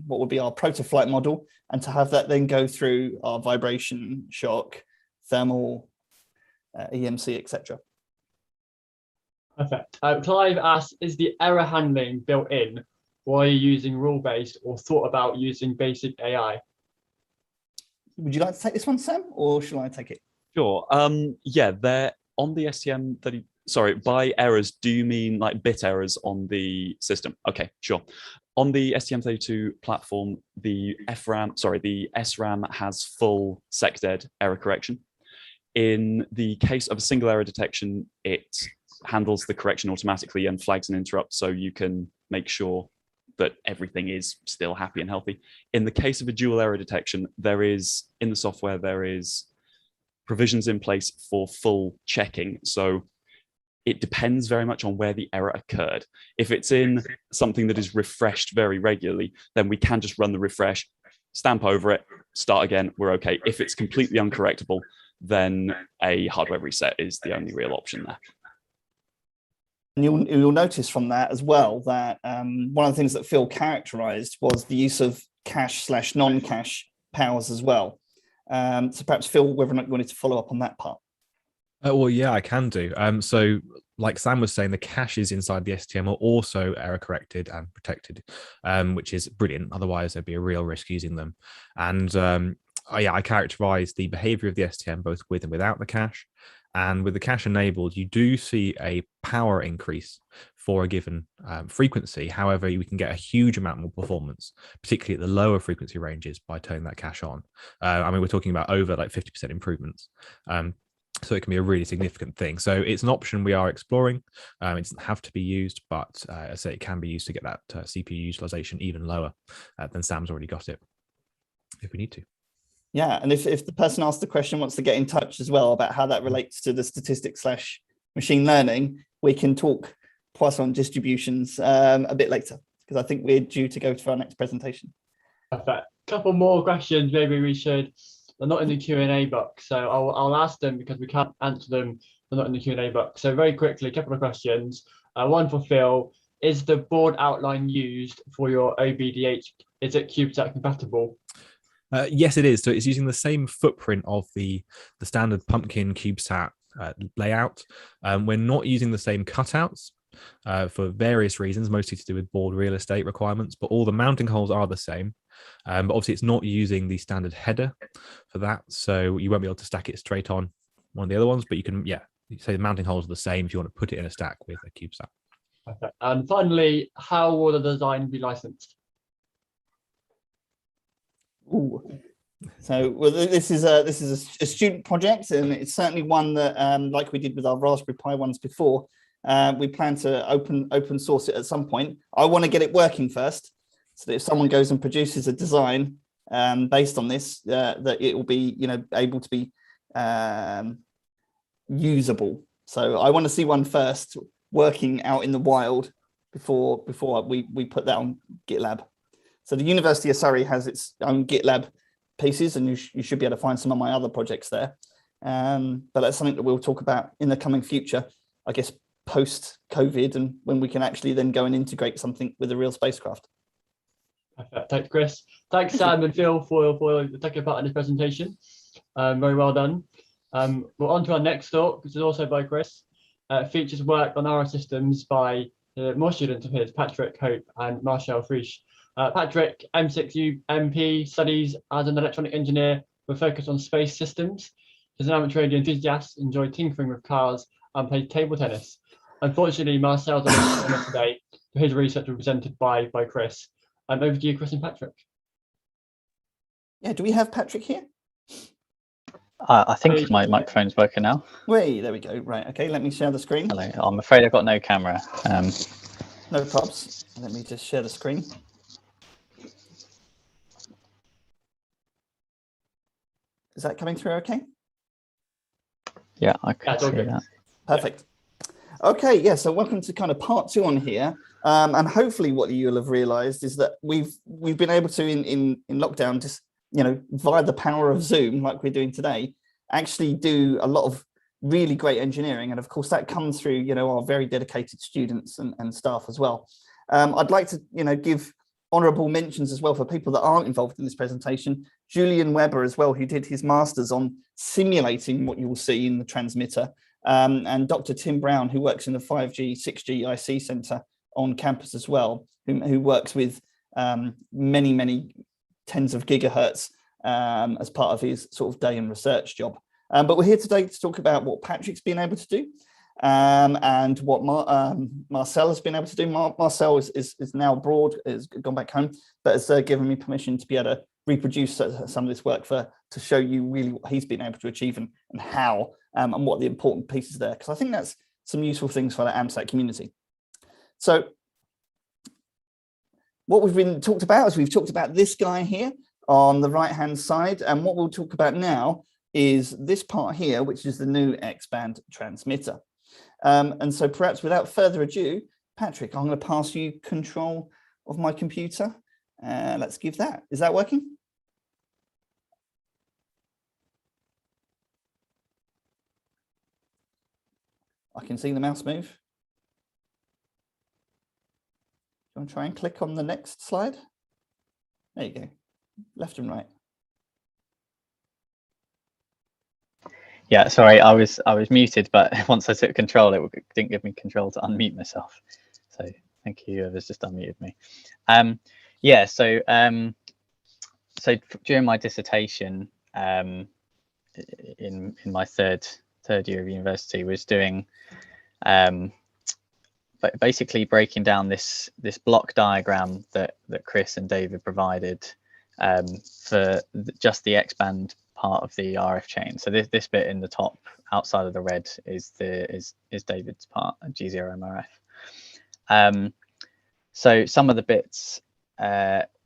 what would be our proto-flight model, and to have that then go through our vibration, shock, thermal, EMC, etc. Perfect. Clive asks, is the error handling built in? Why are you using rule-based or thought about using basic AI? Would you like to take this one, Sam, or shall I take it? Sure. Yeah, they're on the STM30. Sorry, by errors, do you mean like bit errors on the system? Okay, sure. On the STM32 platform, the SRAM has full SecDed error correction. In the case of a single error detection, it handles the correction automatically and flags an interrupt, so you can make sure that everything is still happy and healthy. In the case of a dual error detection, in the software, there is provisions in place for full checking. So it depends very much on where the error occurred. If it's in something that is refreshed very regularly, then we can just run the refresh, stamp over it, start again, we're okay. If it's completely uncorrectable, then a hardware reset is the only real option there. And you'll notice from that as well that one of the things that Phil characterized was the use of cache/non-cache powers as well. So perhaps Phil, whether or not you wanted to follow up on that part. Well, yeah, I can do. So like Sam was saying, the caches inside the STM are also error corrected and protected, which is brilliant. Otherwise, there'd be a real risk using them. And I characterize the behavior of the STM both with and without the cache. And with the cache enabled, you do see a power increase for a given frequency. However, we can get a huge amount more performance, particularly at the lower frequency ranges, by turning that cache on. I mean, we're talking about over like 50% improvements. So it can be a really significant thing. So it's an option we are exploring. It doesn't have to be used, but as I say, it can be used to get that CPU utilization even lower than Sam's already got it, if we need to. Yeah, and if the person asked the question wants to get in touch as well about how that relates to the statistics / machine learning, we can talk Poisson distributions a bit later, because I think we're due to go to our next presentation. Perfect. Couple more questions maybe we should. They're not in the Q&A box, so I'll ask them because we can't answer them. They're not in the Q&A box. So very quickly, a couple of questions. One for Phil. Is the board outline used for your OBDH? Is it CubeSat compatible? Yes, it is. So it's using the same footprint of the standard Pumpkin CubeSat layout. We're not using the same cutouts for various reasons, mostly to do with board real estate requirements, but all the mounting holes are the same. But obviously it's not using the standard header for that, so you won't be able to stack it straight on one of the other ones, but you can, yeah, you say the mounting holes are the same if you want to put it in a stack with a CubeSat. Perfect. And finally, how will the design be licensed? Ooh. So well, this is a student project, and it's certainly one that, like we did with our Raspberry Pi ones before, we plan to open source it at some point. I want to get it working first, so that if someone goes and produces a design based on this, that it will be, you know, able to be usable. So I want to see one first working out in the wild before we put that on GitLab. So the University of Surrey has its own GitLab pieces, and you should be able to find some of my other projects there. But that's something that we'll talk about in the coming future, I guess, post-COVID, and when we can actually then go and integrate something with a real spacecraft. Perfect. Thanks, Chris. Thanks, Sam and Phil, for taking part in this presentation. Very well done. We're on to our next talk, which is also by Chris. Features work on our systems by more students of his, Patrick, Hope, and Marcel Friesch. Patrick, M6U MP, studies as an electronic engineer with focus on space systems. He's an amateur radio enthusiast, enjoyed tinkering with cars, and played table tennis. Unfortunately, Marcel's on us today, so his research was presented by Chris. Over to you, Chris and Patrick. Yeah, do we have Patrick here? I think my microphone's working now. Wait, there we go. Right, okay, let me share the screen. Hello, I'm afraid I've got no camera. No props. Let me just share the screen. Is that coming through okay? Yeah, I can see that. Perfect. Okay, yeah, so welcome to kind of part 2 on here. And hopefully what you'll have realized is that we've been able to, in lockdown, just, you know, via the power of Zoom, like we're doing today, actually do a lot of really great engineering. And of course, that comes through, you know, our very dedicated students and staff as well. I'd like to, you know, give honourable mentions as well for people that aren't involved in this presentation. Julian Webber as well, who did his master's on simulating what you will see in the transmitter. And Dr. Tim Brown, who works in the 5G, 6G IC Centre on campus as well, who works with many tens of gigahertz as part of his sort of day and research job. But we're here today to talk about what Patrick's been able to do and what Marcel has been able to do. Marcel is now abroad, has gone back home, but has given me permission to be able to reproduce some of this work to show you really what he's been able to achieve and how and what the important pieces there, because I think that's some useful things for the AMSAT community. So what we've talked about is we've talked about this guy here on the right hand side, and what we'll talk about now is this part here, which is the new X-band transmitter. And so perhaps without further ado, Patrick, I'm going to pass you control of my computer. Let's give that. Is that working? I can see the mouse move. Do you want to try and click on the next slide? There you go, left and right. Yeah, sorry, I was muted, but once I took control, it didn't give me control to unmute myself. So thank you, whoever's just unmuted me. Yeah, so during my dissertation, in my third third year of university, was doing basically breaking down this block diagram that Chris and David provided for just the X-band part of the RF chain. So this bit in the top outside of the red is David's part, G0MRF. So some of the bits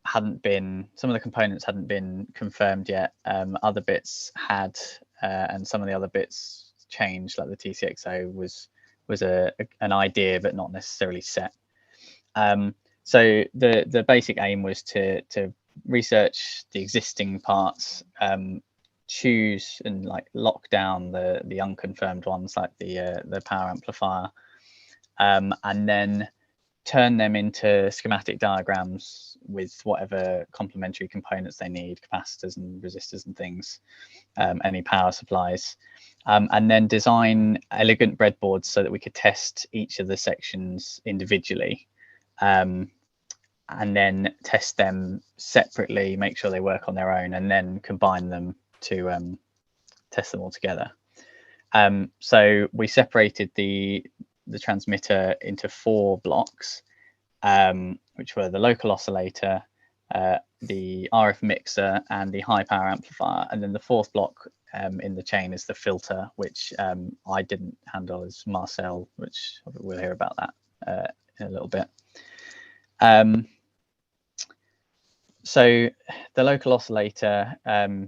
some of the components hadn't been confirmed yet. Other bits had, and some of the other bits changed, like the TCXO was an idea but not necessarily set. So the basic aim was to research the existing parts, choose and like lock down the unconfirmed ones, like the power amplifier, and then turn them into schematic diagrams with whatever complementary components they need, capacitors and resistors and things, any power supplies, and then design elegant breadboards so that we could test each of the sections individually, and then test them separately, make sure they work on their own, and then combine them to test them all together. So we separated the transmitter into 4 blocks, which were the local oscillator, the RF mixer, and the high power amplifier. And then the 4th block in the chain is the filter, which I didn't handle, as Marcel, which we'll hear about that in a little bit. So the local oscillator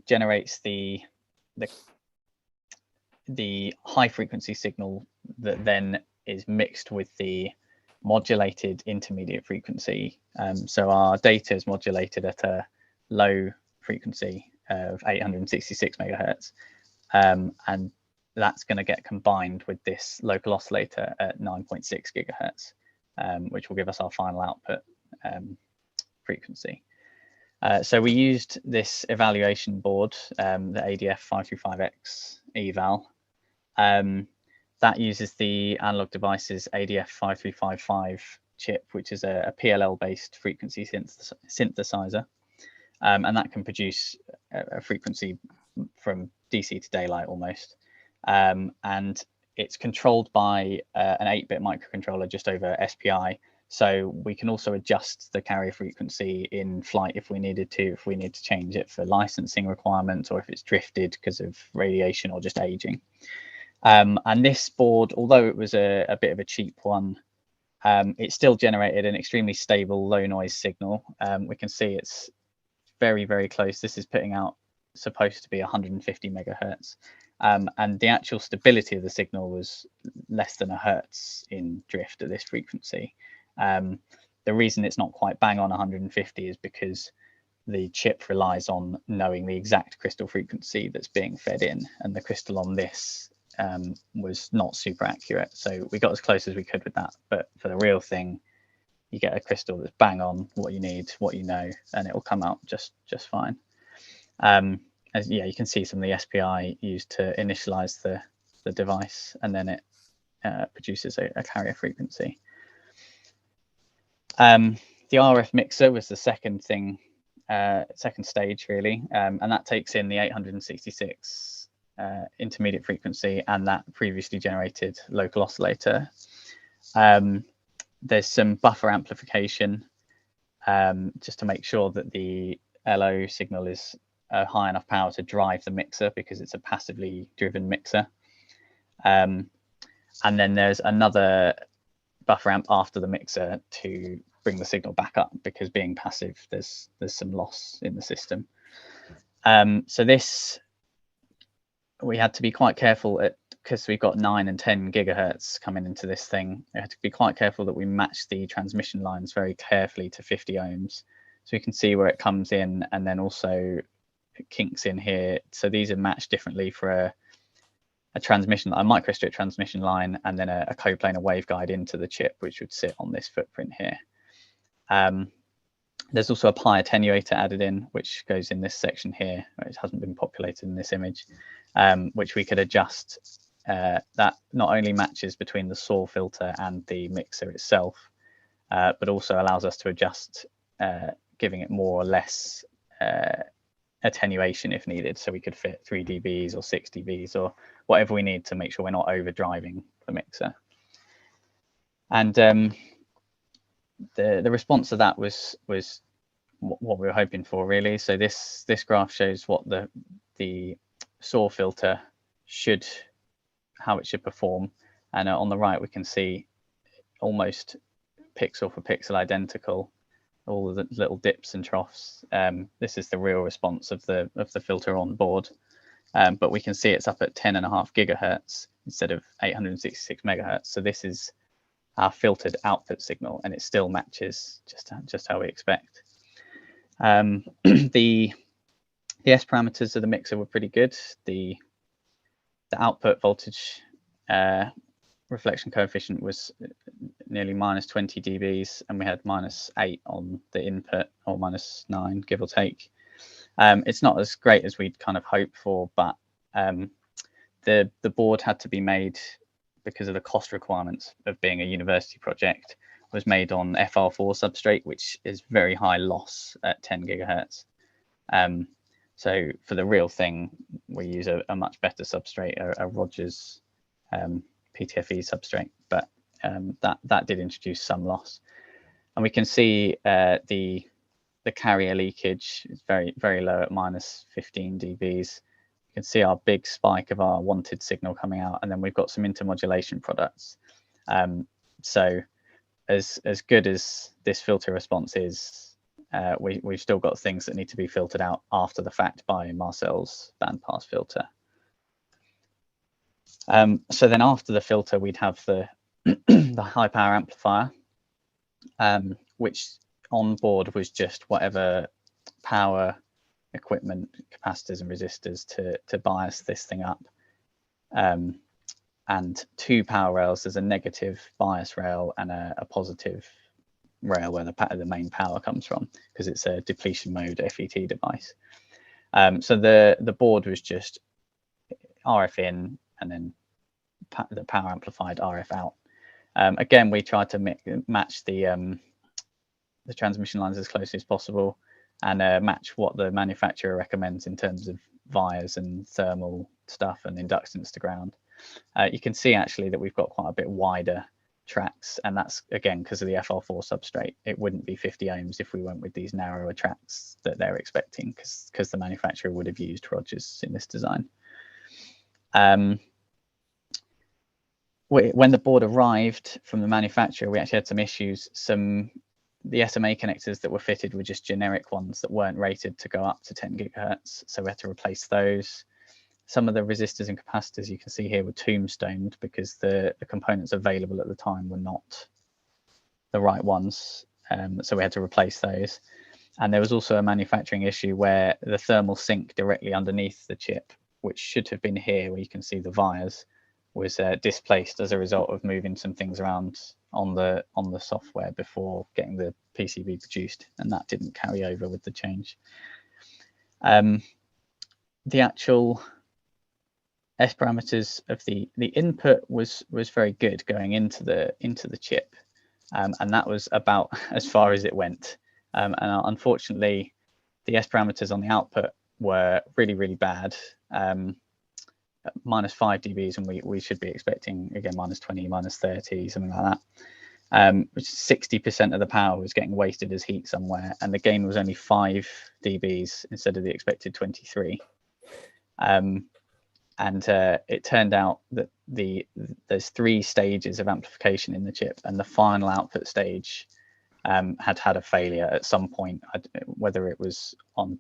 generates the high frequency signal that then is mixed with the modulated intermediate frequency. So our data is modulated at a low frequency of 866 megahertz, and that's going to get combined with this local oscillator at 9.6 gigahertz, which will give us our final output frequency. So we used this evaluation board, the ADF535X eval. That uses the Analog Devices ADF5355 chip, which is a PLL-based frequency synthesizer, and that can produce a frequency from DC to daylight almost. And it's controlled by an 8-bit microcontroller just over SPI. So we can also adjust the carrier frequency in flight if we needed to, if we need to change it for licensing requirements, or if it's drifted because of radiation or just aging. And this board, although it was a bit of a cheap one, it still generated an extremely stable low noise signal. We can see it's very, very close. This is putting out supposed to be 150 megahertz. And the actual stability of the signal was less than a hertz in drift at this frequency. The reason it's not quite bang on 150 is because the chip relies on knowing the exact crystal frequency that's being fed in, and the crystal on this was not super accurate. So we got as close as we could with that, but for the real thing, you get a crystal that's bang on what you need, what you know, and it will come out just fine. Yeah, you can see some of the SPI used to initialize the device, and then it produces a carrier frequency. The RF mixer was the second thing, second stage really, and that takes in the 866 intermediate frequency and that previously generated local oscillator. There's some buffer amplification just to make sure that the LO signal is high enough power to drive the mixer, because it's a passively driven mixer. And then there's another buffer amp after the mixer to bring the signal back up, because being passive, there's some loss in the system. So this, we had to be quite careful because we've got 9 and 10 gigahertz coming into this thing. We had to be quite careful that we match the transmission lines very carefully to 50 ohms. So we can see where it comes in, and then also it kinks in here. So these are matched differently for a transmission, a microstrip transmission line, and then a coplanar waveguide into the chip, which would sit on this footprint here. There's also a pi attenuator added in, which goes in this section here. It hasn't been populated in this image, which we could adjust. That not only matches between the SAW filter and the mixer itself, but also allows us to adjust, giving it more or less attenuation if needed, so we could fit 3 dBs or 6 dBs or whatever we need to make sure we're not overdriving the mixer. And the response to that was what we were hoping for, really. So this graph shows what the SAW filter how it should perform, and on the right we can see almost pixel for pixel identical, all of the little dips and troughs. This is the real response of the filter on board, but we can see it's up at 10.5 gigahertz instead of 866 megahertz. So this is our filtered output signal, and it still matches just how we expect. The S parameters of the mixer were pretty good. The output voltage reflection coefficient was nearly -20 dBs, and we had -8 on the input, or -9, give or take. It's not as great as we'd kind of hoped for, but the board had to be made because of the cost requirements of being a university project, was made on FR4 substrate, which is very high loss at 10 gigahertz. So for the real thing, we use a much better substrate, a Rogers PTFE substrate, but that did introduce some loss. And we can see the carrier leakage is very, very low at -15 dBs. You can see our big spike of our wanted signal coming out, and then we've got some intermodulation products. So as good as this filter response is, we've still got things that need to be filtered out after the fact by Marcel's bandpass filter. So then after the filter, we'd have the the high power amplifier, which on board was just whatever power equipment, capacitors and resistors to bias this thing up. And 2 power rails. There's a negative bias rail and a positive rail where the main power comes from, because it's a depletion mode FET device. So the board was just RF in and then the power amplified RF out. Again, we tried to match the transmission lines as closely as possible, and match what the manufacturer recommends in terms of vias and thermal stuff and inductance to ground. You can see actually that we've got quite a bit wider tracks, and that's again because of the FR4 substrate. It wouldn't be 50 ohms if we went with these narrower tracks that they're expecting, because the manufacturer would have used Rogers in this design. When the board arrived from the manufacturer, we actually had some issues. The SMA connectors that were fitted were just generic ones that weren't rated to go up to 10 gigahertz, so we had to replace those. Some of the resistors and capacitors you can see here were tombstoned because the components available at the time were not the right ones, so we had to replace those. And there was also a manufacturing issue where the thermal sink directly underneath the chip, which should have been here where you can see the vias, was displaced as a result of moving some things around on the software before getting the PCB produced, and that didn't carry over with the change. The actual S parameters of the input was very good going into the chip, and that was about as far as it went. And unfortunately, the S parameters on the output were really bad. -5 dBs, and we should be expecting again -20, -30, something like that. Which 60% of the power was getting wasted as heat somewhere, and the gain was only 5 dBs instead of the expected 23. And it turned out that there's 3 stages of amplification in the chip, and the final output stage had a failure at some point. Whether it was on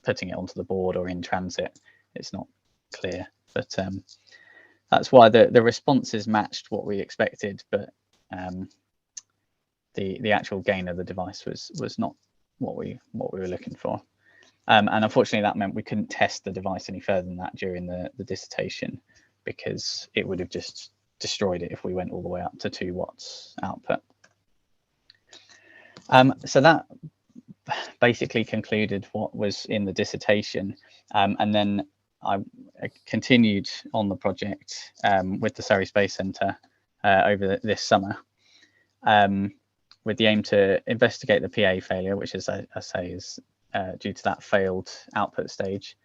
putting it onto the board or in transit, it's not clear. But that's why the responses matched what we expected, but the actual gain of the device was not what we were looking for. And unfortunately, that meant we couldn't test the device any further than that during the dissertation, because it would have just destroyed it if we went all the way up to 2 watts output. So that basically concluded what was in the dissertation, and then I continued on the project with the Surrey Space Centre over this summer, with the aim to investigate the PA failure, which, as I say, is due to that failed output stage.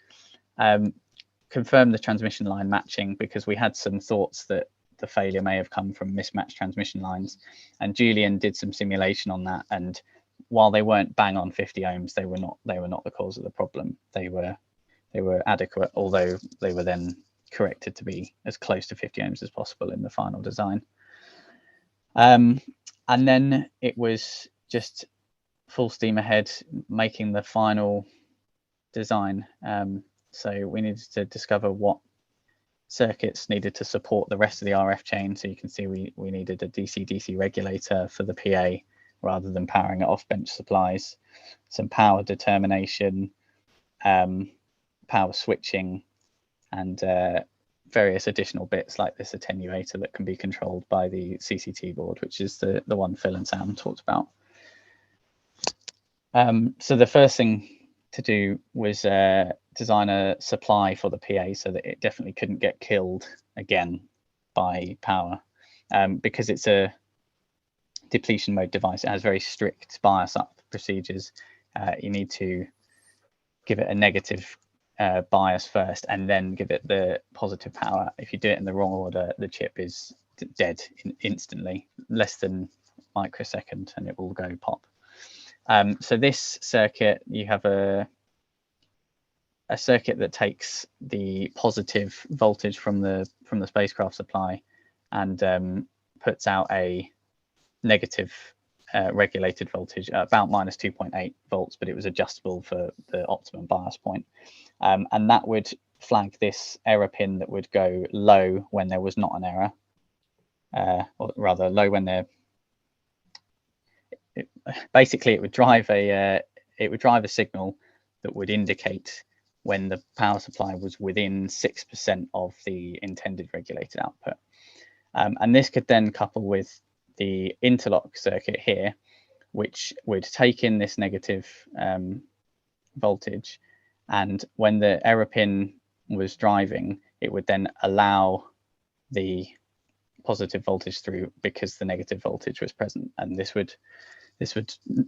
Confirmed the transmission line matching, because we had some thoughts that the failure may have come from mismatched transmission lines, and Julian did some simulation on that, and while they weren't bang on 50 ohms, they were not the cause of the problem. They were adequate, although they were then corrected to be as close to 50 ohms as possible in the final design. And then it was just full steam ahead making the final design. So we needed to discover what circuits needed to support the rest of the RF chain. So you can see we needed a DC-DC regulator for the PA rather than powering it off bench supplies, some power determination, power switching, and various additional bits like this attenuator that can be controlled by the CCT board, which is the one Phil and Sam talked about. So the first thing to do was design a supply for the PA so that it definitely couldn't get killed again by power, because it's a depletion mode device. It has very strict bias up procedures. You need to give it a negative bias first and then give it the positive power. If you do it in the wrong order, the chip is dead instantly, less than a microsecond, and it will go pop. So this circuit, you have a circuit that takes the positive voltage from the spacecraft supply and puts out a negative regulated voltage about minus 2.8 volts, but it was adjustable for the optimum bias point. And that would flag this error pin that would go low when there was not an error, or rather low when there. Basically, it would drive a signal that would indicate when the power supply was within 6% of the intended regulated output. And this could then couple with the interlock circuit here, which would take in this negative voltage, and when the error pin was driving, it would then allow the positive voltage through because the negative voltage was present, and this would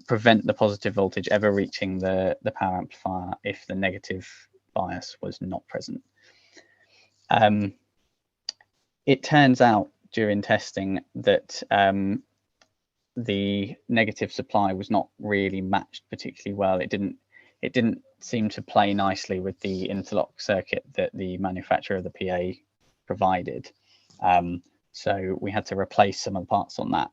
prevent the positive voltage ever reaching the power amplifier if the negative bias was not present. It turns out during testing that the negative supply was not really matched particularly well. It didn't seem to play nicely with the interlock circuit that the manufacturer of the PA provided. So we had to replace some of the parts on that.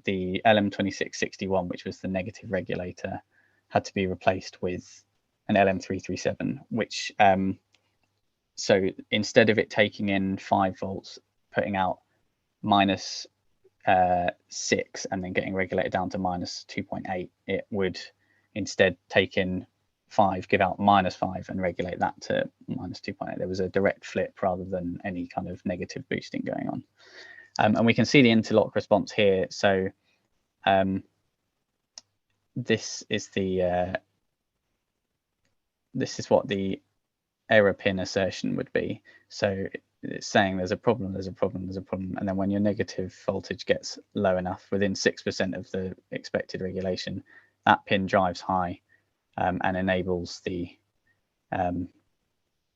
The LM2661, which was the negative regulator, had to be replaced with an LM337, which so instead of it taking in 5 volts, putting out minus 6 and then getting regulated down to minus 2.8, it would instead take in 5, give out minus 5 and regulate that to minus 2.8. There was a direct flip rather than any kind of negative boosting going on. And we can see the interlock response here. So this is what the error pin assertion would be. So it's saying there's a problem, there's a problem, there's a problem. And then when your negative voltage gets low enough, within 6% of the expected regulation, that pin drives high and enables the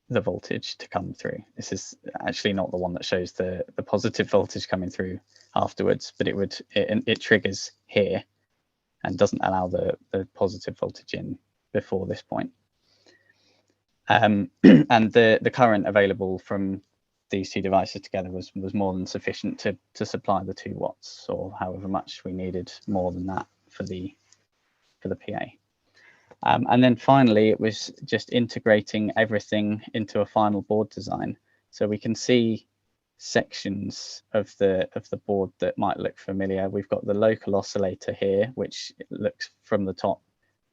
voltage to come through. This is actually not the one that shows the positive voltage coming through afterwards, but it triggers here and doesn't allow the positive voltage in before this point. And the current available from these two devices together was more than sufficient to supply the 2 watts, or however much we needed more than that for the PA. And then finally, it was just integrating everything into a final board design. So we can see sections of the board that might look familiar. We've got the local oscillator here, which looks from the top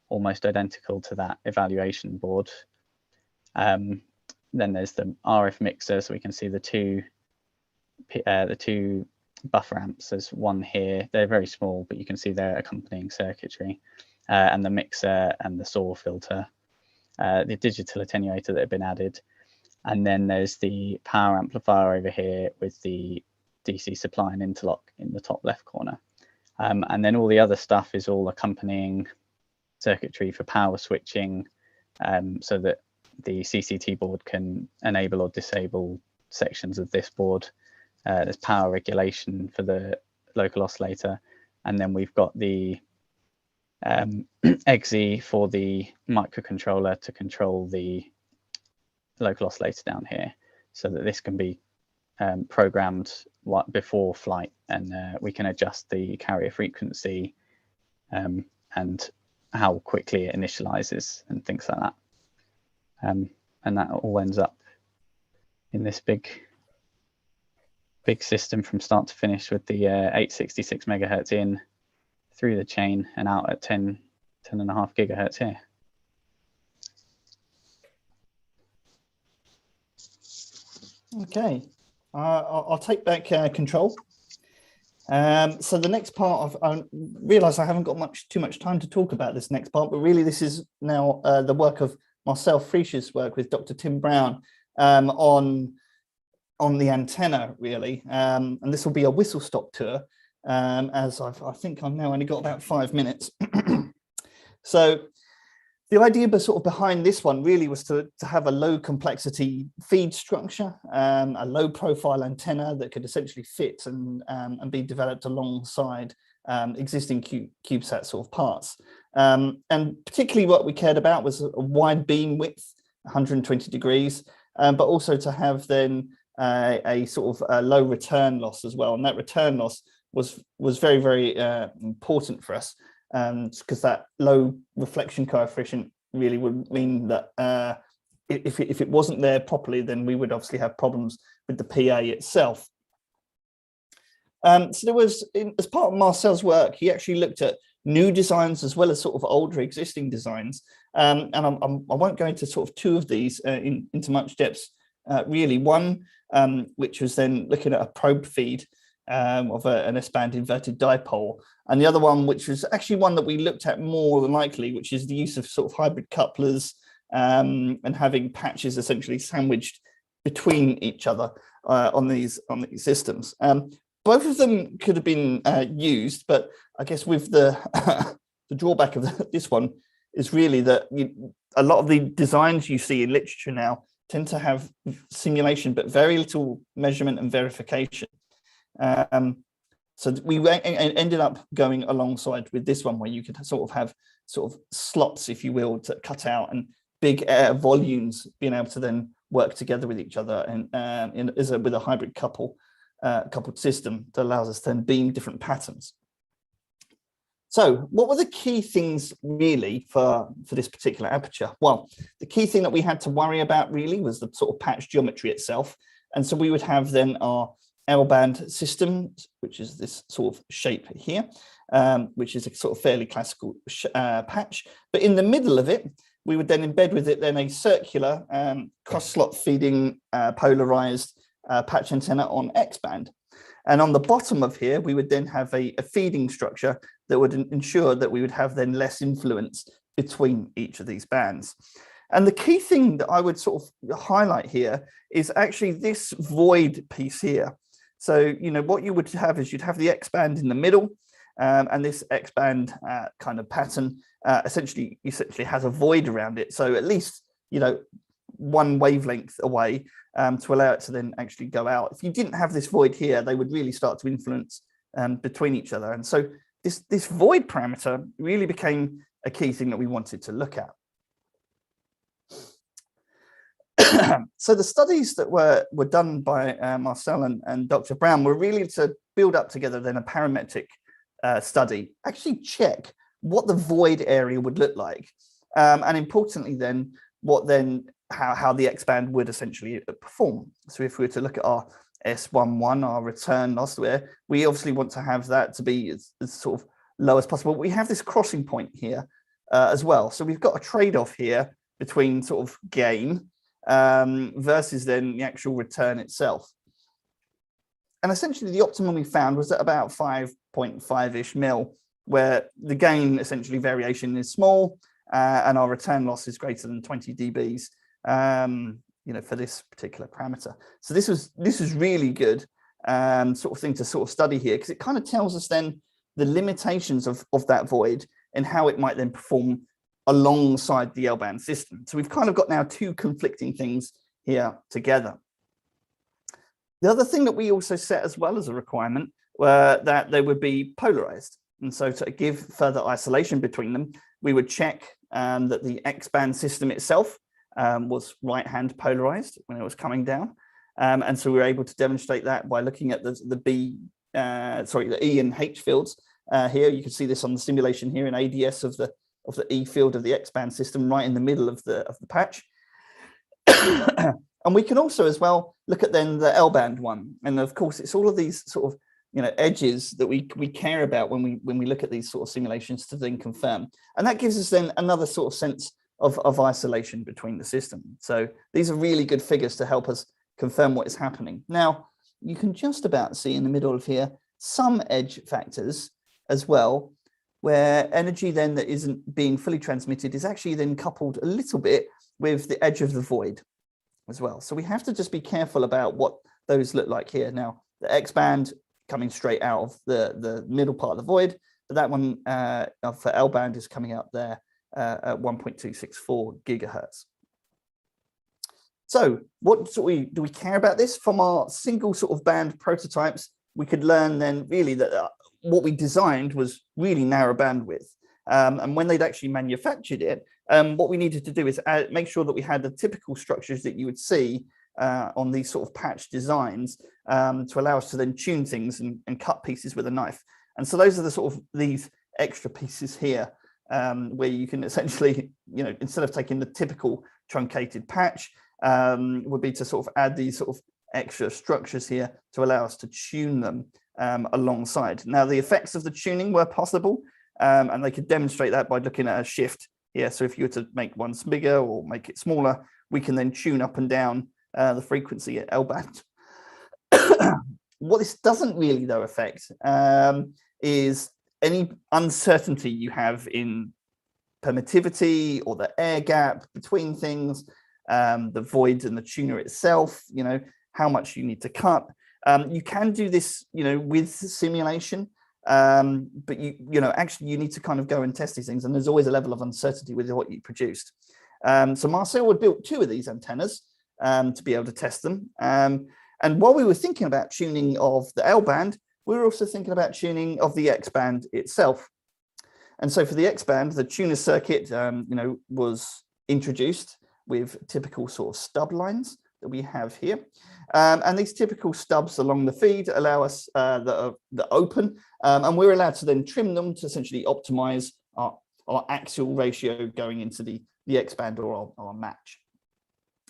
almost identical to that evaluation board. Then there's the RF mixer, so we can see the two buffer amps. There's one here. They're very small, but you can see their accompanying circuitry. And the mixer and the SAW filter, the digital attenuator that had been added. And then there's the power amplifier over here with the DC supply and interlock in the top left corner. And then all the other stuff is all accompanying circuitry for power switching, so that the CCT board can enable or disable sections of this board. There's power regulation for the local oscillator, and then we've got the EXE for the microcontroller to control the local oscillator down here, so that this can be programmed before flight, and we can adjust the carrier frequency and how quickly it initializes and things like that. And that all ends up in this big system from start to finish, with the 866 megahertz in through the chain and out at 10.5 gigahertz here. Okay, I'll take back control. So the next part, I realise I haven't got too much time to talk about this next part, but really this is now the work of Marcel Friesch's work with Dr. Tim Brown on the antenna, really. And this will be a whistle stop tour, as I think I've now only got about 5 minutes. So the idea behind this one really was to have a low complexity feed structure, a low profile antenna that could essentially fit and be developed alongside existing CubeSat sort of parts. And particularly what we cared about was a wide beam width, 120 degrees, but also to have then a sort of low return loss as well. And that return loss was very, very important for us, because that low reflection coefficient really would mean that if it wasn't there properly, then we would obviously have problems with the PA itself. So there was, as part of Marcel's work, he actually looked at new designs as well as sort of older existing designs. And I won't go into sort of two of these into much depth, really. One, which was then looking at a probe feed of an S-band inverted dipole, and the other one, which was actually one that we looked at more than likely, which is the use of sort of hybrid couplers and having patches essentially sandwiched between each other on these systems. Both of them could have been used, but I guess with the the drawback of this one is really that a lot of the designs you see in literature now tend to have simulation, but very little measurement and verification. So we ended up going alongside with this one, where you could sort of have sort of slots, if you will, to cut out, and big air volumes being able to then work together with each other, and with a hybrid coupled system that allows us to then beam different patterns. So what were the key things really for this particular aperture? Well, the key thing that we had to worry about really was the sort of patch geometry itself. And so we would have then our L-band system, which is this sort of shape here, which is a sort of fairly classical patch. But in the middle of it, we would then embed with it then a circular cross-slot feeding polarized patch antenna on X-band. And on the bottom of here, we would then have a feeding structure that would ensure that we would have then less influence between each of these bands. And the key thing that I would sort of highlight here is actually this void piece here. So, what you would have is you'd have the X-band in the middle, and this X-band kind of pattern essentially has a void around it. So at least, one wavelength away to allow it to then actually go out. If you didn't have this void here, they would really start to influence between each other. And so this void parameter really became a key thing that we wanted to look at. So the studies that were done by Marcel and Dr. Brown were really to build up together then a parametric study, actually check what the void area would look like. And importantly then, how the X-band would essentially perform. So if we were to look at our S11, our return loss, where we obviously want to have that to be as sort of low as possible. We have this crossing point here as well. So we've got a trade-off here between sort of gain versus then the actual return itself. And essentially the optimum we found was at about 5.5-ish mil, where the gain essentially variation is small and our return loss is greater than 20 dBs. For this particular parameter. So this was really good sort of thing to sort of study here, because it kind of tells us then the limitations of that void and how it might then perform alongside the L-band system. So we've kind of got now two conflicting things here together. The other thing that we also set as well as a requirement were that they would be polarized. And so to give further isolation between them, we would check that the X-band system itself was right-hand polarized when it was coming down. And so we were able to demonstrate that by looking at the E and H fields. Here you can see this on the simulation here in ADS of the E field of the X-band system right in the middle of the patch. And we can also as well look at then the L-band one. And of course, it's all of these sort of edges that we care about when we look at these sort of simulations to then confirm. And that gives us then another sort of sense of isolation between the system. So these are really good figures to help us confirm what is happening. Now, you can just about see in the middle of here some edge factors as well, where energy then that isn't being fully transmitted is actually then coupled a little bit with the edge of the void as well. So we have to just be careful about what those look like here. Now, the X-band coming straight out of the middle part of the void, but that one for L-band is coming out there at 1.264 gigahertz. So what do we care about this? From our single sort of band prototypes, we could learn then really that what we designed was really narrow bandwidth. And when they'd actually manufactured it, what we needed to do is make sure that we had the typical structures that you would see on these sort of patch designs to allow us to then tune things and cut pieces with a knife. And so those are the sort of these extra pieces here where you can essentially, instead of taking the typical truncated patch, would be to sort of add these sort of extra structures here to allow us to tune them alongside. Now, the effects of the tuning were possible, and they could demonstrate that by looking at a shift here. So if you were to make one bigger or make it smaller, we can then tune up and down the frequency at L-band. What this doesn't really, though, affect is any uncertainty you have in permittivity or the air gap between things, the void and the tuner itself, how much you need to cut. You can do this, with simulation, but actually you need to kind of go and test these things, and there's always a level of uncertainty with what you produced. So Marcel would built 2 of these antennas to be able to test them. And while we were thinking about tuning of the L-band, we were also thinking about tuning of the X-band itself. And so for the X-band, the tuner circuit, was introduced with typical sort of stub lines that we have here. And these typical stubs along the feed allow us that are open, and we're allowed to then trim them to essentially optimize our axial ratio going into the X-band or our match.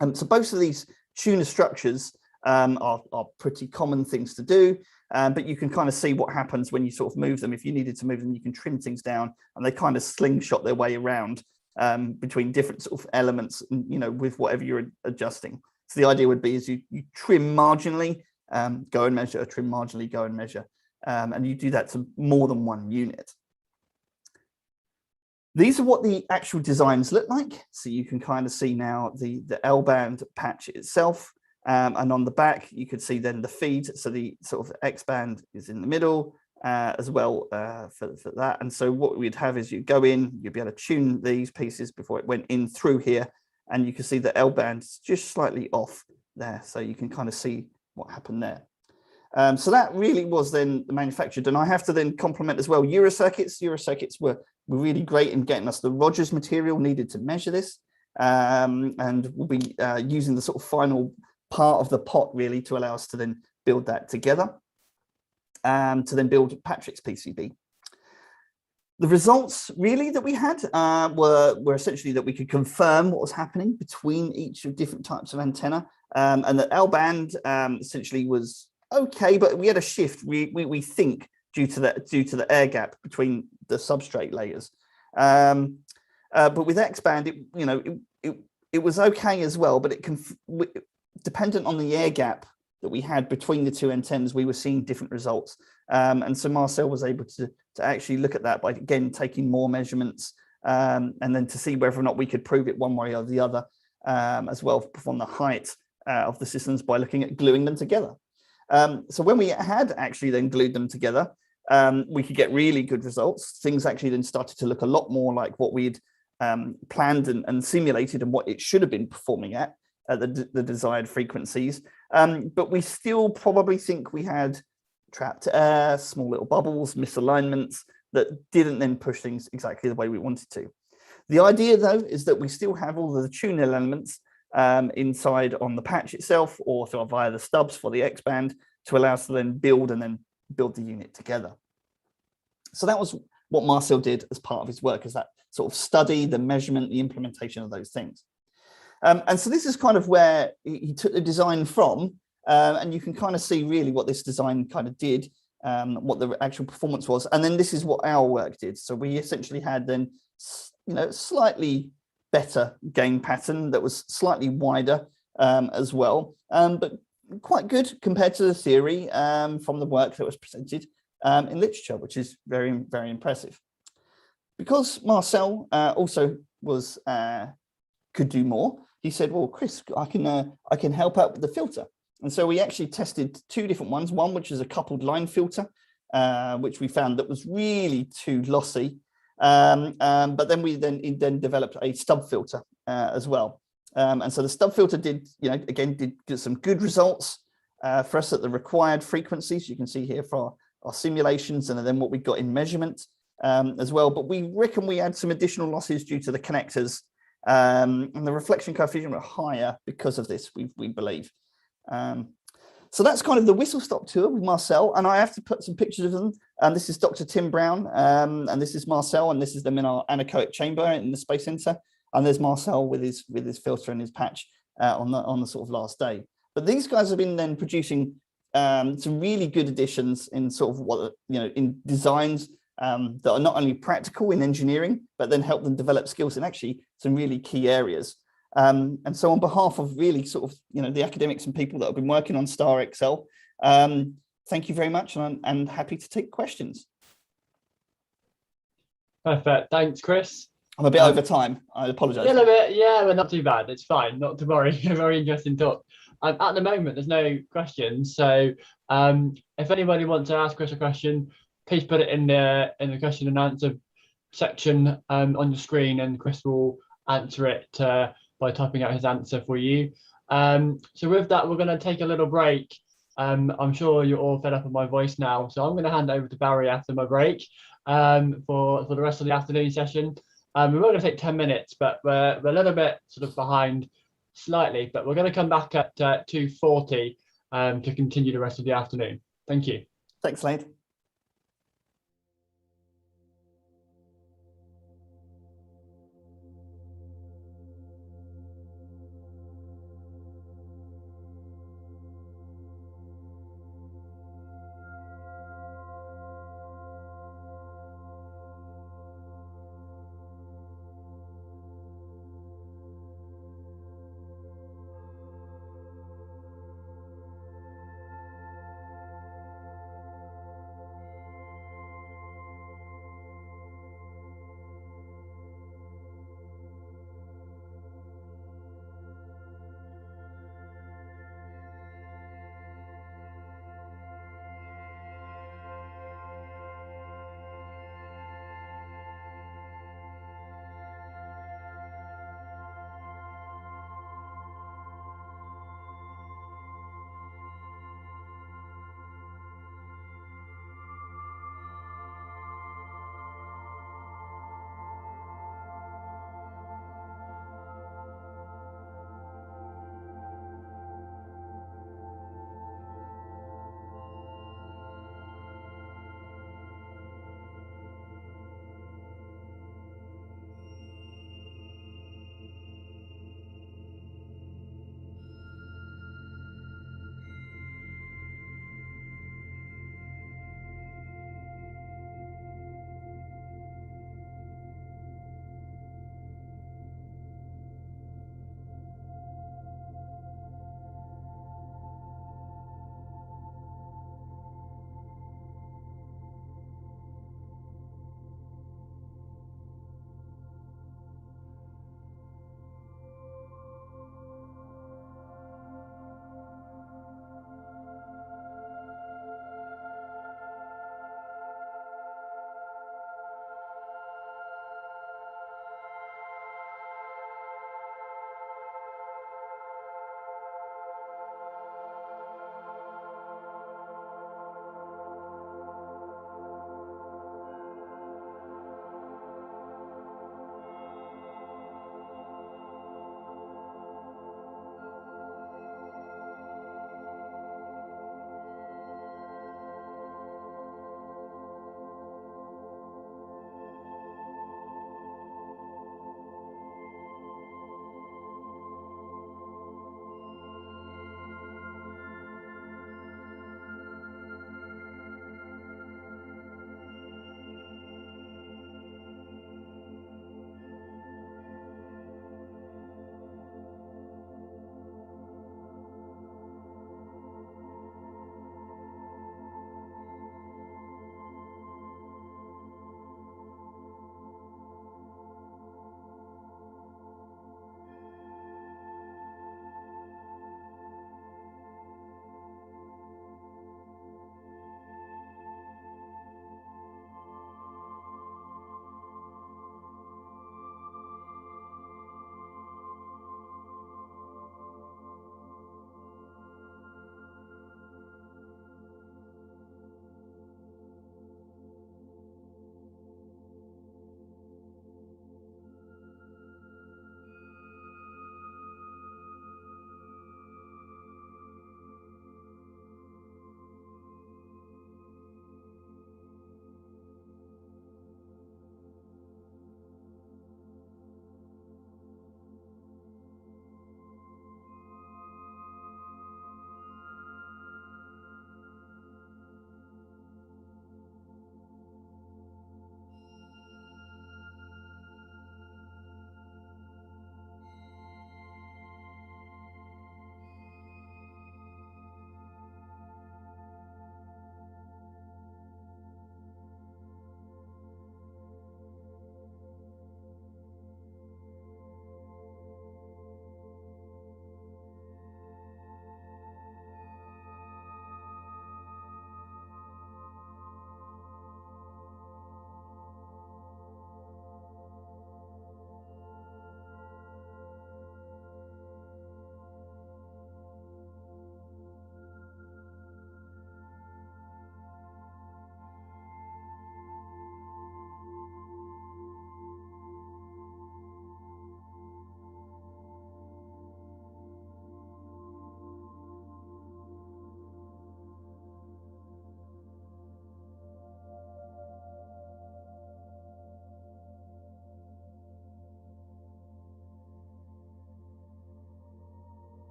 And so both of these tuner structures are pretty common things to do, but you can kind of see what happens when you sort of move them. If you needed to move them, you can trim things down, and they kind of slingshot their way around between different sort of elements, with whatever you're adjusting. So the idea would be is you trim marginally, go and measure, trim marginally, go and measure, and you do that to more than one unit. These are what the actual designs look like. So you can kind of see now the L-band patch itself, and on the back you could see then the feed. So the sort of X-band is in the middle as well for that. And so what we'd have is you go in, you'd be able to tune these pieces before it went in through here. And you can see the L-band is just slightly off there. So you can kind of see what happened there. So that really was then manufactured. And I have to then compliment as well Eurocircuits. Eurocircuits were really great in getting us the Rogers material needed to measure this. And we'll be using the sort of final part of the pot really to allow us to then build that together, to then build Patrick's PCB. The results really that we had were essentially that we could confirm what was happening between each of different types of antenna, and the L-band essentially was okay, but we had a shift. We think due to the air gap between the substrate layers, but with X-band, it was okay as well, but dependent on the air gap that we had between the two antennas, we were seeing different results. And so Marcel was able to actually look at that by, again, taking more measurements, and then to see whether or not we could prove it one way or the other, as well from the height of the systems by looking at gluing them together. So when we had actually then glued them together, we could get really good results. Things actually then started to look a lot more like what we'd planned and simulated and what it should have been performing at the desired frequencies. But we still probably think we had trapped air, small little bubbles, misalignments that didn't then push things exactly the way we wanted to. The idea, though, is that we still have all of the tuner elements inside on the patch itself or via the stubs for the X-band to allow us to then build the unit together. So that was what Marcel did as part of his work, is that sort of study, the measurement, the implementation of those things. And so this is kind of where he took the design from, and you can kind of see really what this design kind of did, what the actual performance was. And then this is what our work did. So we essentially had then, slightly better gain pattern that was slightly wider as well, but quite good compared to the theory from the work that was presented in literature, which is very, very impressive. Because Marcel also was could do more, he said, well, Chris, I can help out with the filter. And so we actually tested two different ones, one which is a coupled line filter, which we found that was really too lossy. But then we then developed a stub filter as well. And so the stub filter did, did get some good results for us at the required frequencies. You can see here for our simulations and then what we got in measurement as well. But we reckon we had some additional losses due to the connectors, and the reflection coefficient were higher because of this, we believe. So that's kind of the whistle-stop tour with Marcel, and I have to put some pictures of them. This is Dr. Tim Brown, and this is Marcel, and this is them in our anechoic chamber in the Space Center. And there's Marcel with his filter and his patch on the sort of last day. But these guys have been then producing some really good additions in sort of what in designs that are not only practical in engineering, but then help them develop skills in actually some really key areas. And so on behalf of really sort of, the academics and people that have been working on Star XL, thank you very much, and I'm happy to take questions. Perfect. Thanks, Chris. I'm a bit over time. I apologize. A little bit. Yeah, we're not too bad. It's fine. Not to worry. Very interesting talk. At the moment, there's no questions. So if anybody wants to ask Chris a question, please put it in the question and answer section on your screen, and Chris will answer it by typing out his answer for you. So with that, we're going to take a little break. I'm sure you're all fed up with my voice now, so I'm going to hand over to Barry after my break for the rest of the afternoon session. We're going to take 10 minutes, but we're a little bit sort of behind slightly, but we're going to come back at 2:40 to continue the rest of the afternoon. Thank you. Thanks, Slade.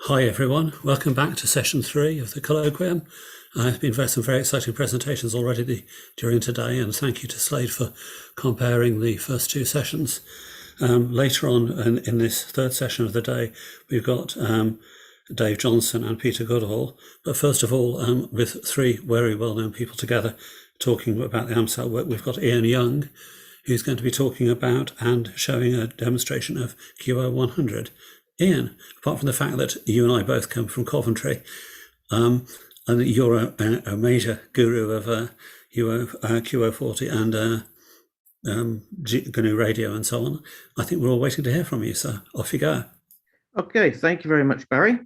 Hi everyone, welcome back to session 3 of the Colloquium. I've been some very exciting presentations already during today, and thank you to Slade for comparing the first 2 sessions. Later on in this third session of the day, we've got Dave Johnson and Peter Goodhall, but first of all, with 3 very well-known people together talking about the AMSAT work, we've got Iain Young, who's going to be talking about and showing a demonstration of QO100. Iain, apart from the fact that you and I both come from Coventry, and you're a major guru of QO40 and GNU radio and so on, I think we're all waiting to hear from you, so off you go. Okay, thank you very much, Barry.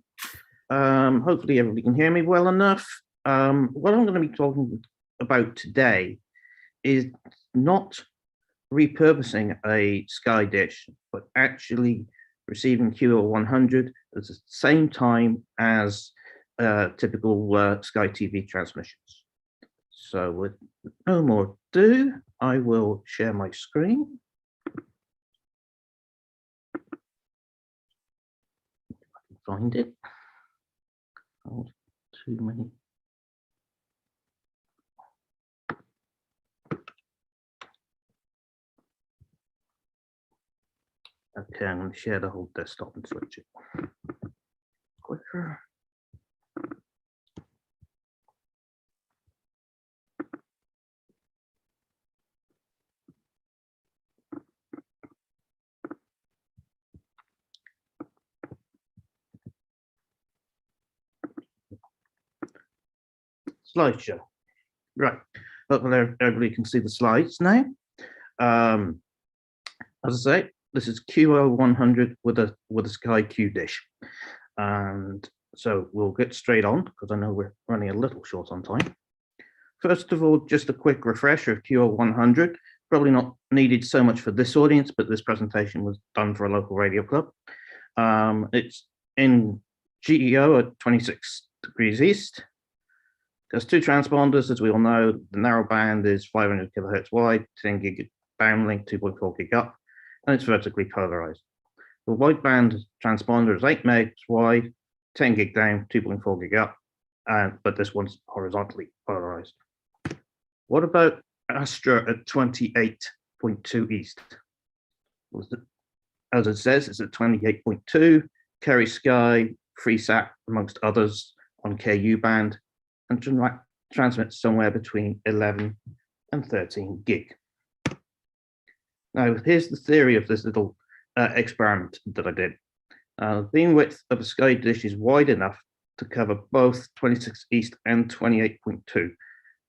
Hopefully everybody can hear me well enough. What I'm going to be talking about today is not repurposing a Sky dish, but actually receiving QO100 at the same time as typical Sky TV transmissions. So with no more ado, I will share my screen. If I can find it. Oh, too many. Okay, I'm going to share the whole desktop and switch it quicker. Slideshow. Right. Hopefully everybody can see the slides now. As I say, this is QO100 with a SkyQ dish, and so we'll get straight on because I know we're running a little short on time. First of all, just a quick refresher of QO100. Probably not needed so much for this audience, but this presentation was done for a local radio club. It's in GEO at 26 degrees east. There's 2 transponders, as we all know. The narrow band is 500 kilohertz wide, 10 gig downlink, 2.4 gig up, and it's vertically polarized. The wideband transponder is 8 megs wide, 10 gig down, 2.4 gig up, but this one's horizontally polarized. What about Astra at 28.2 east? As it says, it's at 28.2, carries Sky, FreeSat, amongst others, on KU band, and transmits somewhere between 11 and 13 gig. Now, here's the theory of this little experiment that I did. The beam width of a Sky dish is wide enough to cover both 26 east and 28.2.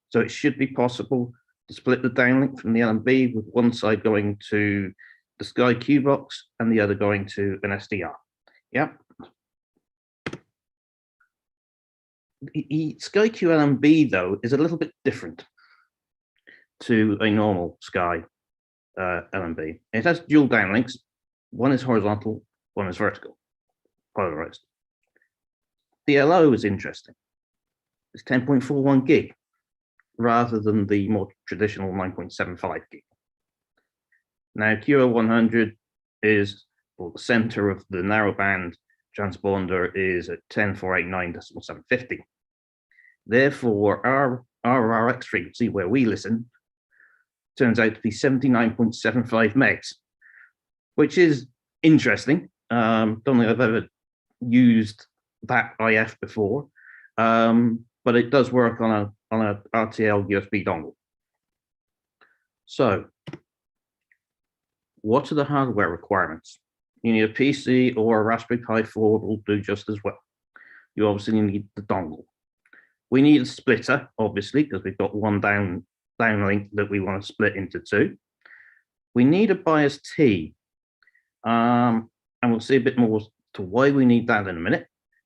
So it should be possible to split the downlink from the LNB with one side going to the SkyQ box and the other going to an SDR. Yep. The SkyQ LNB, though, is a little bit different to a normal Sky LNB. It has dual downlinks. One is horizontal, one is vertical, polarized. The LO is interesting. It's 10.41 gig rather than the more traditional 9.75 gig. Now, QO100 is, well, the center of the narrowband transponder is at 10489.750. Therefore, our RX frequency, where we listen, turns out to be 79.75 megs, which is interesting. Don't think I've ever used that IF before, but it does work on a RTL USB dongle. So, what are the hardware requirements? You need a PC or a Raspberry Pi 4 will do just as well. You obviously need the dongle. We need a splitter, obviously, because we've got one downlink that we want to split into 2. We need a bias T, and we'll see a bit more to why we need that in a minute.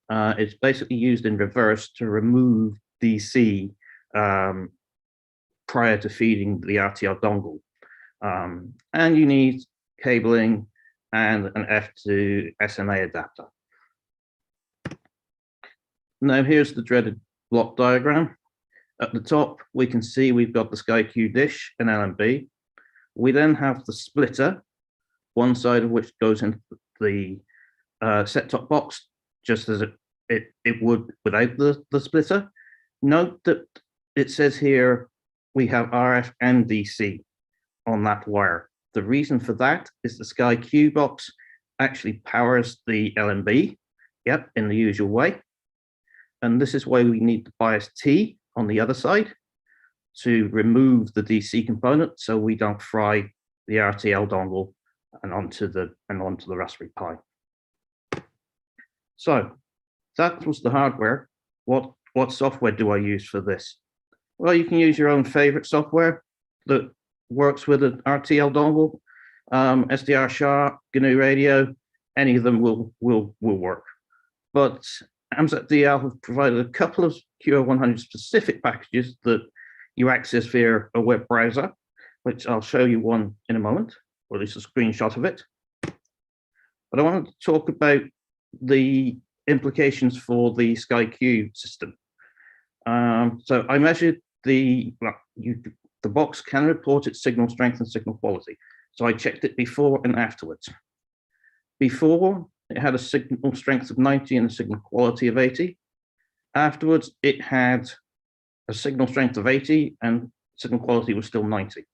It's basically used in reverse to remove DC prior to feeding the RTL dongle. And you need cabling and an F to SMA adapter. Now here's the dreaded block diagram. At the top, we can see we've got the SkyQ dish and LNB. We then have the splitter, one side of which goes into the set-top box just as it would without the splitter. Note that it says here we have RF and DC on that wire. The reason for that is the SkyQ box actually powers the LNB, yep, in the usual way. And this is why we need the bias T on the other side to remove the DC component so we don't fry the RTL dongle and onto the Raspberry Pi. So that was the hardware. What software do I use for this? Well, you can use your own favorite software that works with an RTL dongle, SDR SHA, GNU Radio, any of them will work. But AMSAT-DL have provided a couple of QO100 specific packages that you access via a web browser, which I'll show you one in a moment, or at least a screenshot of it. But I wanted to talk about the implications for the SkyQ system. So I measured the box can report its signal strength and signal quality. So I checked it before and afterwards. Before, it had a signal strength of 90 and a signal quality of 80. Afterwards, it had a signal strength of 80 and signal quality was still 90.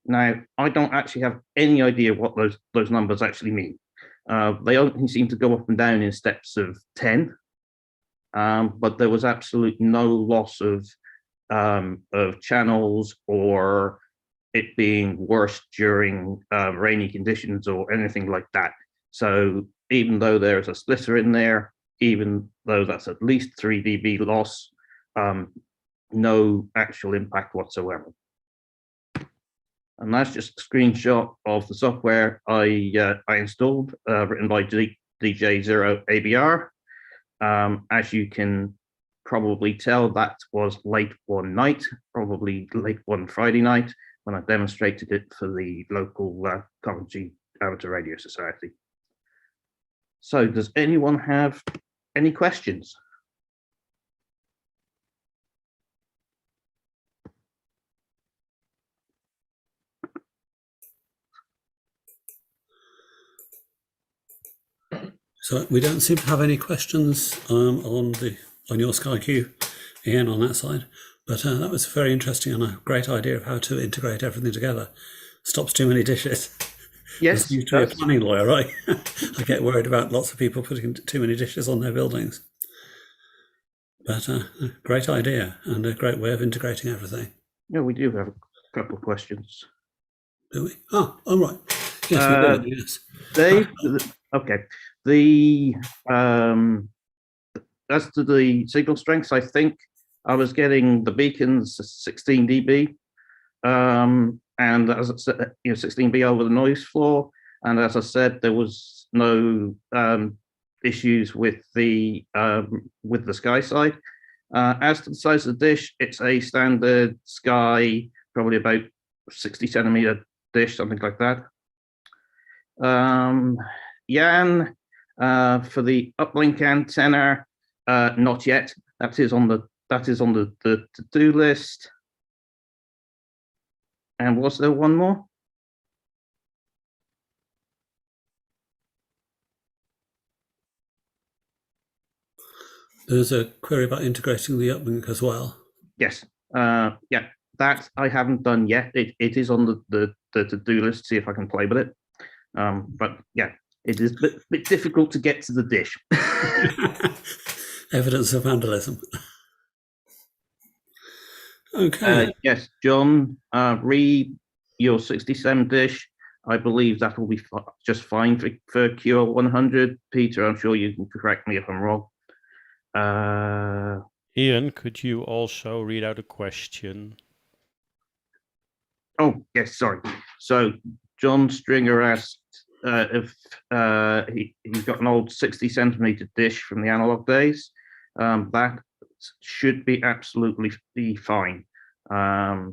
Now, I don't actually have any idea what those numbers actually mean. They only seem to go up and down in steps of 10, but there was absolutely no loss of channels or it being worse during rainy conditions or anything like that. So even though there's a splitter in there, even though that's at least 3 dB loss, no actual impact whatsoever. And that's just a screenshot of the software I installed, written by DJ0ABR. As you can probably tell, that was late one night, probably late one Friday night, when I demonstrated it for the local Coventry Amateur Radio Society. So does anyone have any questions? So we don't seem to have any questions on your SkyQ, Iain, on that side. But that was very interesting and a great idea of how to integrate everything together. Stops too many dishes. Yes. You to be a planning lawyer, right? I get worried about lots of people putting too many dishes on their buildings. But a great idea and a great way of integrating everything. Yeah, we do have a couple of questions. Do we? Oh, all right. Yes, we do, yes. Dave, okay. The as to the signal strengths, I think I was getting the beacons 16 dB, and as I said, 16 dB over the noise floor. And as I said, there was no issues with the Sky side. As to the size of the dish, it's a standard Sky, probably about 60 centimeter dish, something like that. Iain, for the uplink antenna, not yet. That is on the to-do list. And was there one more? There's a query about integrating the uplink as well. Yes. Yeah, that I haven't done yet. It is on the to-do list, see if I can play with it. But yeah, it is a bit difficult to get to the dish. Evidence of vandalism. Okay. Yes, John, read your 67 dish. I believe that will be just fine for QL100. Peter, I'm sure you can correct me if I'm wrong. Iain, could you also read out a question? Oh, yes, sorry. So John Stringer asked if he's got an old 60 centimeter dish from the analog days. That should be absolutely fine. I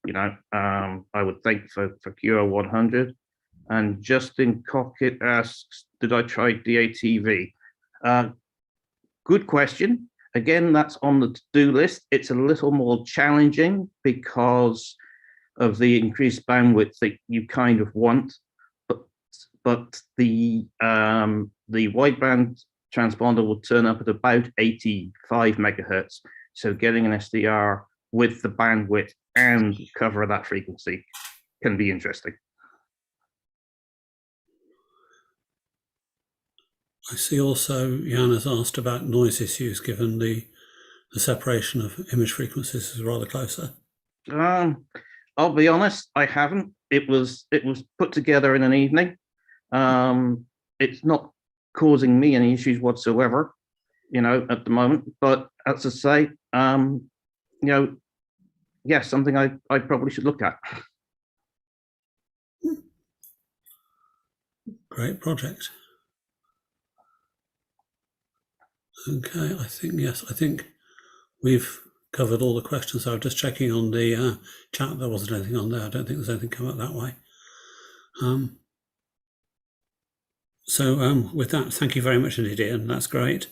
would think for QO100. And Justin Cockett asks, did I try DATV? Good question. Again, that's on the to-do list. It's a little more challenging because of the increased bandwidth that you kind of want, but the wideband transponder will turn up at about 85 megahertz. So getting an SDR with the bandwidth and cover that frequency can be interesting. I see also Iain has asked about noise issues, given the separation of image frequencies is rather closer. I'll be honest, I haven't. It was put together in an evening. It's not causing me any issues whatsoever, at the moment. But as I say, yes, something I probably should look at. Great project. Okay, I think we've covered all the questions. I'm just checking on the chat. There wasn't anything on there. I don't think there's anything come up that way. So with that, thank you very much indeed, Iain. That's great.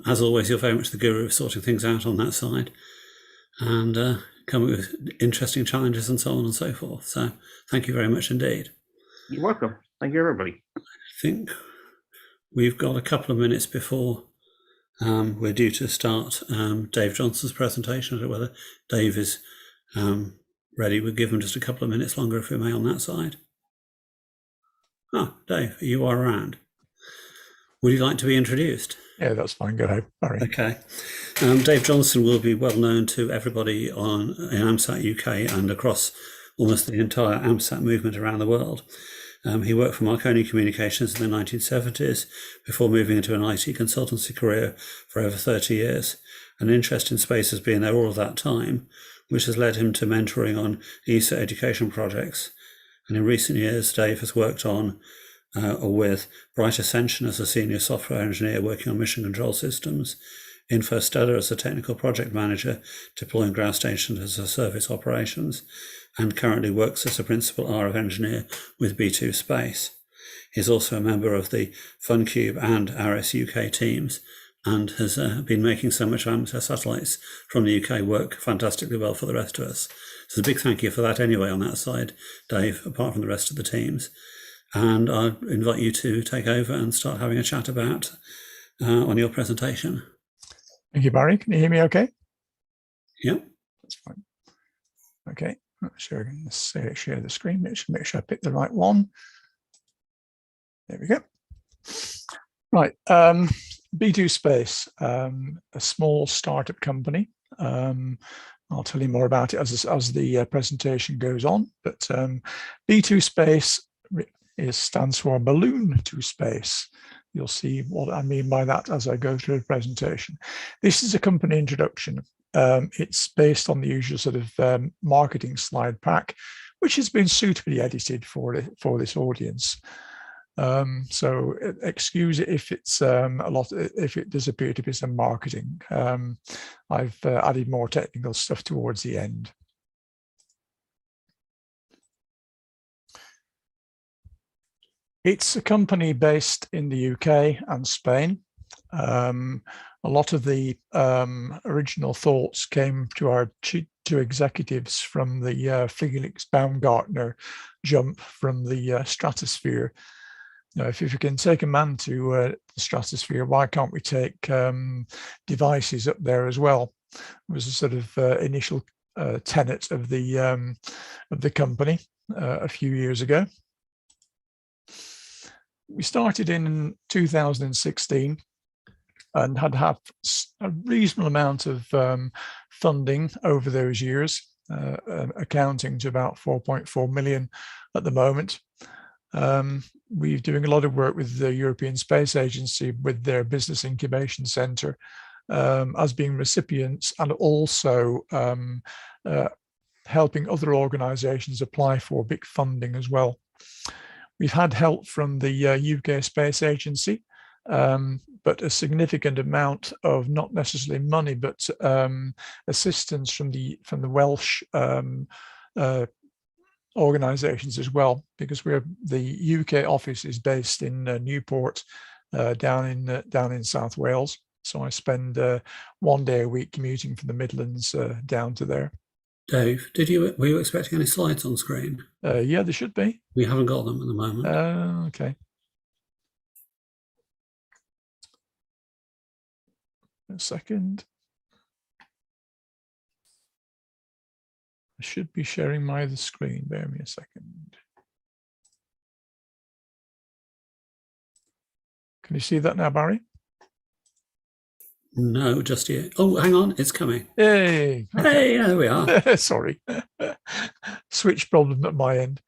As always, you're very much the guru of sorting things out on that side and coming with interesting challenges and so on and so forth. So thank you very much indeed. You're welcome. Thank you, everybody. I think we've got a couple of minutes before we're due to start Dave Johnson's presentation. I don't know whether Dave is ready. We'll give him just a couple of minutes longer, if we may, on that side. Oh, Dave, you are around. Would you like to be introduced? Yeah, that's fine. Go ahead, Barry. Okay. Dave Johnson will be well known to everybody in AMSAT-UK and across almost the entire AMSAT movement around the world. He worked for Marconi Communications in the 1970s before moving into an IT consultancy career for over 30 years. An interest in space has been there all of that time, which has led him to mentoring on ESA education projects. And in recent years, Dave has worked on or with Bright Ascension as a senior software engineer working on mission control systems, Infostellar as a technical project manager deploying ground stations as a service operations, and currently works as a principal RF engineer with B2 Space. He's also a member of the FunCube and ARIS-UK teams and has been making so much AMSAT satellites from the UK work fantastically well for the rest of us. So a big thank you for that anyway on that side, Dave, apart from the rest of the teams. And I invite you to take over and start having a chat about on your presentation. Thank you, Barry. Can you hear me okay? Yep. That's fine. Okay. Share the screen. Make sure I pick the right one. There we go. Right. B2 Space, a small startup company. I'll tell you more about it as the presentation goes on. But B2 Space stands for Balloon to Space. You'll see what I mean by that as I go through the presentation. This is a company introduction. It's based on the usual sort of marketing slide pack, which has been suitably edited for this audience. So excuse it if it's if it does appear to be some marketing. I've added more technical stuff towards the end. It's a company based in the UK and Spain. A lot of the original thoughts came to our two executives from the Felix-Baumgartner jump from the stratosphere. Now, if you can take a man to the stratosphere, why can't we take devices up there as well? It was a sort of initial tenet of the company a few years ago. We started in 2016 and had a reasonable amount of funding over those years, accounting to about 4.4 million at the moment. We're doing a lot of work with the European Space Agency with their Business Incubation Centre as being recipients, and also helping other organisations apply for big funding as well. We've had help from the UK Space Agency, but a significant amount of not necessarily money, but assistance from the Welsh organisations as well, because the UK office is based in Newport, down in South Wales. So I spend 1 day a week commuting from the Midlands down to there. Dave, were you expecting any slides on screen? Yeah, there should be. We haven't got them at the moment. Okay. a second. I should be sharing my other screen. Bear me a second. Can you see that now, Barry? No, just yet. Oh, hang on, it's coming. Hey, okay. Hey, there we are. Sorry, switch problem at my end.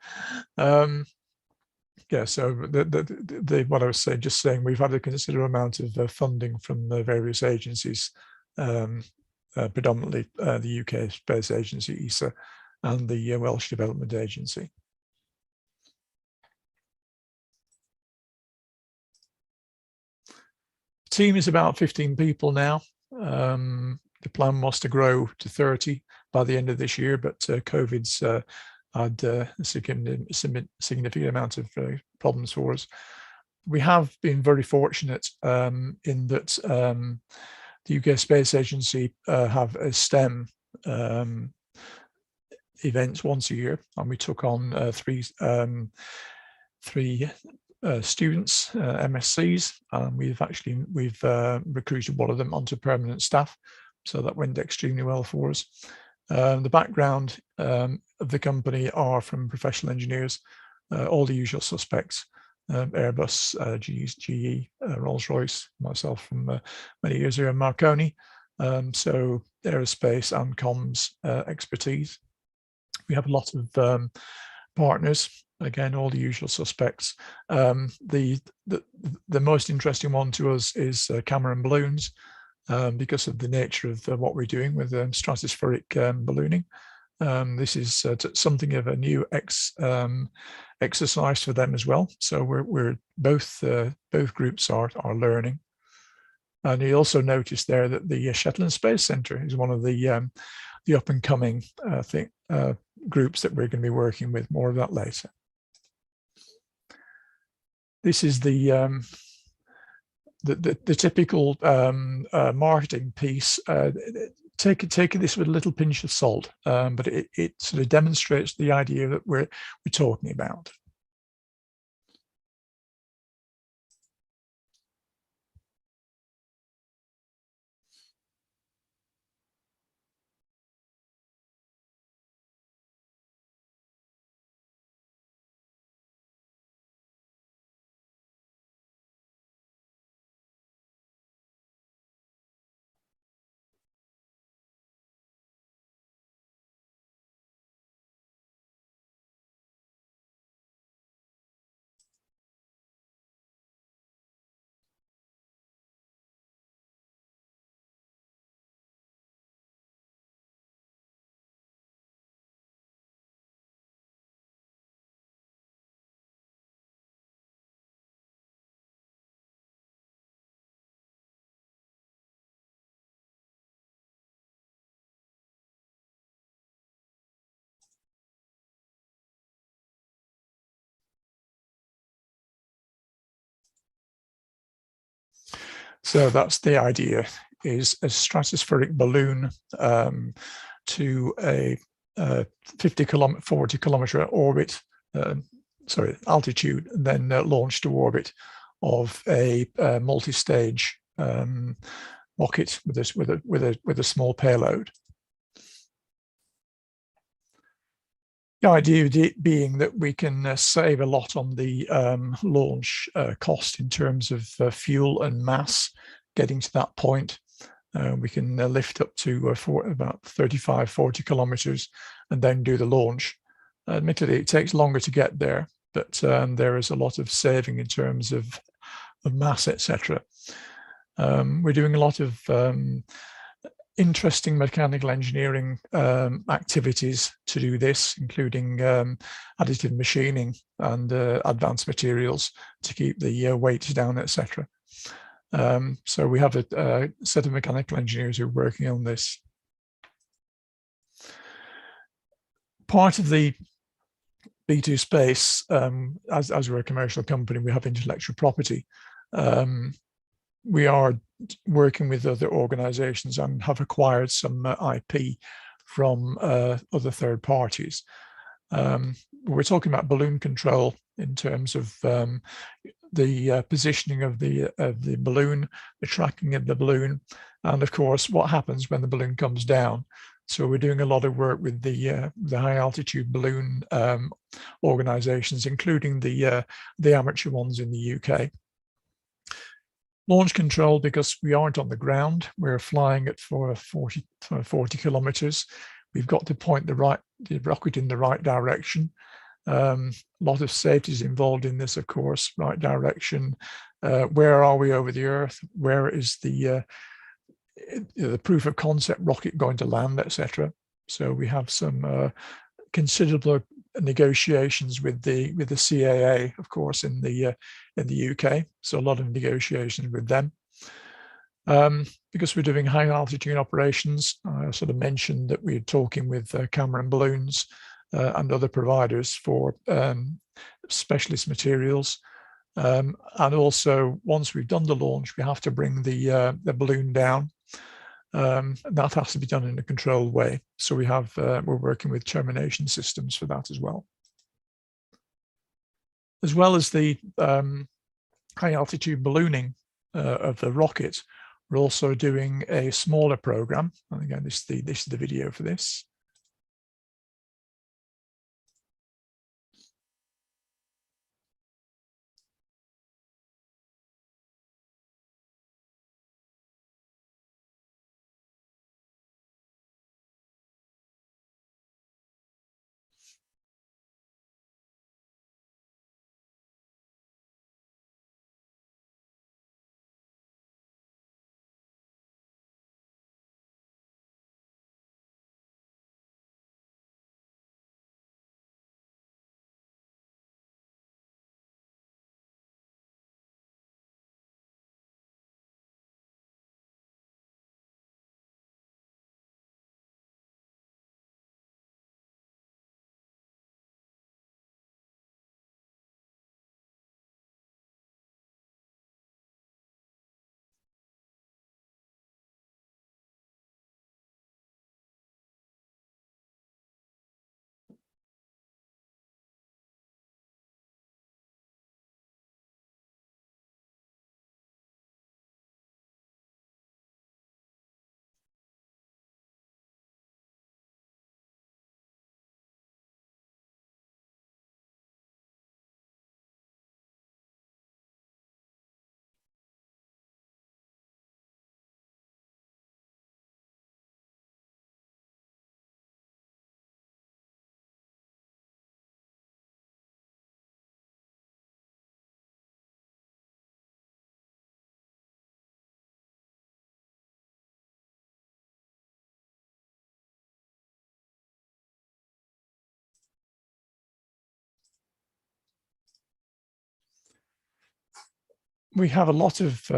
Yeah, so what I was saying, just saying, we've had a considerable amount of funding from various agencies, predominantly the UK Space Agency, ESA, and the Welsh Development Agency. The team is about 15 people now. The plan was to grow to 30 by the end of this year, but COVID's had a significant amount of problems for us. We have been very fortunate in that the UK Space Agency have a STEM events once a year, and we took on three students, MSCs, and we've recruited one of them onto permanent staff, so that went extremely well for us. The background of the company are from professional engineers, all the usual suspects, Airbus, GE, Rolls-Royce, myself from many years ago in Marconi, so aerospace and comms expertise. We have a lot of partners, again, all the usual suspects. The most interesting one to us is Cameron balloons, because of the nature of what we're doing with stratospheric ballooning. This is something of a new exercise for them as well. So we're both groups are learning. And you also notice there that the Shetland Space Centre is one of the up and coming groups that we're going to be working with. More of that later. This is the typical marketing piece. Take this with a little pinch of salt, but it sort of demonstrates the idea that we're talking about. So that's the idea, is a stratospheric balloon to a 40 kilometer orbit, altitude, and then launched to orbit of a multi-stage rocket with a small payload. The idea being that we can save a lot on the launch cost in terms of fuel and mass. Getting to that point, we can lift up to about 35-40 kilometers and then do the launch. Admittedly, it takes longer to get there, but there is a lot of saving in terms of mass, etc. We're doing a lot of interesting mechanical engineering activities to do this, including additive machining and advanced materials to keep the weights down, etc. So we have a set of mechanical engineers who are working on this. Part of the B2 space, as we're a commercial company, we have intellectual property. We are working with other organizations and have acquired some IP from other third parties. We're talking about balloon control in terms of the positioning of the balloon, the tracking of the balloon, and of course what happens when the balloon comes down. So we're doing a lot of work with the high altitude balloon organizations, including the amateur ones in the UK. Launch control, because we aren't on the ground, we're flying at for 40 kilometers. We've got to point the rocket in the right direction. A lot of safety is involved in this, of course. Right direction. Where are we over the Earth? Where is the proof of concept rocket going to land, etc. So we have some considerable negotiations with the CAA, of course, in the UK. So a lot of negotiations with them. Because we're doing high altitude operations, I sort of mentioned that we're talking with Cameron Balloons and other providers for specialist materials. And also, once we've done the launch, we have to bring the balloon down. And that has to be done in a controlled way. So we're working with termination systems for that as well. As well as the high altitude ballooning of the rocket, we're also doing a smaller program. And again, this is the video for this. We have a lot of,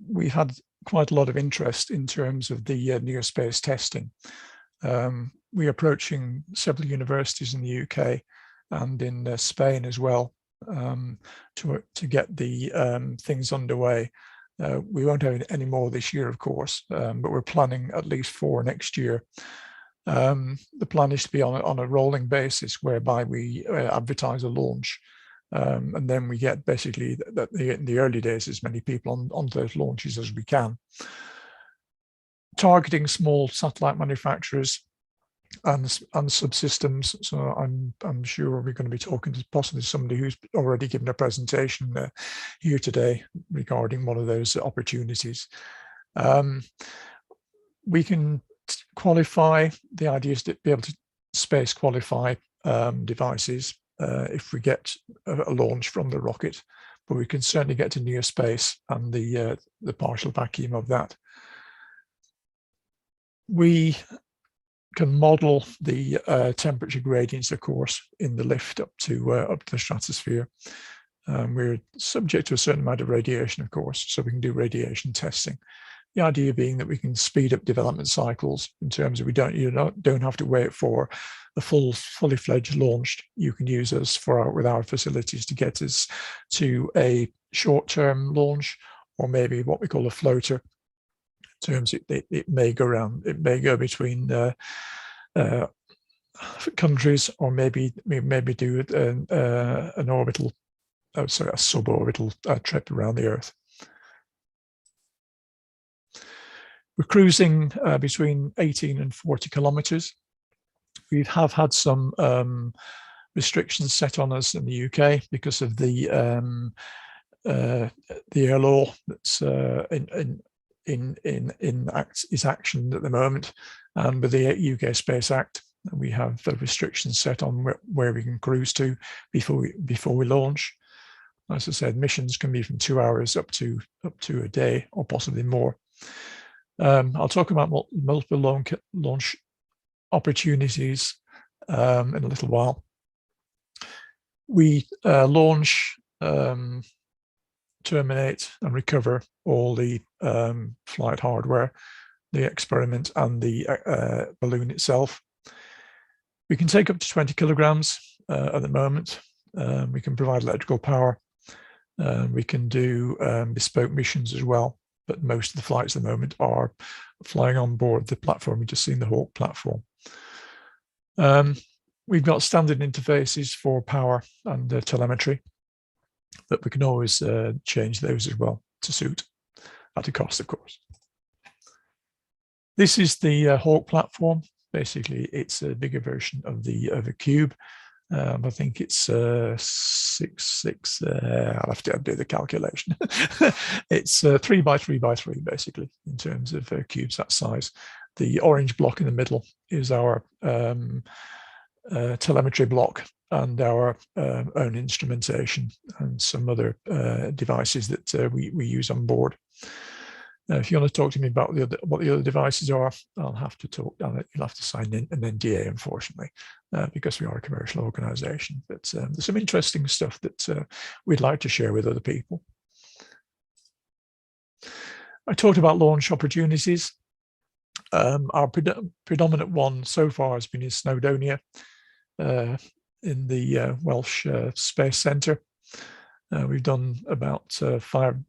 we've had quite a lot of interest in terms of the near space testing. We're approaching several universities in the UK and in Spain as well to get the things underway. We won't have any more this year, of course, but we're planning at least 4 next year. The plan is to be on a rolling basis, whereby we advertise a launch. And then we get basically in the early days as many people on those launches as we can. Targeting small satellite manufacturers and subsystems. So I'm sure we're going to be talking to possibly somebody who's already given a presentation here today regarding one of those opportunities. We can qualify, the idea is to be able to space qualify devices if we get a launch from the rocket, but we can certainly get to near space and the partial vacuum of that. We can model the temperature gradients, of course, in the lift up to the stratosphere. We're subject to a certain amount of radiation, of course, so we can do radiation testing. The idea being that we can speed up development cycles in terms of you don't have to wait for the fully fledged launch. You can use us with our facilities to get us to a short-term launch, or maybe what we call a floater. In terms it may go between countries, or maybe do an orbital suborbital trip around the Earth. We're cruising between 18 and 40 kilometers. We have had some restrictions set on us in the UK because of the air law that's is action at the moment, and with the UK Space Act, we have restrictions set on where we can cruise to before we launch. As I said, missions can be from 2 hours up to a day or possibly more. I'll talk about multiple launch opportunities in a little while. We launch, terminate and recover all the flight hardware, the experiment and the balloon itself. We can take up to 20 kilograms at the moment. We can provide electrical power. We can do bespoke missions as well, but most of the flights at the moment are flying on board the platform. We've just seen the Hawk platform. We've got standard interfaces for power and telemetry, but we can always change those as well to suit at a cost, of course. This is the Hawk platform. Basically, it's a bigger version of the Cube. I think it's 6'6". I'll have to do the calculation. It's 3 by 3 by 3, basically, in terms of cubes that size. The orange block in the middle is our telemetry block and our own instrumentation and some other devices that we use on board. If you want to talk to me about what the other devices are, I'll have to talk. You'll have to sign in an NDA, unfortunately, because we are a commercial organisation. But there's some interesting stuff that we'd like to share with other people. I talked about launch opportunities. Our predominant one so far has been in Snowdonia, in the Welsh Space Centre. We've done about 5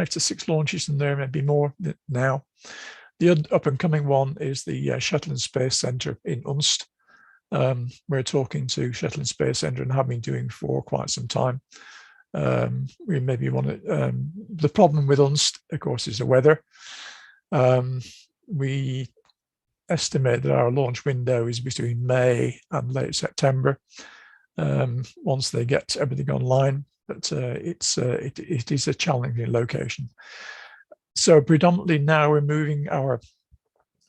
to 6 launches in there, maybe more now. The up and coming one is the Shetland Space Centre in Unst. We're talking to Shetland Space Centre and have been doing for quite some time. We maybe want to, the problem with Unst, of course, is the weather. We estimate that our launch window is between May and late September, once they get everything online. But it is a challenging location. So predominantly now we're moving our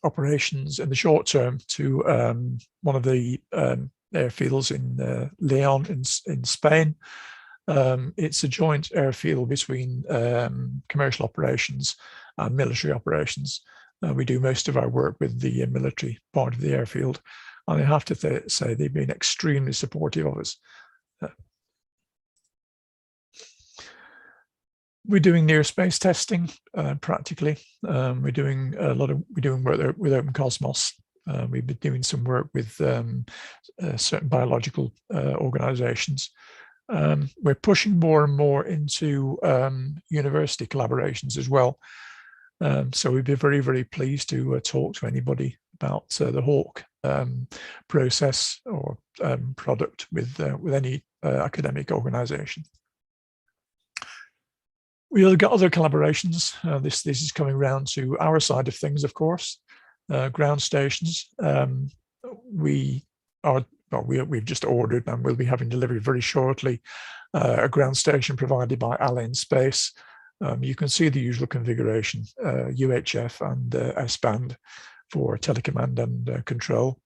operations in the short term to one of the airfields in Leon in Spain. It's a joint airfield between commercial operations and military operations. We do most of our work with the military part of the airfield, and I have to say they've been extremely supportive of us. We're doing near space testing practically. We're doing work with Open Cosmos. We've been doing some work with certain biological organizations. We're pushing more and more into university collaborations as well. So we'd be very, very pleased to talk to anybody about the Hawk process or product with any academic organization. We've got other collaborations. This is coming round to our side of things, of course. Ground stations. We've just ordered and we'll be having delivery very shortly a ground station provided by Allen Space. You can see the usual configuration, UHF and S-band for telecommand and control.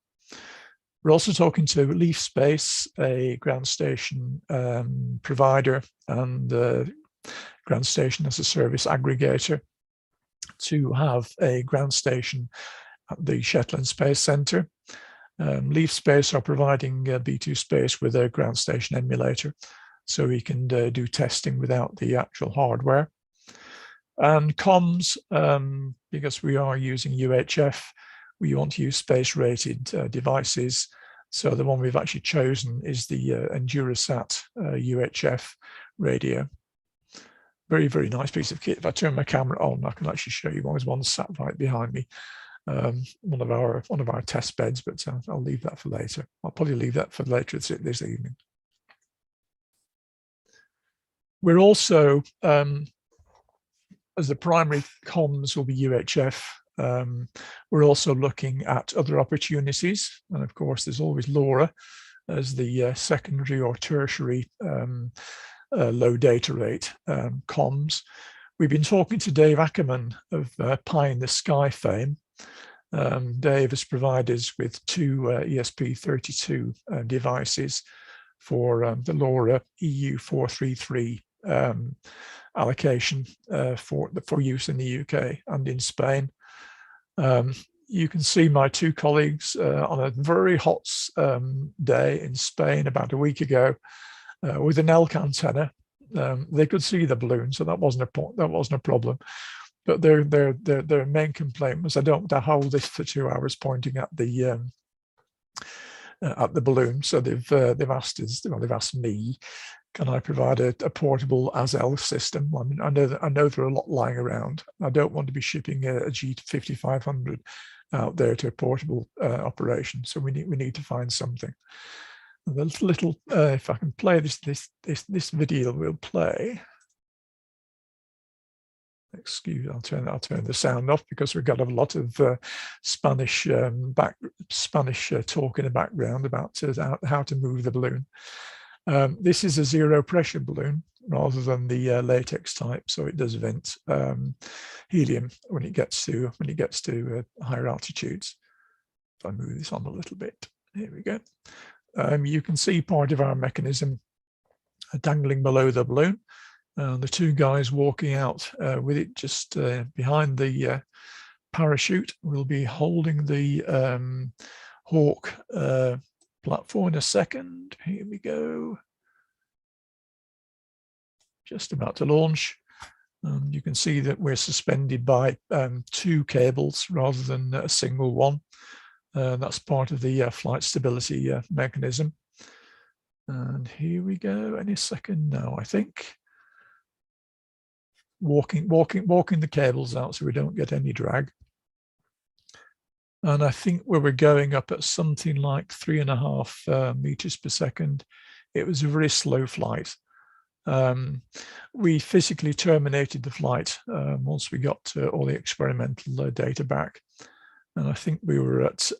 We're also talking to Leaf Space, a ground station provider and ground station as a service aggregator, to have a ground station at the Shetland Space Centre. Leaf Space are providing B2 Space with a ground station emulator, so we can do testing without the actual hardware. And comms, because we are using UHF, we want to use space-rated devices. So the one we've actually chosen is the Endurasat UHF radio. Very, very nice piece of kit. If I turn my camera on, I can actually show you one. There's one sat right behind me, one of our test beds, but I'll leave that for later. I'll probably leave that for later this evening. We're also, as the primary comms will be UHF, we're also looking at other opportunities. And of course, there's always LoRa as the secondary or tertiary low data rate comms. We've been talking to Dave Ackerman of Pie in the Sky fame. Dave has provided us with 2 ESP32 devices for the LoRa EU433 allocation for use in the UK and in Spain. You can see my 2 colleagues on a very hot day in Spain about a week ago with an elk antenna. They could see the balloon, so that wasn't a problem. But their main complaint was, I don't want to hold this for 2 hours pointing at the balloon. So they've asked us, well, they've asked me, can I provide a portable ASL system? I mean, I know there are a lot lying around. I don't want to be shipping a G5500 out there to a portable operation. So we need to find something. And the little if I can play this video, will play. Excuse, I'll turn the sound off because we've got a lot of Spanish talk in the background about how to move the balloon. This is a zero pressure balloon rather than the latex type, so it does vent helium when it gets to higher altitudes. If I move this on a little bit, here we go. You can see part of our mechanism dangling below the balloon. The 2 guys walking out with it just behind the parachute will be holding the Hawk platform in a second. Here we go. Just about to launch. You can see that we're suspended by 2 cables rather than a single one. That's part of the flight stability mechanism. And here we go. Any second now, I think. Walking the cables out so we don't get any drag. And I think we were going up at something like 3.5 meters per second. It was a very slow flight. We physically terminated the flight once we got all the experimental data back. And I think we were at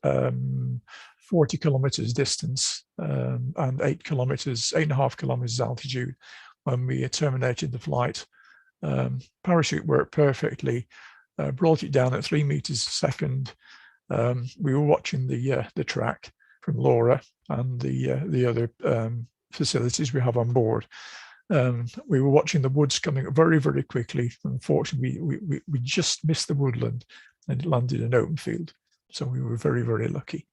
40 kilometers distance and 8.5 kilometers altitude when we terminated the flight. Parachute worked perfectly, brought it down at 3 meters a second. We were watching the track from LoRa and the other facilities we have on board. We were watching the woods coming up very, very quickly. Unfortunately, we just missed the woodland and it landed in an open field. So we were very, very lucky.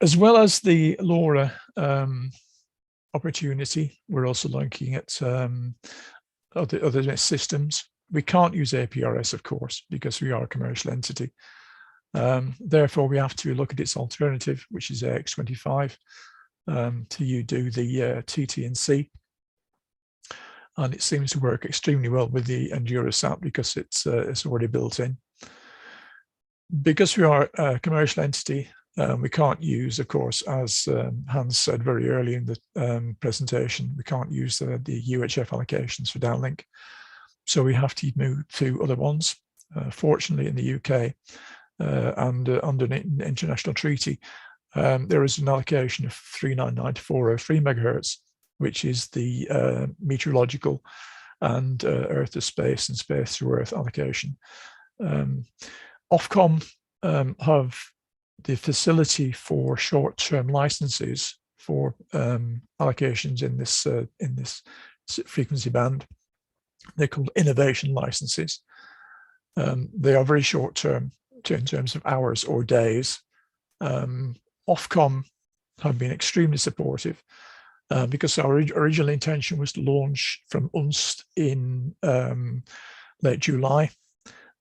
As well as the LoRa opportunity, we're also looking at other systems. We can't use APRS, of course, because we are a commercial entity. Therefore, we have to look at its alternative, which is AX25, to do the TT&C. And it seems to work extremely well with the EnduroSat because it's already built in. Because we are a commercial entity, we can't use, of course, as Hans said very early in the presentation, we can't use the UHF allocations for downlink. So we have to move to other ones. Fortunately, in the UK and under an international treaty, there is an allocation of 399 to 403 megahertz, which is the meteorological and Earth to space and space to Earth allocation. Ofcom have the facility for short-term licenses for allocations in this frequency band. They're called innovation licenses. They are very short-term in terms of hours or days. Ofcom have been extremely supportive because our original intention was to launch from UNST in late July.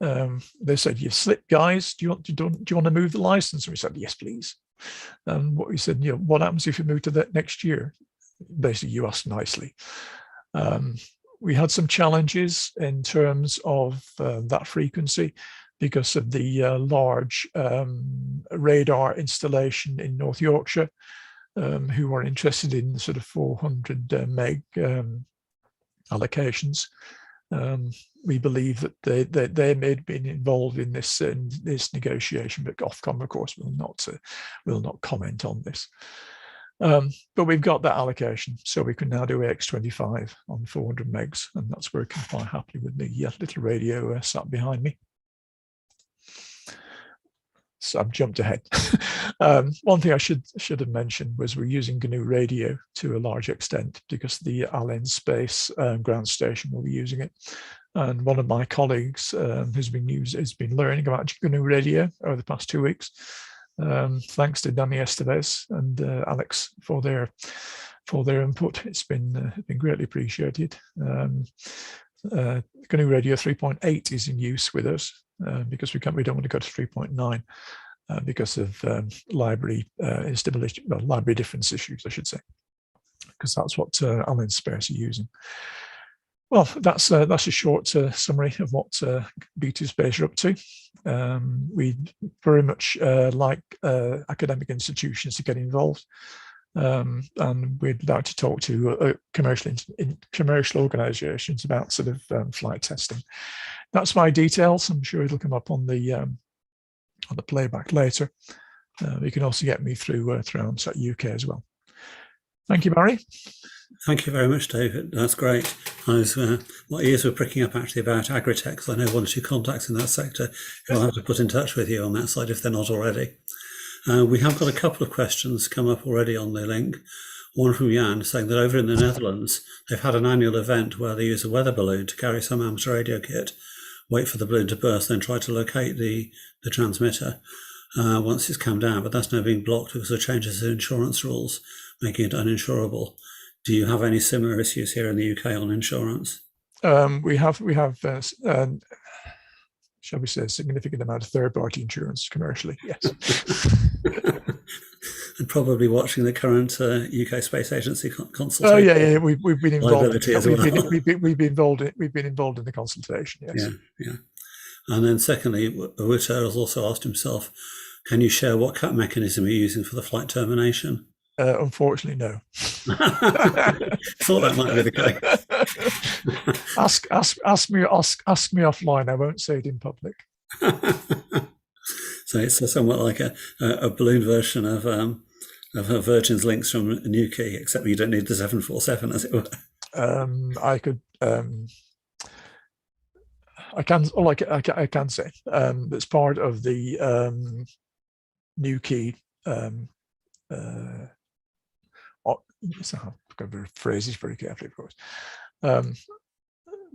They said, "You've slipped, guys. Do you want to move the license?" And we said, "Yes, please." And what we said, what happens if you move to that next year? Basically, you asked nicely. We had some challenges in terms of that frequency because of the large radar installation in North Yorkshire. who are interested in the sort of 400 meg allocations. We believe that they may have been involved in this negotiation, but Ofcom, of course, will not comment on this. But we've got that allocation, so we can now do AX25 on 400 megs, and that's working quite happily with the little radio sat behind me. So I've jumped ahead. One thing I should have mentioned was we're using GNU radio to a large extent because the Allen Space ground station will be using it. And one of my colleagues has been learning about GNU radio over the past 2 weeks. Thanks to Danny Estevez and Alex for their input. It's been greatly appreciated. GNU Radio 3.8 is in use with us because we don't want to go to 3.9 because of library instability, well, library difference issues, I should say, because that's what Allen Space are using. Well, that's a short summary of what B2 Space are up to. We very much like academic institutions to get involved, and we'd like to talk to commercial organisations about sort of flight testing. That's my details. I'm sure it'll come up on the playback later. You can also get me through AMSAT-UK as well. Thank you, Barry. Thank you very much, David. That's great. My ears were pricking up actually about Agritech. I know one or two contacts in that sector who I'll have to put in touch with you on that side if they're not already. We have got a couple of questions come up already on the link. One from Iain saying that over in the Netherlands, they've had an annual event where they use a weather balloon to carry some amateur radio kit, wait for the balloon to burst, then try to locate the transmitter once it's come down. But that's now being blocked because of changes in insurance rules, making it uninsurable. Do you have any similar issues here in the UK on insurance? We have shall we say, a significant amount of third-party insurance commercially, yes. And probably watching the current UK Space Agency consultation. Oh yeah, we've been involved. We've been involved in the consultation. Yes. Yeah. And then secondly, Wouter has also asked himself, can you share what cut mechanism you're using for the flight termination? Unfortunately, no. Thought that might be the case. ask me offline. I won't say it in public. So it's somewhat like a balloon version of Virgin's links from Newquay, except you don't need the 747, as it were. I can say that's part of the Newquay. I've got to phrase this very carefully, of course.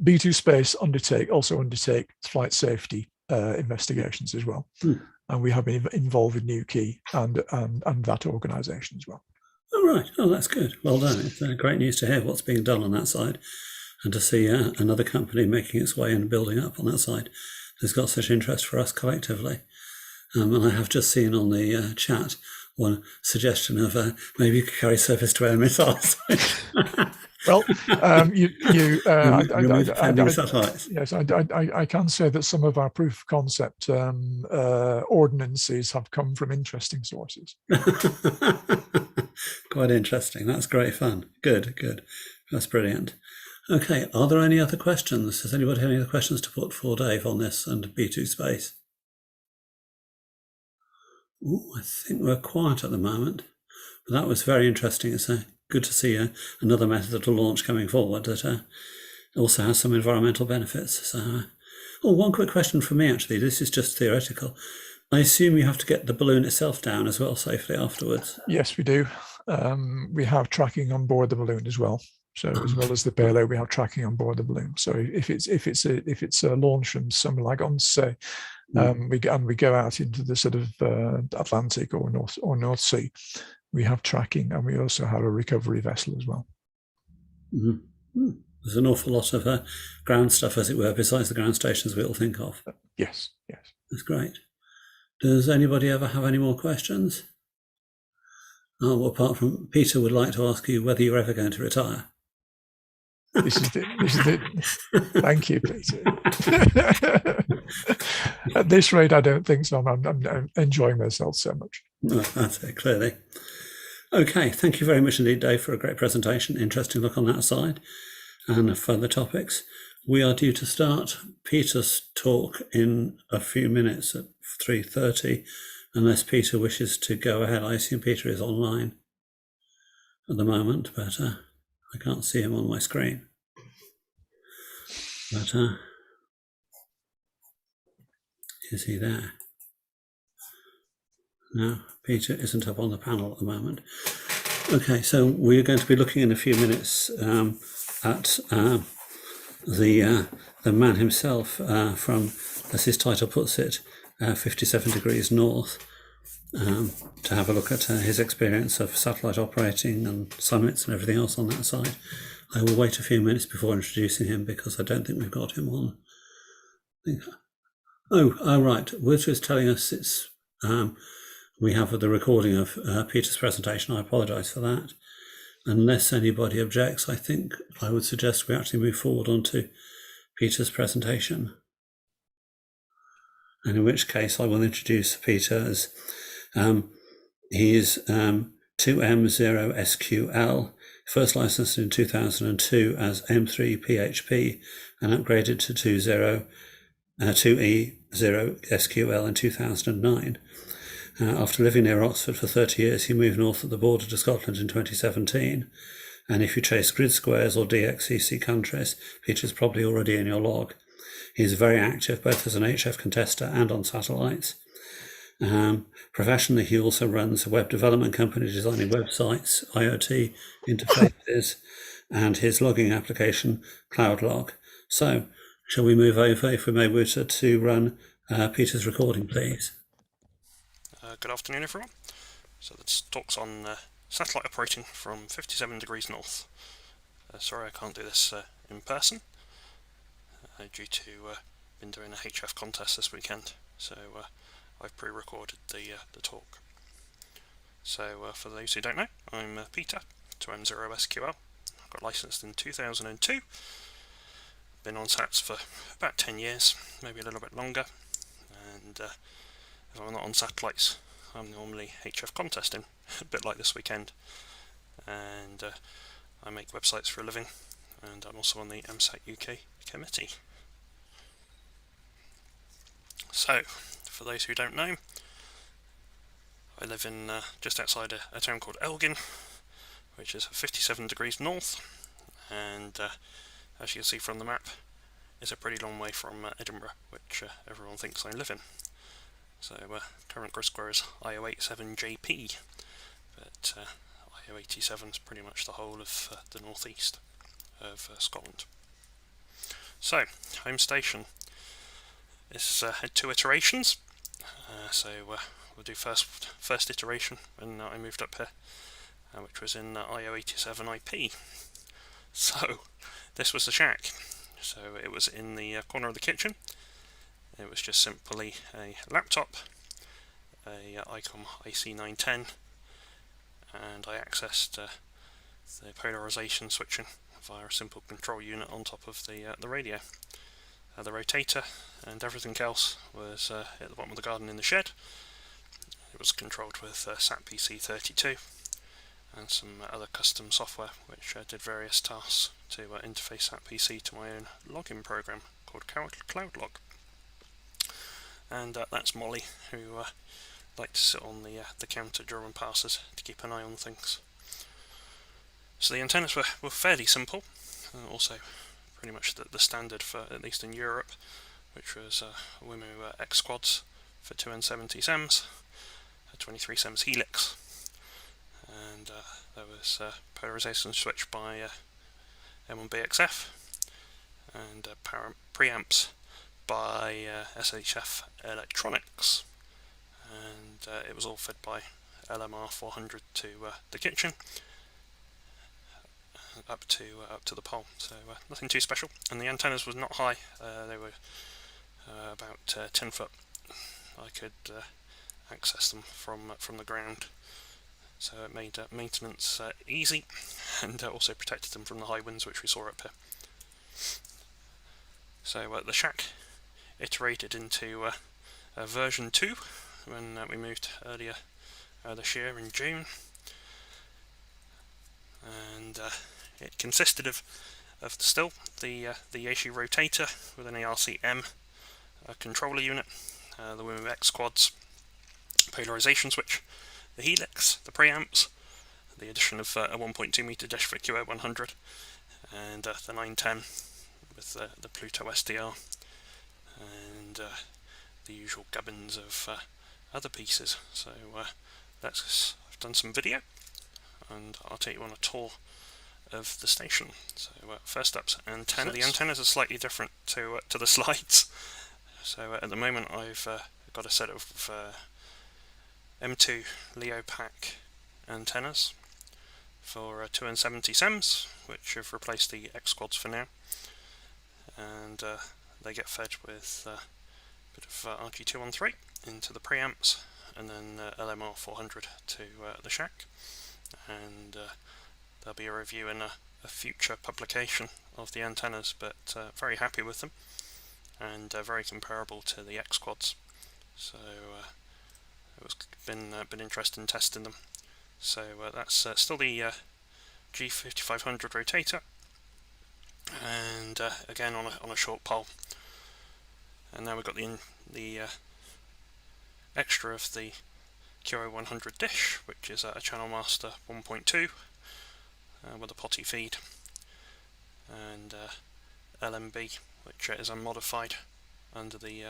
B2 Space also undertake flight safety investigations as well, and we have been involved with Newquay and that organisation as well. Oh right, oh that's good. Well done. It's great news to hear what's being done on that side, and to see another company making its way and building up on that side. There's got such interest for us collectively, and I have just seen on the chat one suggestion of maybe you could carry surface-to-air missiles. Well, yes, I can say that some of our proof of concept ordinances have come from interesting sources. Quite interesting. That's great fun. Good. That's brilliant. Okay, are there any other questions? Has anybody any other questions to put for Dave on this and B2 Space? Ooh, I think we're quiet at the moment, but that was very interesting. It's good to see another method to launch coming forward that also has some environmental benefits. So, one quick question for me, actually. This is just theoretical. I assume you have to get the balloon itself down as well safely afterwards. Yes, we do. We have tracking on board the balloon as well. So as well as the payload, we have tracking on board the balloon. So if it's a launch from somewhere like on, say, we go out into the sort of Atlantic or North Sea, we have tracking, and we also have a recovery vessel as well. Mm-hmm. There's an awful lot of ground stuff, as it were, besides the ground stations we all think of. Yes. That's great. Does anybody ever have any more questions? Well, apart from Peter would like to ask you whether you're ever going to retire. This is it. Thank you, Peter. At this rate, I don't think so. I'm enjoying myself so much. Oh, that's it, clearly. Okay, thank you very much indeed, Dave, for a great presentation. Interesting look on that side and further topics. We are due to start Peter's talk in a few minutes at 3:30, unless Peter wishes to go ahead. I assume Peter is online at the moment, but I can't see him on my screen. But is he there? No, Peter isn't up on the panel at the moment. Okay, so we're going to be looking in a few minutes at the man himself from, as his title puts it, 57 degrees north, to have a look at his experience of satellite operating and summits and everything else on that side. I will wait a few minutes before introducing him because I don't think we've got him on. Oh, right. Which was telling us it's we have the recording of Peter's presentation. I apologise for that. Unless anybody objects, I think I would suggest we actually move forward onto Peter's presentation. And in which case I will introduce Peter as he is 2M0SQL, first licensed in 2002 as M3 PHP and upgraded to 2E0SQL in 2009. After living near Oxford for 30 years, he moved north of the border to Scotland in 2017. And if you chase grid squares or DXCC countries, Peter's probably already in your log. He's very active both as an HF contester and on satellites. Professionally, he also runs a web development company designing websites, IoT interfaces, and his logging application, CloudLog. So, shall we move over, if we may, Wouter, to run Peter's recording, please? Good afternoon, everyone. So this talk's on satellite operating from 57 degrees north. Sorry I can't do this in person due to been doing a HF contest this weekend, so I've pre-recorded the talk. So for those who don't know, I'm Peter, 2M0SQL. I got licensed in 2002. Been on SATs for about 10 years, maybe a little bit longer, and if I'm not on satellites, I'm normally HF contesting, a bit like this weekend, and I make websites for a living, and I'm also on the AMSAT-UK committee. So, for those who don't know, I live in just outside a town called Elgin, which is 57 degrees north, and as you can see from the map, is a pretty long way from Edinburgh, which everyone thinks I live in. So current grid square is IO87JP, but IO87 is pretty much the whole of the northeast of Scotland. So, home station is had 2 iterations. So we'll do first iteration when I moved up here, which was in IO87IP. So this was the shack. So it was in the corner of the kitchen. It was just simply a laptop, a ICOM IC910, and I accessed the polarization switching via a simple control unit on top of the radio. The rotator and everything else was at the bottom of the garden in the shed. It was controlled with SAT PC32 and some other custom software which did various tasks to interface SAT PC to my own login program called CloudLog. And that's Molly, who liked to sit on the counter during passes to keep an eye on things. So the antennas were fairly simple, also pretty much the standard for at least in Europe, which was WIMU X quads for 2N70 SEMS, 23 SEMS helix, and there was polarization switch by M1BXF, and preamps by SHF Electronics, and it was all fed by LMR 400 to the kitchen, up to the pole. So nothing too special. And the antennas was not high. They were about 10 foot. I could access them from the ground. So it made maintenance easy, and also protected them from the high winds which we saw up here. So the shack iterated into version 2 when we moved earlier this year in June, and it consisted of still the Yaesu rotator with an ARC-M controller unit, the WIMU X quads, polarization switch, the helix, the preamps, the addition of a 1.2 meter dish for QO100, and the 910 with the Pluto SDR, and the usual gubbins of other pieces. So I've done some video, and I'll take you on a tour of the station. So first up's antennas. So the antennas are slightly different to the slides. So at the moment I've got a set of M2 Leo pack antennas for 270 SEMs, which have replaced the X quads for now, and they get fed with a bit of RG213 into the preamps, and then LMR 400 to the shack, and there'll be a review in a future publication of the antennas, but very happy with them, and very comparable to the X quads. So it's been interested in testing them. So that's still the G5500 rotator, and again on a short pole. And now we've got the extra of the QO100 dish, which is a Channel Master 1.2 with a potty feed, and LMB, which is unmodified under the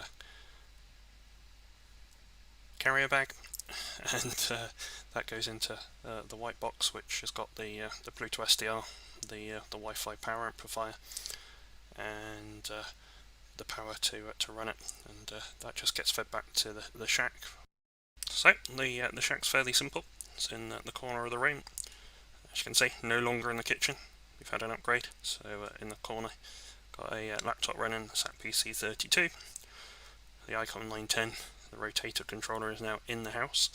carrier bag, and that goes into the white box, which has got the Pluto SDR, the Wi-Fi power amplifier, and the power to run it, and that just gets fed back to the shack. So the shack's fairly simple. It's in the corner of the room. As you can see, no longer in the kitchen. We've had an upgrade. So in the corner, got a laptop running SAT PC32, the Icon 910. The rotator controller is now in the house,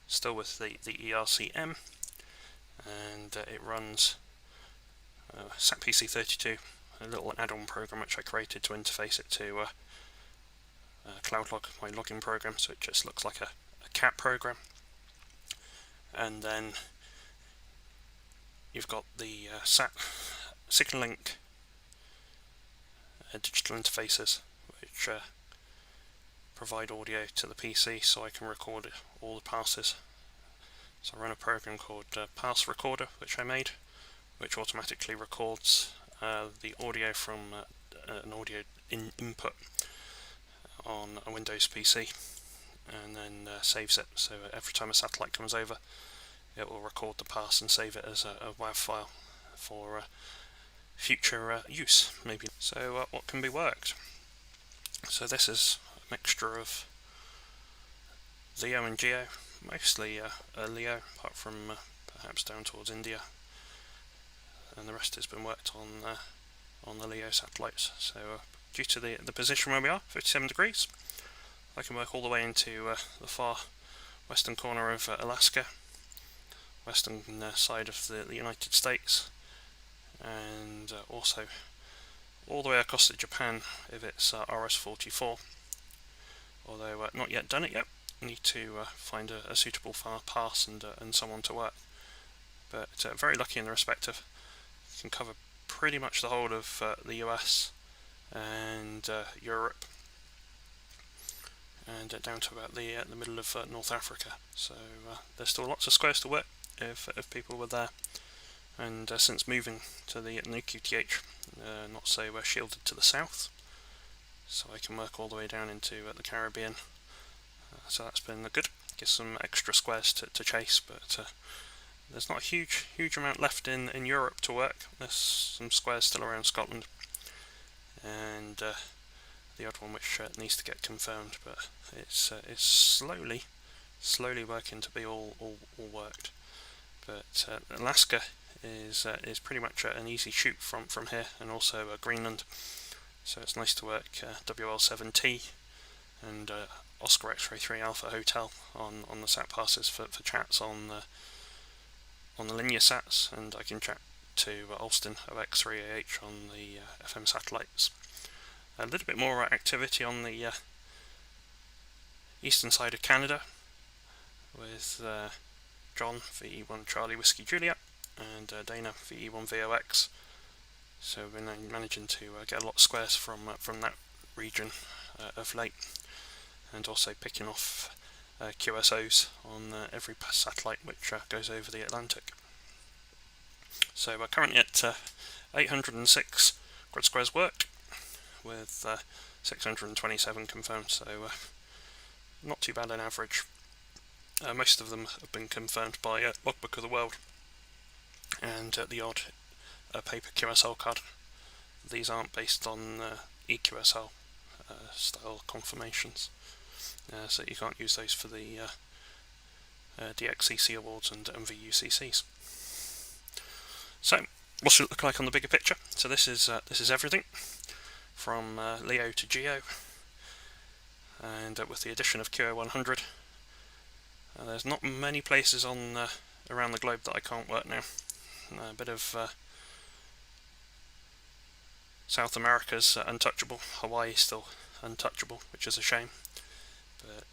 still with the ERC-M, and it runs SAT PC32, a little add-on program which I created to interface it to CloudLog, my logging program, so it just looks like a cat program. And then you've got the SAT SignalLink digital interfaces, which provide audio to the PC, so I can record all the passes. So I run a program called Pass Recorder, which I made, which automatically records the audio from an audio input on a Windows PC, and then saves it. So every time a satellite comes over, it will record the pass and save it as a WAV file for future use, maybe. So what can be worked? So this is a mixture of Leo and Geo, mostly Leo, apart from perhaps down towards India, and the rest has been worked on the Leo satellites. So due to the position where we are, 57 degrees, I can work all the way into the far western corner of Alaska, western side of the United States, and also all the way across to Japan if it's RS-44, although not yet done it yet. Need to find a suitable far pass and someone to work, but very lucky in the respect of can cover pretty much the whole of the US and Europe, and down to about the middle of North Africa. So there's still lots of squares to work if people were there. And since moving to the new QTH, not so shielded to the south, so I can work all the way down into the Caribbean. So that's been good. Gives some extra squares to chase, but there's not a huge amount left in Europe to work. There's some squares still around Scotland, and the odd one which needs to get confirmed, but it's slowly working to be all worked. But Alaska is pretty much an easy shoot from here, and also Greenland. So it's nice to work WL7T and Oscar X-Ray 3 Alpha Hotel on the SAT passes for chats on the linear SATs, and I can chat to Alston of X3AH on the FM satellites. A little bit more activity on the eastern side of Canada with John V1 Charlie Whiskey Juliet and Dana VE1VOX. So we're now managing to get a lot of squares from that region of late, and also picking off QSOs on every satellite which goes over the Atlantic. So we're currently at 806 grid squares worked, with 627 confirmed, so not too bad on average. Most of them have been confirmed by Logbook of the World and the odd paper QSL card. These aren't based on EQSL style confirmations, so you can't use those for the DXCC awards and VUCCs. So, what's it look like on the bigger picture? So this is everything from LEO to GEO, and with the addition of QO100, there's not many places on around the globe that I can't work now. A bit of South America's untouchable. Hawaii still untouchable, which is a shame.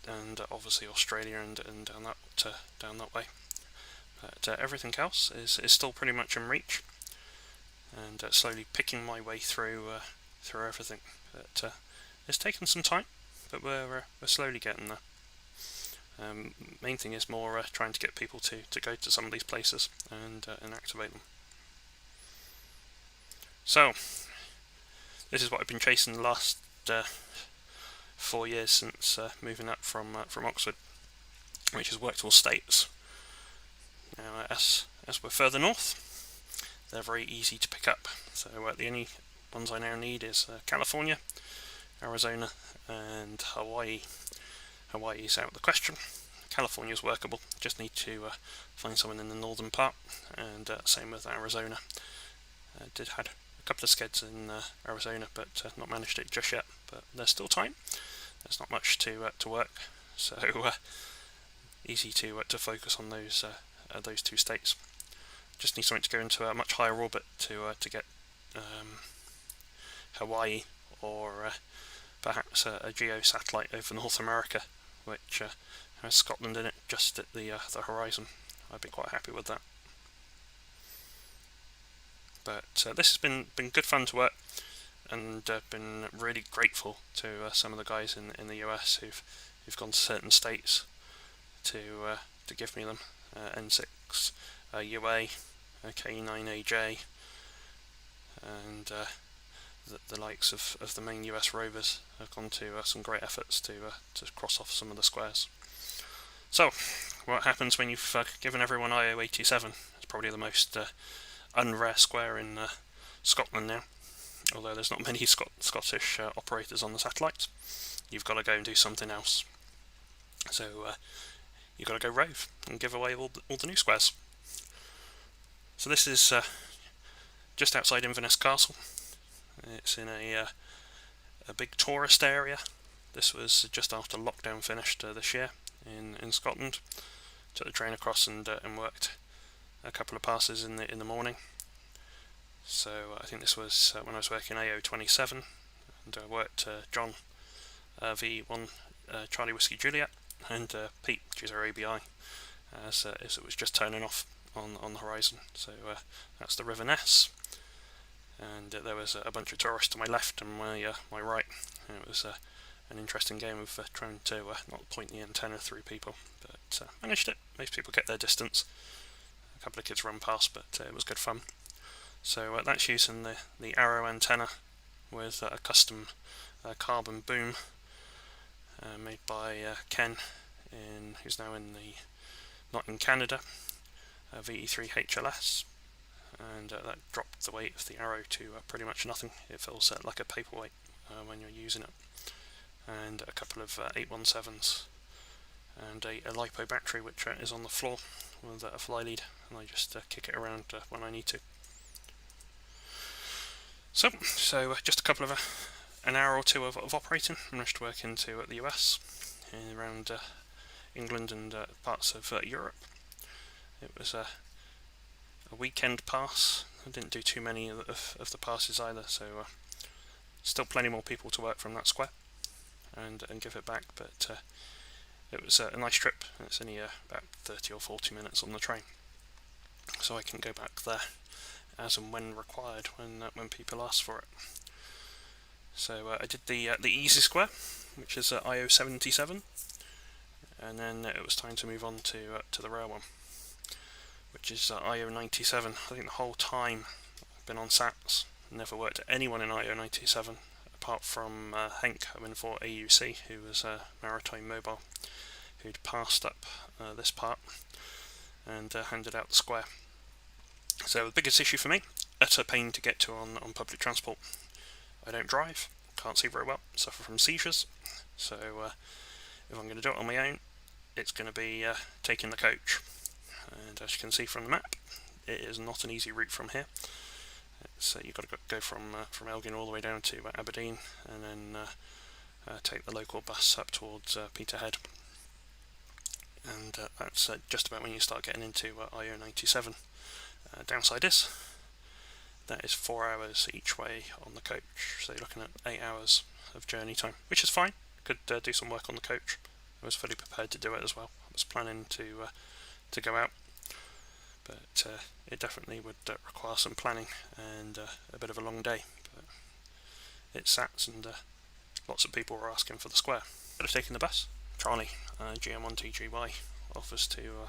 And obviously Australia and down that way. But everything else is still pretty much in reach, and slowly picking my way through everything. But it's taken some time, but we're slowly getting there. Main thing is more trying to get people to go to some of these places and activate them. So this is what I've been chasing the last 4 years since moving up from Oxford, which is worked all states. Now, as we're further north, they're very easy to pick up. So the only ones I now need is California, Arizona, and Hawaii. Hawaii's out of the question. California's workable. Just need to find someone in the northern part, and same with Arizona. Had a couple of skeds in Arizona, but not managed it just yet. But there's still time. There's not much to work, so easy to focus on those two states. Just need something to go into a much higher orbit to get Hawaii, or perhaps a geo satellite over North America, which has Scotland in it just at the horizon. I'd be quite happy with that. But this has been good fun to work, and been really grateful to some of the guys in the US who've gone to certain states to give me them. N6 UA, K9AJ, and the likes of the main US rovers have gone to some great efforts to cross off some of the squares. So, what happens when you've given everyone IO87? It's probably the most unrare square in Scotland now, although there's not many Scottish operators on the satellites. You've got to go and do something else. So you've got to go rove and give away all the new squares. So this is just outside Inverness Castle. It's in a big tourist area. This was just after lockdown finished this year in Scotland. Took the train across and worked a couple of passes in the morning. So I think this was when I was working AO27, and I worked John V1 Charlie Whiskey Juliet, and Pete, which is our ABI, as it was just turning off on the horizon. So that's the River Ness, and there was a bunch of tourists to my left and my right, and it was an interesting game of trying to not point the antenna through people, but managed it. Most people get their distance. A couple of kids run past, but it was good fun. So that's using the Arrow antenna with a custom carbon boom made by Ken, who's now not in Canada, VE3 HLS, and that dropped the weight of the Arrow to pretty much nothing. It feels like a paperweight when you're using it, and a couple of 817s, and a LiPo battery which is on the floor with a fly lead, and I just kick it around when I need to. So just a couple of an hour or two of operating. I managed to work into the US, around England and parts of Europe. It was a weekend pass. I didn't do too many of the passes either, so still plenty more people to work from that square and give it back, but it was a nice trip. It's only about 30 or 40 minutes on the train. so I can go back there as and when required, when people ask for it. So I did the easy square, which is IO77, and then it was time to move on to the rare one, which is IO97. I think the whole time I've been on SATs, never worked at anyone in IO97 apart from Henk coming for AUC, who was Maritime Mobile, who'd passed up this part and handed out the square. So the biggest issue for me, utter pain to get to on public transport. I don't drive, can't see very well, suffer from seizures, so if I'm going to do it on my own, it's going to be taking the coach. And as you can see from the map, it is not an easy route from here. So you've got to go from Elgin all the way down to Aberdeen, and then take the local bus up towards Peterhead. And that's just about when you start getting into IO97. Downside is, that is 4 hours each way on the coach, so you're looking at 8 hours of journey time, which is fine. Could do some work on the coach. I was fully prepared to do it as well. I was planning to go out, but it definitely would require some planning and a bit of a long day. But it's SATs, and lots of people were asking for the square. Instead of taking the bus, Charlie, GM1TGY, offers to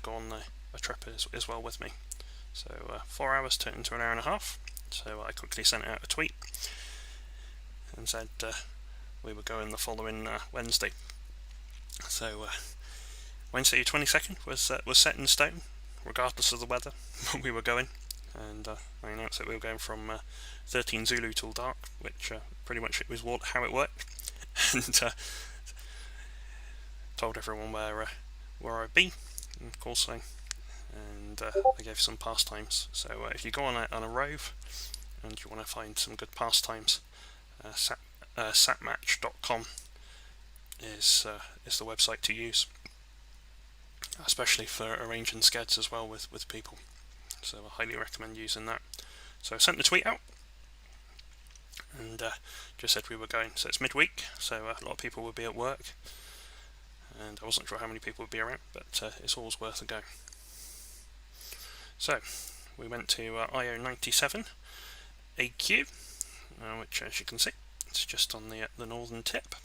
go on a trip as well with me. So 4 hours turned into an hour and a half. So I quickly sent out a tweet and said we were going the following Wednesday. So Wednesday the 22nd was set in stone, regardless of the weather. We were going, and I announced that we were going from 13 Zulu till dark, which pretty much it was how it worked, and told everyone where I'd be, of course, and I gave some pastimes. So if you go on a rove and you want to find some good pastimes, satmatch.com is the website to use, especially for arranging skeds as well with people. So I highly recommend using that. So I sent the tweet out and just said we were going. So it's midweek, so a lot of people would be at work, and I wasn't sure how many people would be around, but it's always worth a go. So we went to IO97 AQ, which, as you can see, it's just on the northern tip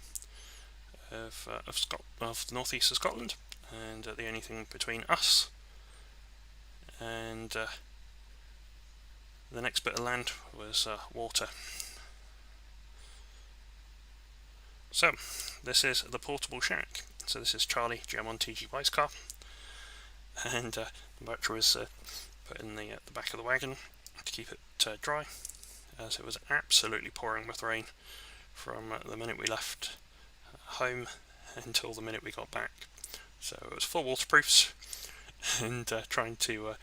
of the northeast of Scotland, and the only thing between us and the next bit of land was water. So this is the portable shack. So this is Charlie, GM1TGY's car, and the battery was put in the back of the wagon to keep it dry, as it was absolutely pouring with rain from the minute we left home until the minute we got back. So it was full waterproofs, and trying to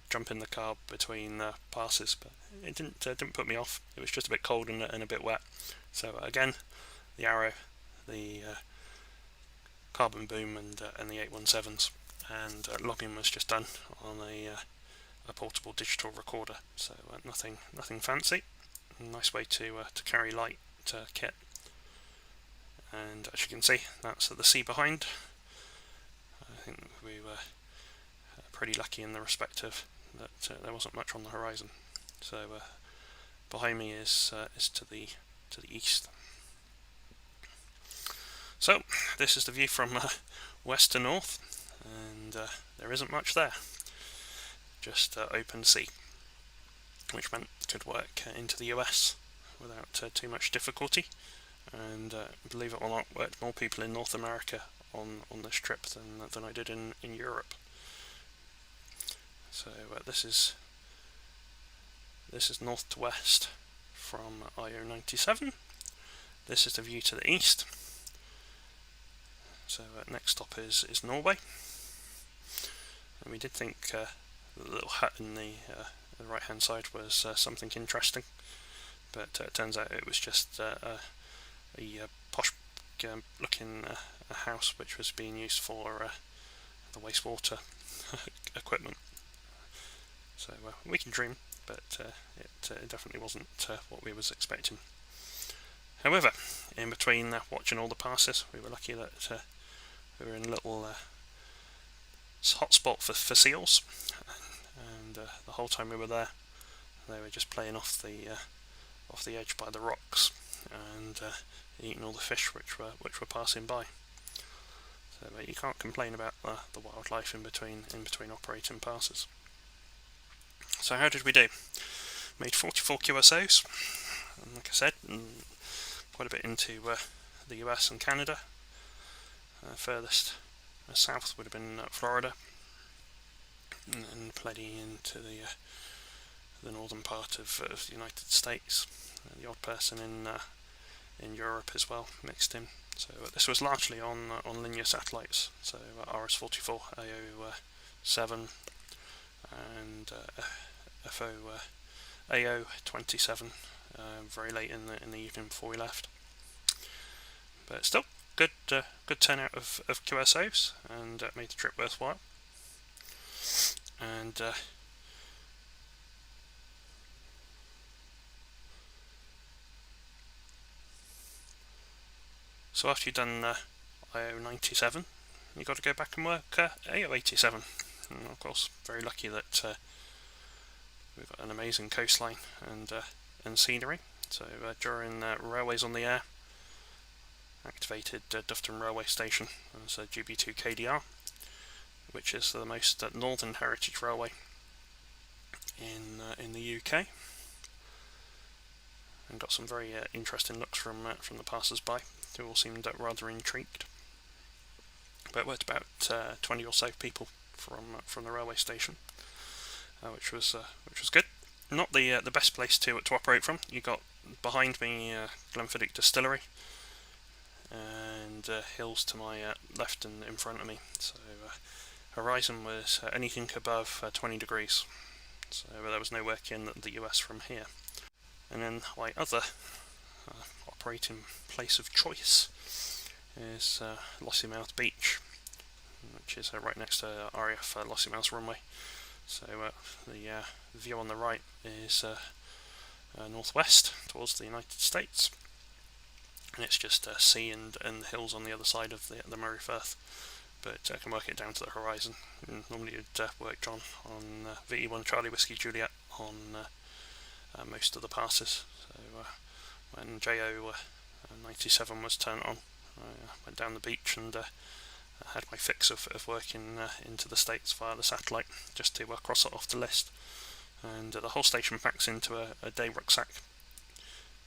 jump in the car between passes, but it didn't put me off. It was just a bit cold and a bit wet. So again, the Arrow, the Carbon Boom, and the 817s, and logging was just done on a portable digital recorder. So nothing fancy. Nice way to carry light kit. And as you can see, that's the sea behind. I think we were pretty lucky in the respect of that there wasn't much on the horizon. So behind me is to the east. So this is the view from west to north, and there isn't much there. Just open sea, which meant could work into the US without too much difficulty. And believe it or not, worked more people in North America on this trip than I did in Europe. So this is north to west from IO97. This is the view to the east. So next stop is Norway, and we did think the little hut in the right hand side was something interesting, but it turns out it was just a posh looking house which was being used for the wastewater equipment. So we can dream, but it definitely wasn't what we was expecting. However, in between watching all the passes, we were lucky that we were in a little hotspot for seals, the whole time we were there, they were just playing off the edge by the rocks and eating all the fish which were passing by. So you can't complain about the wildlife in between operating passes. So how did we do? Made 44 QSOs, and like I said, quite a bit into the US and Canada. Furthest south would have been Florida, and plenty into the northern part of the United States. The odd person in Europe as well mixed in. So this was largely on linear satellites, so RS-44, AO-7, and AO-27. Very late in the evening before we left, but still good turnout of QSOs, and made the trip worthwhile. And so after you've done IO-97, you've got to go back and work AO-87. And of course, very lucky that we've got an amazing coastline and scenery. So during Railways on the Air, activated Dufton Railway Station as a GB2 KDR, which is the most northern heritage railway in the UK, and got some very interesting looks from the passers-by, who all seemed rather intrigued. But worked about 20 or so people from the railway station, which was good. Not the best place to operate from. You got behind me Glenfiddich Distillery, and hills to my left and in front of me. So horizon was anything above 20 degrees. So there was no work in the US from here. And then my other operating place of choice is Lossiemouth Beach, which is right next to RAF Lossiemouth runway. So the view on the right is northwest towards the United States, and it's just sea and hills on the other side of the Murray Firth, but I can work it down to the horizon. And normally you'd work John on VE1 Charlie Whiskey Juliet on most of the passes. So when JO 97 was turned on, I went down the beach and had my fix of working into the States via the satellite, just to cross it off the list. And the whole station packs into a day rucksack,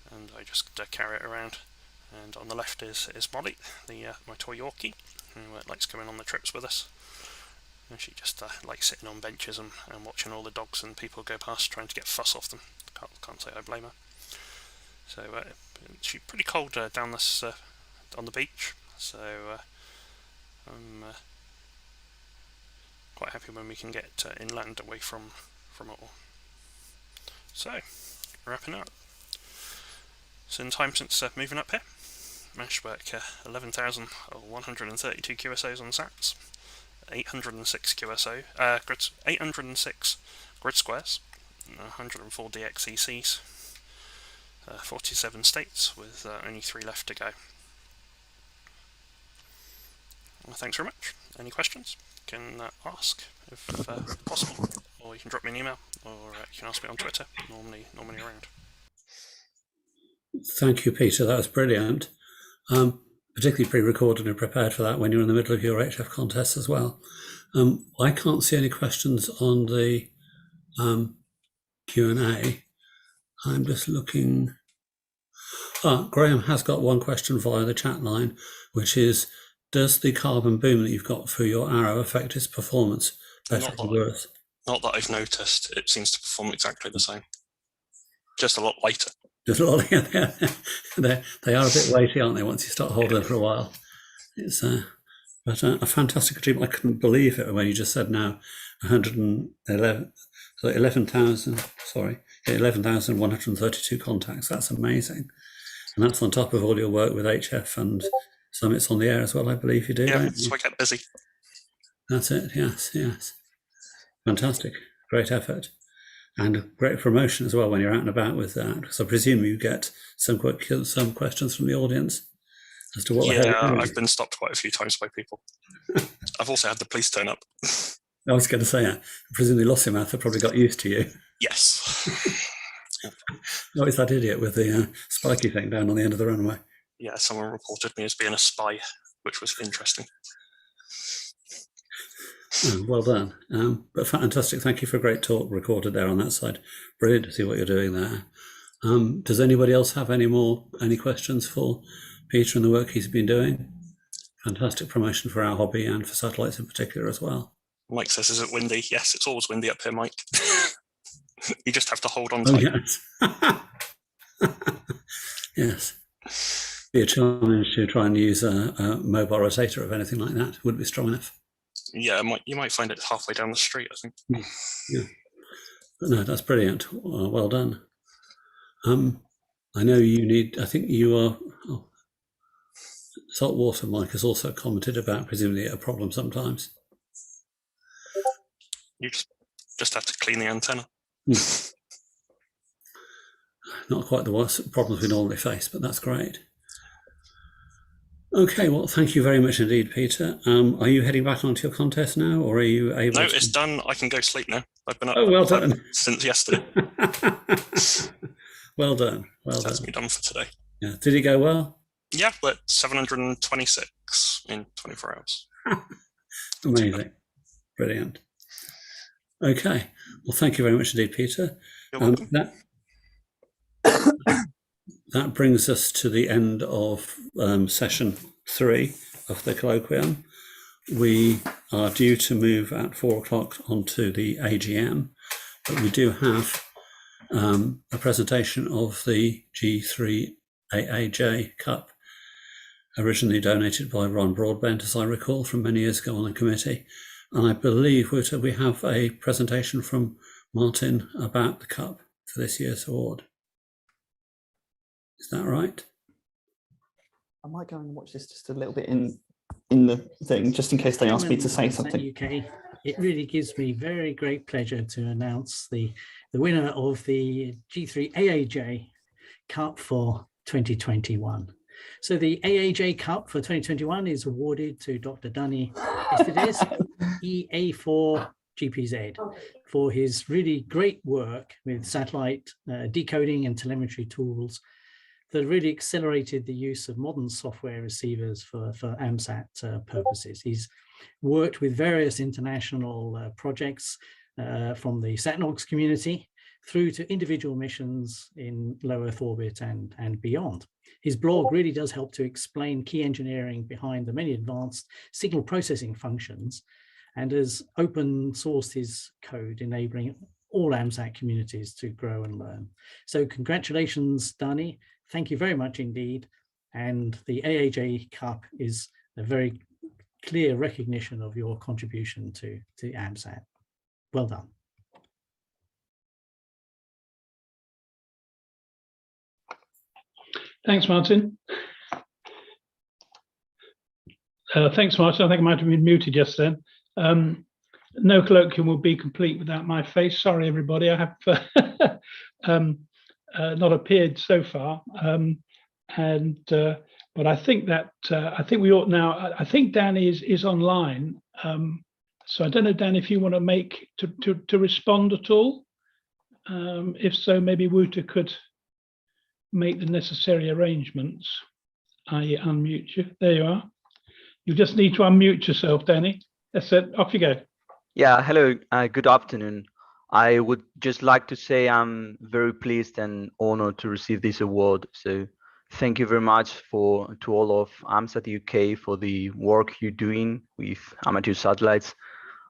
and I just carry it around. And on the left is Molly, my toy Yorkie, who likes coming on the trips with us. And she just likes sitting on benches and watching all the dogs and people go past, trying to get fuss off them. Can't say I blame her. So she's pretty cold down this on the beach. So I'm quite happy when we can get inland away from it all. So wrapping up. So in time since moving up here, managed to work 11,132 QSOs on SATs, 806 806 grid squares, 104 DXECs, 47 states, with only 3 left to go. Well, thanks very much. Any questions? You can ask if possible, or you can drop me an email, or you can ask me on Twitter. Normally around. Thank you, Peter. That was brilliant. Particularly pre-recorded and prepared for that when you're in the middle of your HF contest as well. I can't see any questions on the Q&A. I'm just looking. Graham has got one question via the chat line, which is, does the carbon boom that you've got for your arrow affect its performance better or worse? Not that I've noticed. It seems to perform exactly the same. Just a lot lighter. Just a lot, yeah, they are a bit weighty, aren't they, once you start holding them for a while. It's but a fantastic achievement. I couldn't believe it when you just said now 11,132 contacts. That's amazing. And that's on top of all your work with HF and summits on the air as well, I believe you do. Yeah, so I get busy. That's it, yes. Fantastic, great effort. And a great promotion as well when you're out and about with that, because I presume you get some questions from the audience as to what. Yeah, I've been stopped quite a few times by people. I've also had the police turn up. I was going to say, presumably Lossiemouth have probably got used to you. Yes. No, it's that idiot with the spiky thing down on the end of the runway. Yeah, someone reported me as being a spy, which was interesting. Oh, well done. But fantastic. Thank you for a great talk recorded there on that side. Brilliant to see what you're doing there. Does anybody else have any questions for Peter and the work he's been doing? Fantastic promotion for our hobby and for satellites in particular as well. Mike says, is it windy? Yes, it's always windy up here, Mike. You just have to hold on tight. Oh, yes. Yes. Be a challenge to try and use a mobile rotator if anything like that. Wouldn't be strong enough. Yeah, you might find it halfway down the street, I think. Yeah. But no, that's brilliant. Well done. I know you need, I think you are, saltwater Mike has also commented about presumably a problem sometimes. You just have to clean the antenna. Not quite the worst problems we normally face, but that's great. Okay, well, thank you very much indeed, Peter. Are you heading back onto your contest now, or are you able No, to... it's done. I can go sleep now. I've been up well done. since yesterday. Well done. Well That's done. me done for today. Yeah. Did it go well? Yeah, but 726 in 24 hours. Amazing. Brilliant. Okay. Well, thank you very much indeed, Peter. You're welcome. That brings us to the end of session 3 of the colloquium. We are due to move at 4 o'clock onto the AGM, but we do have a presentation of the G3 AAJ Cup, originally donated by Ron Broadbent, as I recall, from many years ago on the committee. And I believe we have a presentation from Martin about the Cup for this year's award. Is that right? I might go and watch this just a little bit in the thing, just in case they ask me to say something. UK, it really gives me very great pleasure to announce the winner of the G3 AAJ Cup for 2021. So the AAJ Cup for 2021 is awarded to Dr. Danny Estides, EA4 GPZ, for his really great work with satellite decoding and telemetry tools that really accelerated the use of modern software receivers for AMSAT purposes. He's worked with various international projects from the SatNOX community through to individual missions in low Earth orbit and beyond. His blog really does help to explain key engineering behind the many advanced signal processing functions, and has open sourced his code, enabling all AMSAT communities to grow and learn. So congratulations, Danny. Thank you very much indeed. And the AAJ Cup is a very clear recognition of your contribution to AMSAT. Well done. Thanks, Martin. Thanks, Martin. I think I might have been muted just then. No colloquium will be complete without my face. Sorry, everybody. I have not appeared so far, but I think that I think we ought now. I think Danny is online, so I don't know, Dan, if you want to respond at all. If so, maybe Wouter could make the necessary arrangements. I unmute you. There you are. You just need to unmute yourself, Danny. That's it. Off you go. Yeah. Hello. Good afternoon. I would just like to say I'm very pleased and honored to receive this award. So thank you very much to all of AMSAT-UK for the work you're doing with amateur satellites.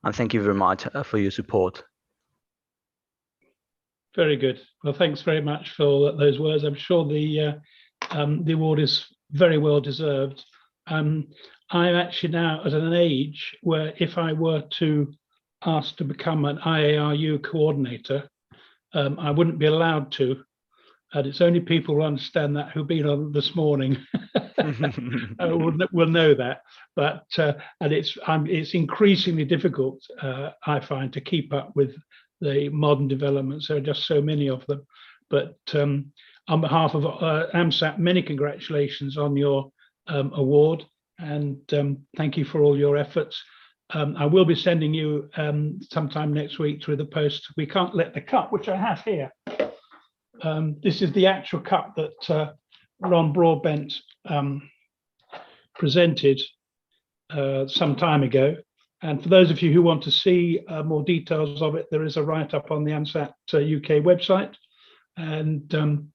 And thank you very much for your support. Very good. Well, thanks very much for those words. I'm sure the award is very well deserved. I'm actually now at an age where if I were to ask to become an IARU coordinator, I wouldn't be allowed to. And it's only people who understand that who've been on this morning will know that. But and it's increasingly difficult, I find, to keep up with the modern developments. There are just so many of them. But on behalf of AMSAT, many congratulations on your award, and thank you for all your efforts. I will be sending you sometime next week through the post. We can't let the cup, which I have here. This is the actual cup that Ron Broadbent presented some time ago. And for those of you who want to see more details of it, there is a write-up on the AMSAT-UK website. And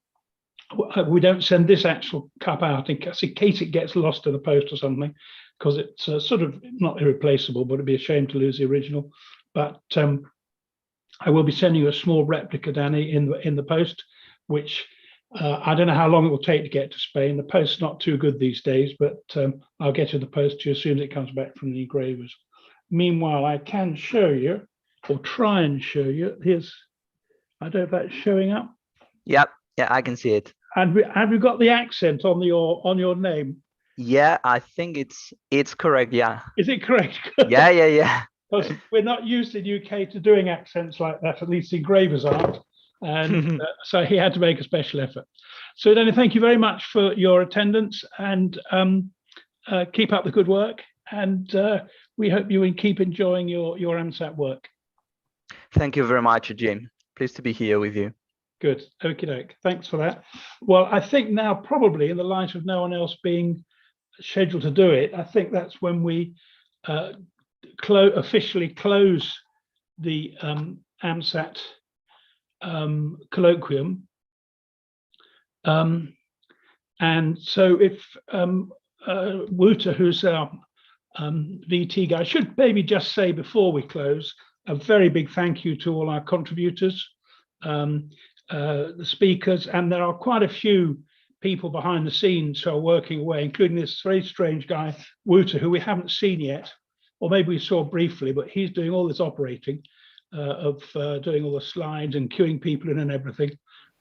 we don't send this actual cup out in case it gets lost to the post or something, because it's sort of not irreplaceable, but it'd be a shame to lose the original. But I will be sending you a small replica, Danny, in the post, which I don't know how long it will take to get to Spain. The post's not too good these days, but I'll get you the post to you as soon as it comes back from the engravers. Meanwhile, I can show you, or try and show you. Here's, I don't know if that's showing up. Yep, yeah, I can see it. And have you got the accent on your name? Yeah, I think it's correct. Yeah. Is it correct? Yeah. Because we're not used in UK to doing accents like that. At least engravers aren't. And so he had to make a special effort. So Danny, thank you very much for your attendance, and keep up the good work. And we hope you keep enjoying your AMSAT work. Thank you very much, Jim. Pleased to be here with you. Good. Okie doke. Thanks for that. Well, I think now, probably in the light of no one else being scheduled to do it, I think that's when we officially close the AMSAT colloquium. And so if Wouter, who's our VT guy, should maybe just say before we close a very big thank you to all our contributors, the speakers, and there are quite a few people behind the scenes who are working away, including this very strange guy, Wouter, who we haven't seen yet, or maybe we saw briefly, but he's doing all this operating of doing all the slides and queuing people in and everything.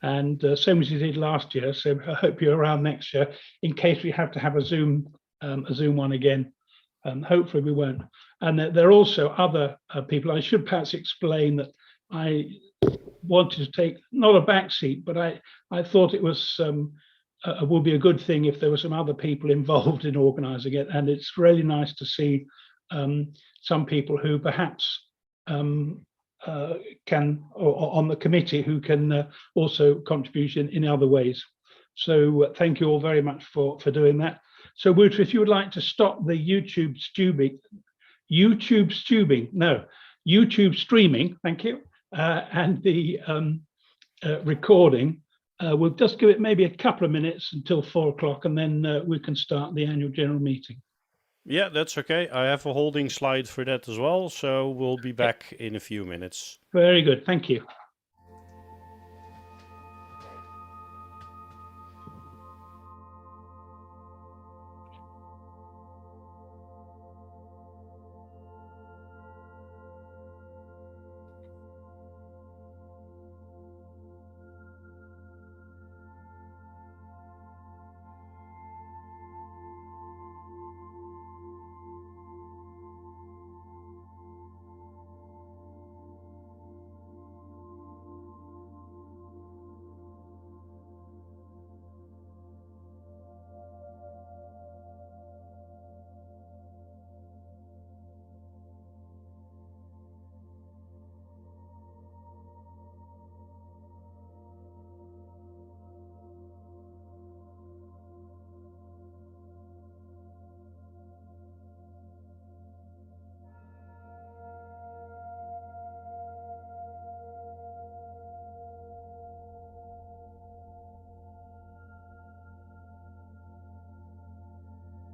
And same as he did last year. So I hope you're around next year in case we have to have a Zoom one again. Hopefully we won't. And there are also other people. I should perhaps explain that I wanted to take not a back seat, but I thought it was would be a good thing if there were some other people involved in organising it. And it's really nice to see some people who perhaps can, or on the committee, who can also contribute in other ways. So thank you all very much for doing that. So Wouter, if you would like to stop the YouTube streaming, thank you, and the recording, we'll just give it maybe a couple of minutes until 4 o'clock, and then we can start the annual general meeting. Yeah, that's okay. I have a holding slide for that as well, so we'll be back in a few minutes. Very good, thank you.